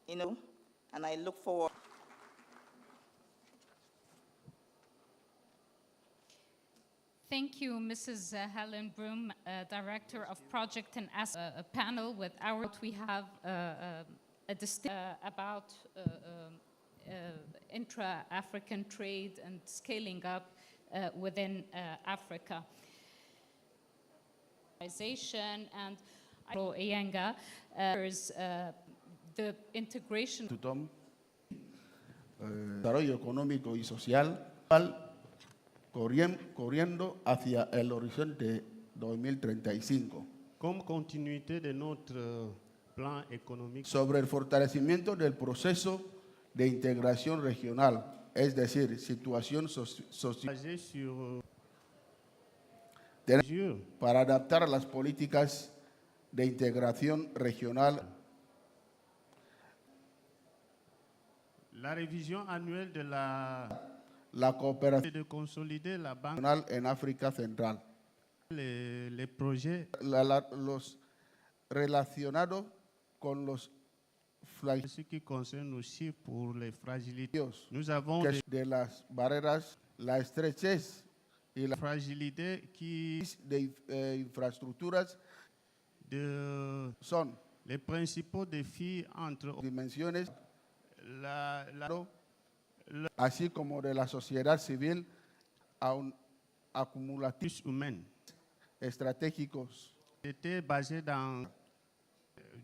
and I look forward.
Thank you, Mrs. Helen Broom, Director of Project and Asset, a panel with our, we have about intra-African trade and scaling up within Africa. And Iyenga, the integration.
Desarrollo económico y social corriendo hacia el horizonte 2035.
Comme continuité de notre plan économique.
Sobre el fortalecimiento del proceso de integración regional, es decir, situación social. Para adaptar las políticas de integración regional.
La revisión annuelle de la
cooperación
de consolider la banque
en África Central.
Les projets
los relacionados con los
ce qui concerne aussi pour les fragilités. Nous avons
de las barreras, la estrechez y la
fragilité qui
de infraestructuras son
les principaux défis entre
dimensiones, así como de la sociedad civil acumulativos
humains
estratégicos.
Était basé dans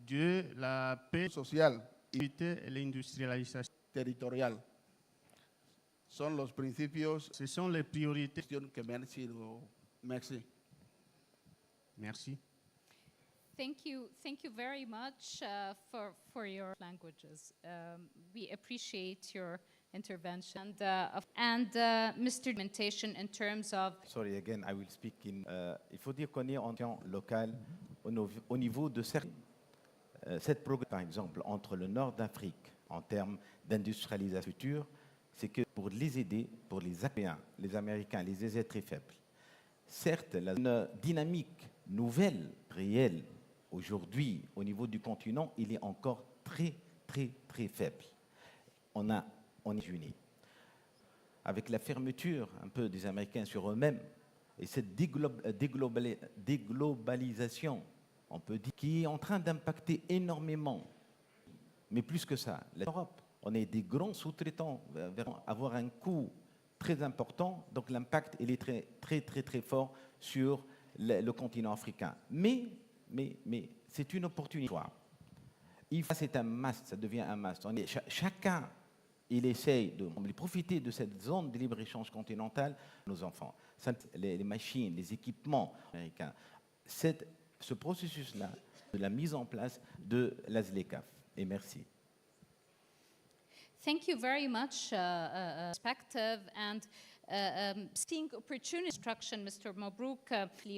Dieu, la paix
social
y l'industrialisation
territorial. Son los principios.
Ce sont les priorités
que me han sido. Merci.
Merci.
Thank you very much for your languages. We appreciate your intervention and Mr. Documentation in terms of.
Sorry, again, I will speak in. Il faut dire qu'on est en temps local au niveau de cette progression, par exemple, entre le nord d'Afrique en termes d'industrialisation future, c'est que pour les aider, pour les Africains, les Américains, les aider très faibles. Certes, une dynamique nouvelle, réelle, aujourd'hui, au niveau du continent, il est encore très, très, très faible. On est unis. Avec la fermeture un peu des Américains sur eux-mêmes et cette déglobalisation, on peut dire, qui est en train d'impacter énormément. Mais plus que ça, l'Europe, on est des grands sous-traitants, avoir un coût très important, donc l'impact il est très, très, très, très fort sur le continent africain. Mais c'est une opportunité. C'est un must, ça devient un must. Chacun, il essaye de profiter de cette zone de libre-échange continentale, nos enfants. Les machines, les équipements américains. Ce processus-là, de la mise en place de l'ASLECAF. Et merci.
Thank you very much, perspective and seeing opportunity construction, Mr. Mabrouk.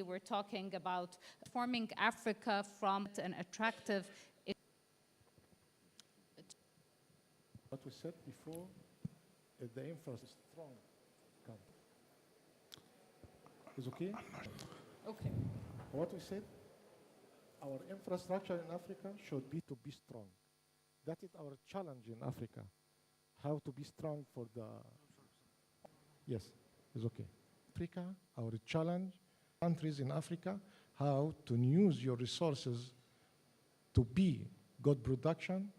We're talking about forming Africa from an attractive.
What we said before, the infrastructure is strong. Is okay?
Okay.
What we said, our infrastructure in Africa should be to be strong. That is our challenge in Africa. How to be strong for the... Yes, it's okay. Africa, our challenge, countries in Africa, how to use your resources to be good production,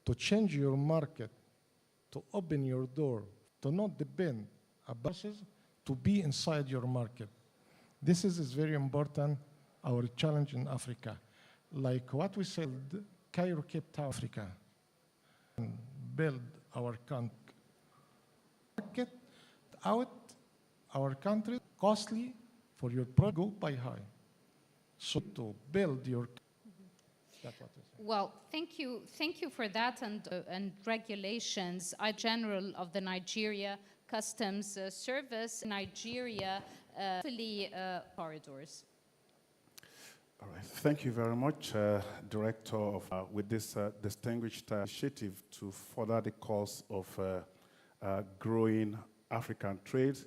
to change your market, to open your door, to not depend on buses, to be inside your market. This is very important, our challenge in Africa. Like what we said, Cairo, Cape Town, Africa, build our country. Market out our country, costly for your product, go by high. So to build your... That's what it is.
Well, thank you for that and regulations. General of the Nigeria Customs Service, Nigeria, corridors.
All right. Thank you very much, Director, of with this distinguished initiative to further the cause of growing African trade.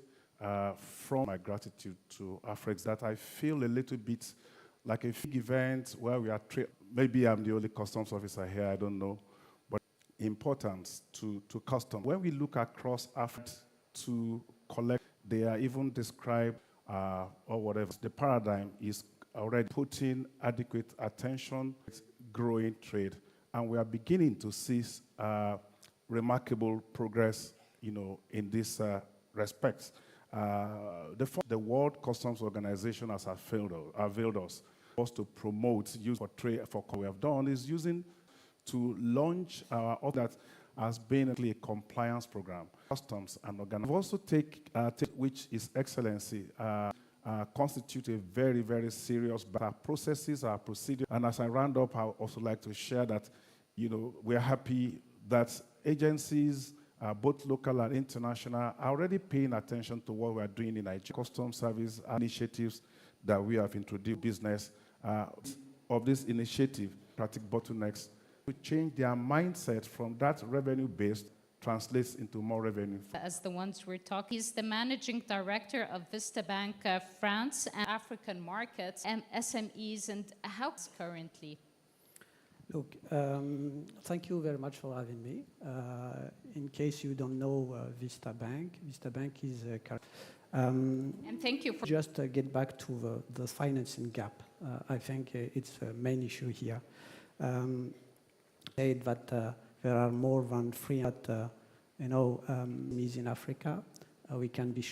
From my gratitude to Afrex, that I feel a little bit like a big event where we are maybe I'm the only customs officer here, I don't know, but importance to customs. When we look across Africa to collect, they are even described or whatever. The paradigm is already putting adequate attention to growing trade, and we are beginning to see remarkable progress, in this respect. The World Customs Organization has availed us to promote use for trade. For what we have done is using to launch all that has been a compliance program, customs and organization. We've also which is excellency, constitute a very, very serious processes, our procedure. And as I round up, I would also like to share that, we are happy that agencies, both local and international, are already paying attention to what we are doing in Nigeria. Customs service initiatives that we have introduced business of this initiative, practical bottlenecks, to change their mindset from that revenue-based translates into more revenue.
As the ones we're talking, he's the managing director of Vista Bank France and African markets and SMEs, and how is currently?
Look, thank you very much for having me. In case you don't know Vista Bank is
and thank you for
just get back to the financing gap. I think it's a main issue here. Said that there are more than 300, SMEs in Africa. We can be,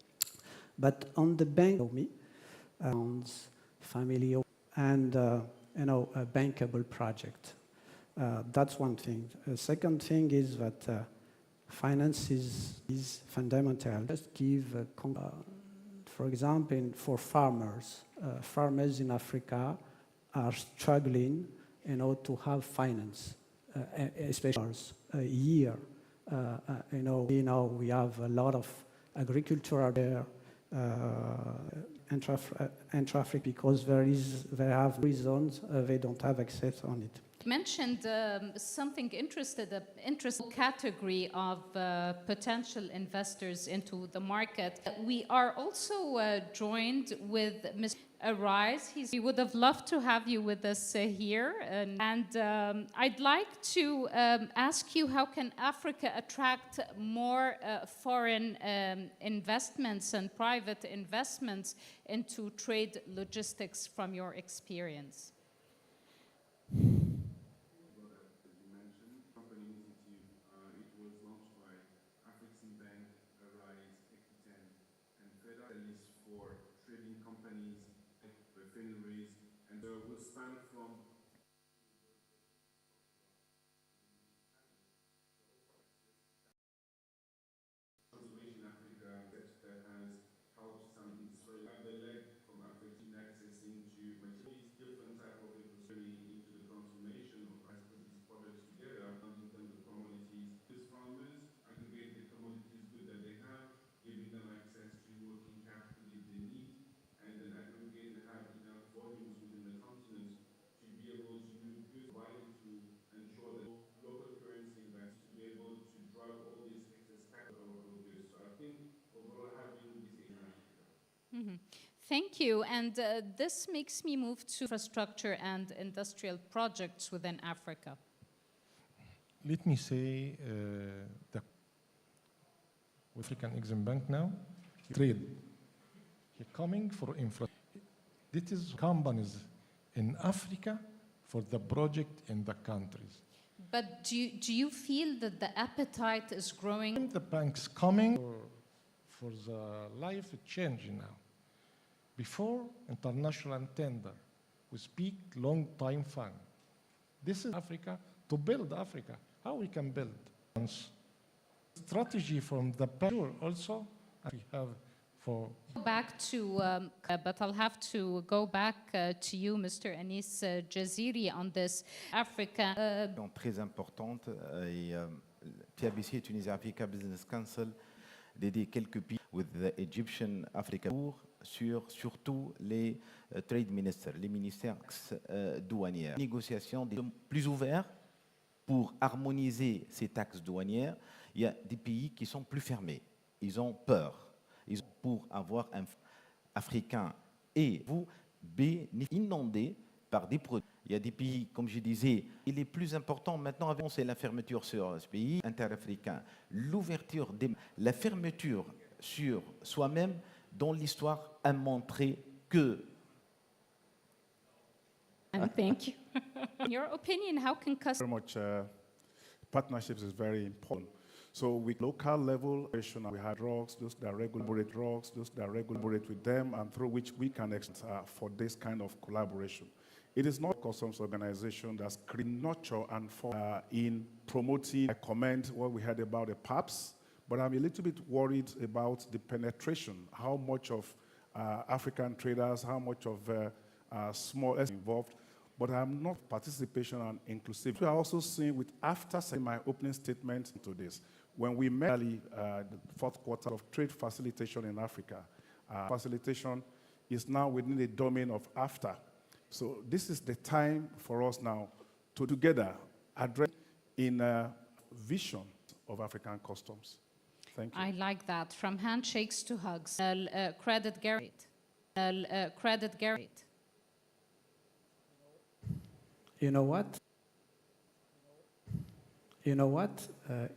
but on the bank, family and a bankable project. That's one thing. The second thing is that finance is fundamental. Just give, for example, for farmers. Farmers in Africa are struggling, to have finance, especially a year. We have a lot of agriculture out there, intra-African, because they have reasons they don't have access on it.
Mentioned something interesting category of potential investors into the market. We are also joined with Mr. Arise. We would have loved to have you with us here. And I'd like to ask you, how can Africa attract more foreign investments and private investments into trade logistics from your experience?
It was launched by Afreximbank, Arise, and Federalist for trading companies, refineries, and will span from Conservation Africa that has helped some industrial the leg from African access into materials, different type of infrastructure into the transformation of put these products together in terms of commodities. These farmers aggregate the commodities good that they have, giving them access to working capital if they need, and then aggregate and have enough volumes within the continent to be able to move goods, provided to ensure that local currency investors to be able to drive all these excess capital of goods. So I think overall having this in Africa.
Mm-hmm. Thank you. And this makes me move to infrastructure and industrial projects within Africa.
Let me say the African Eximbank now, trade. You're coming for infrastructure. This is companies in Africa for the project in the countries.
But do you feel that the appetite is growing?
The bank's coming for the life change now. Before international tender, we speak long time fund. This is Africa to build Africa. How we can build? Strategy from the bank also we have for.
Back to, but I'll have to go back to you, Mr. Anis Jaziri, on this Africa.
Très importante et TABC, Tunisia Africa Business Council, d'aider quelques pays with the Egyptian Africa sur surtout les trade ministers, les ministères douanières. Négociations plus ouvertes pour harmoniser ces taxes douanières. Il y a des pays qui sont plus fermés. Ils ont peur. Pour avoir un Africain et vous inondés par des produits. Il y a des pays, comme je disais, il est plus important maintenant, c'est la fermeture sur ce pays interafricain. L'ouverture, la fermeture sur soi-même, dont l'histoire a montré que.
And thank you. In your opinion, how can customers?
Very much partnerships is very important. So with local level, we have drugs, those that regulate drugs, those that regulate with them, and through which we can for this kind of collaboration. It is not a customs organization that's nurture and in promoting. I comment what we heard about the PAPs, but I'm a little bit worried about the penetration, how much of African traders, how much of small S involved, but I'm not participation and inclusivity. We are also seeing after saying my opening statement into this, when we met the fourth quarter of trade facilitation in Africa, facilitation is now within the domain of AfTA. So this is the time for us now to together address in a vision of African customs. Thank you.
I like that. From handshakes to hugs. Credit Garrett. Credit Garrett.
You know what? You know what?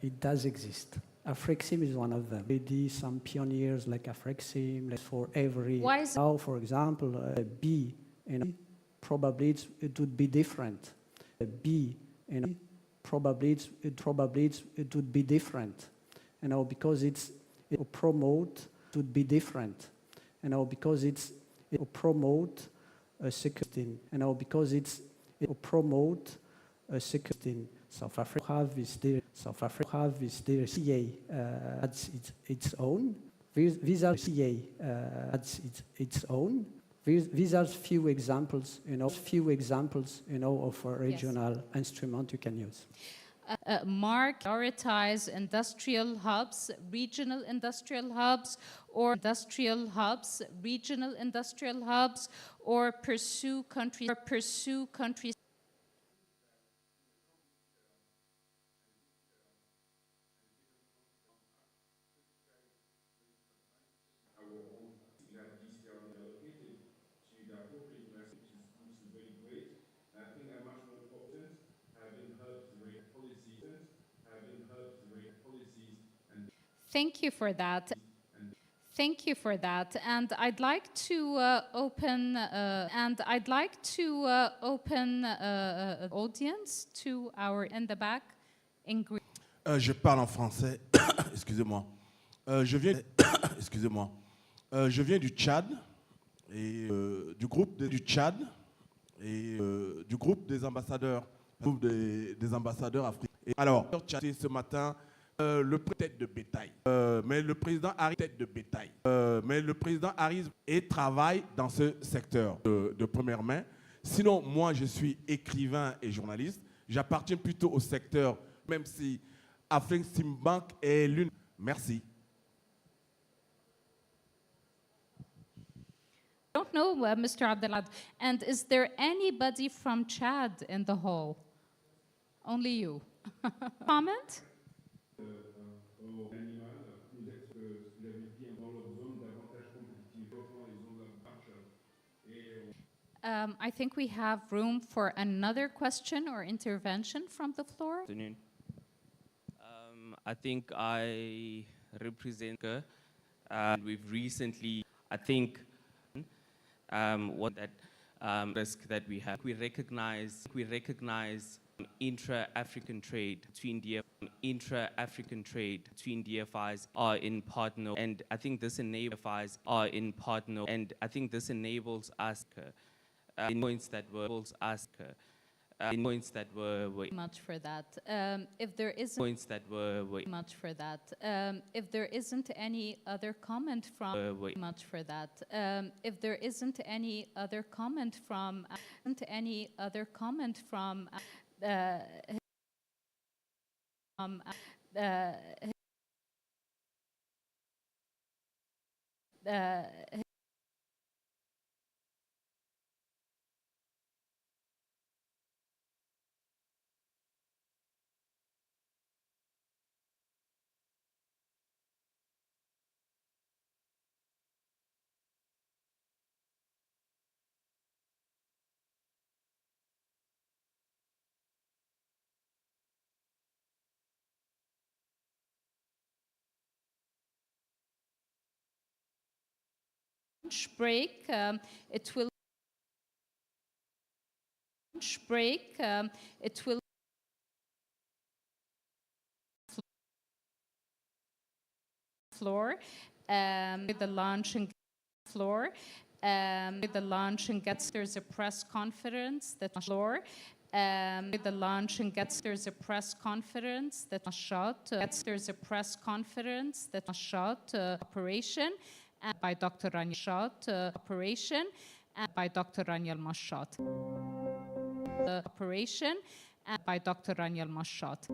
It does exist. Afrexim is one of them. Already some pioneers like Afrexim, like for every.
Why is
now, for example, B, probably it would be different. B, probably it would be different. Because it promote would be different. Because it promote a second thing. Because it promote a second thing. South Africa have is their CA adds its own. These are CA adds its own. These are few examples, of a regional instrument you can use.
Mark, prioritize industrial hubs, regional industrial hubs, or industrial hubs, regional industrial hubs, or pursue countries. Thank you for that. Thank you for that. And I'd like to open audience to our in the back in Greek.
Je parle en français. Excusez-moi. Je viens du Tchad et du groupe du Tchad et du groupe des ambassadeurs, des ambassadeurs africains. Et alors, ce matin. Le tête de bétail. Mais le président arrive et travaille dans ce secteur de première main. Sinon, moi, je suis écrivain et journaliste. J'appartiens plutôt au secteur, même si Afreximbank est l'une. Merci.
I don't know, Mr. Abdelad. And is there anybody from Chad in the hall? Only you. Comment? I think we have room for another question or intervention from the floor.
Good afternoon. I think I represent we've recently, I think, what that risk that we have. We recognize intra-African trade between DFIs are in partner, and I think this enables us in points that were
much for that. If there isn't much for that. If there isn't any other comment from much for that. If there isn't any other comment from break. It will floor with the launch and floor with the launch and gets there's a press conference that floor with the launch and gets there's a press conference that shot there's a press conference that shot operation by Dr. Raniel shot operation by Dr. Raniel Mashat operation by Dr. Raniel Mashat.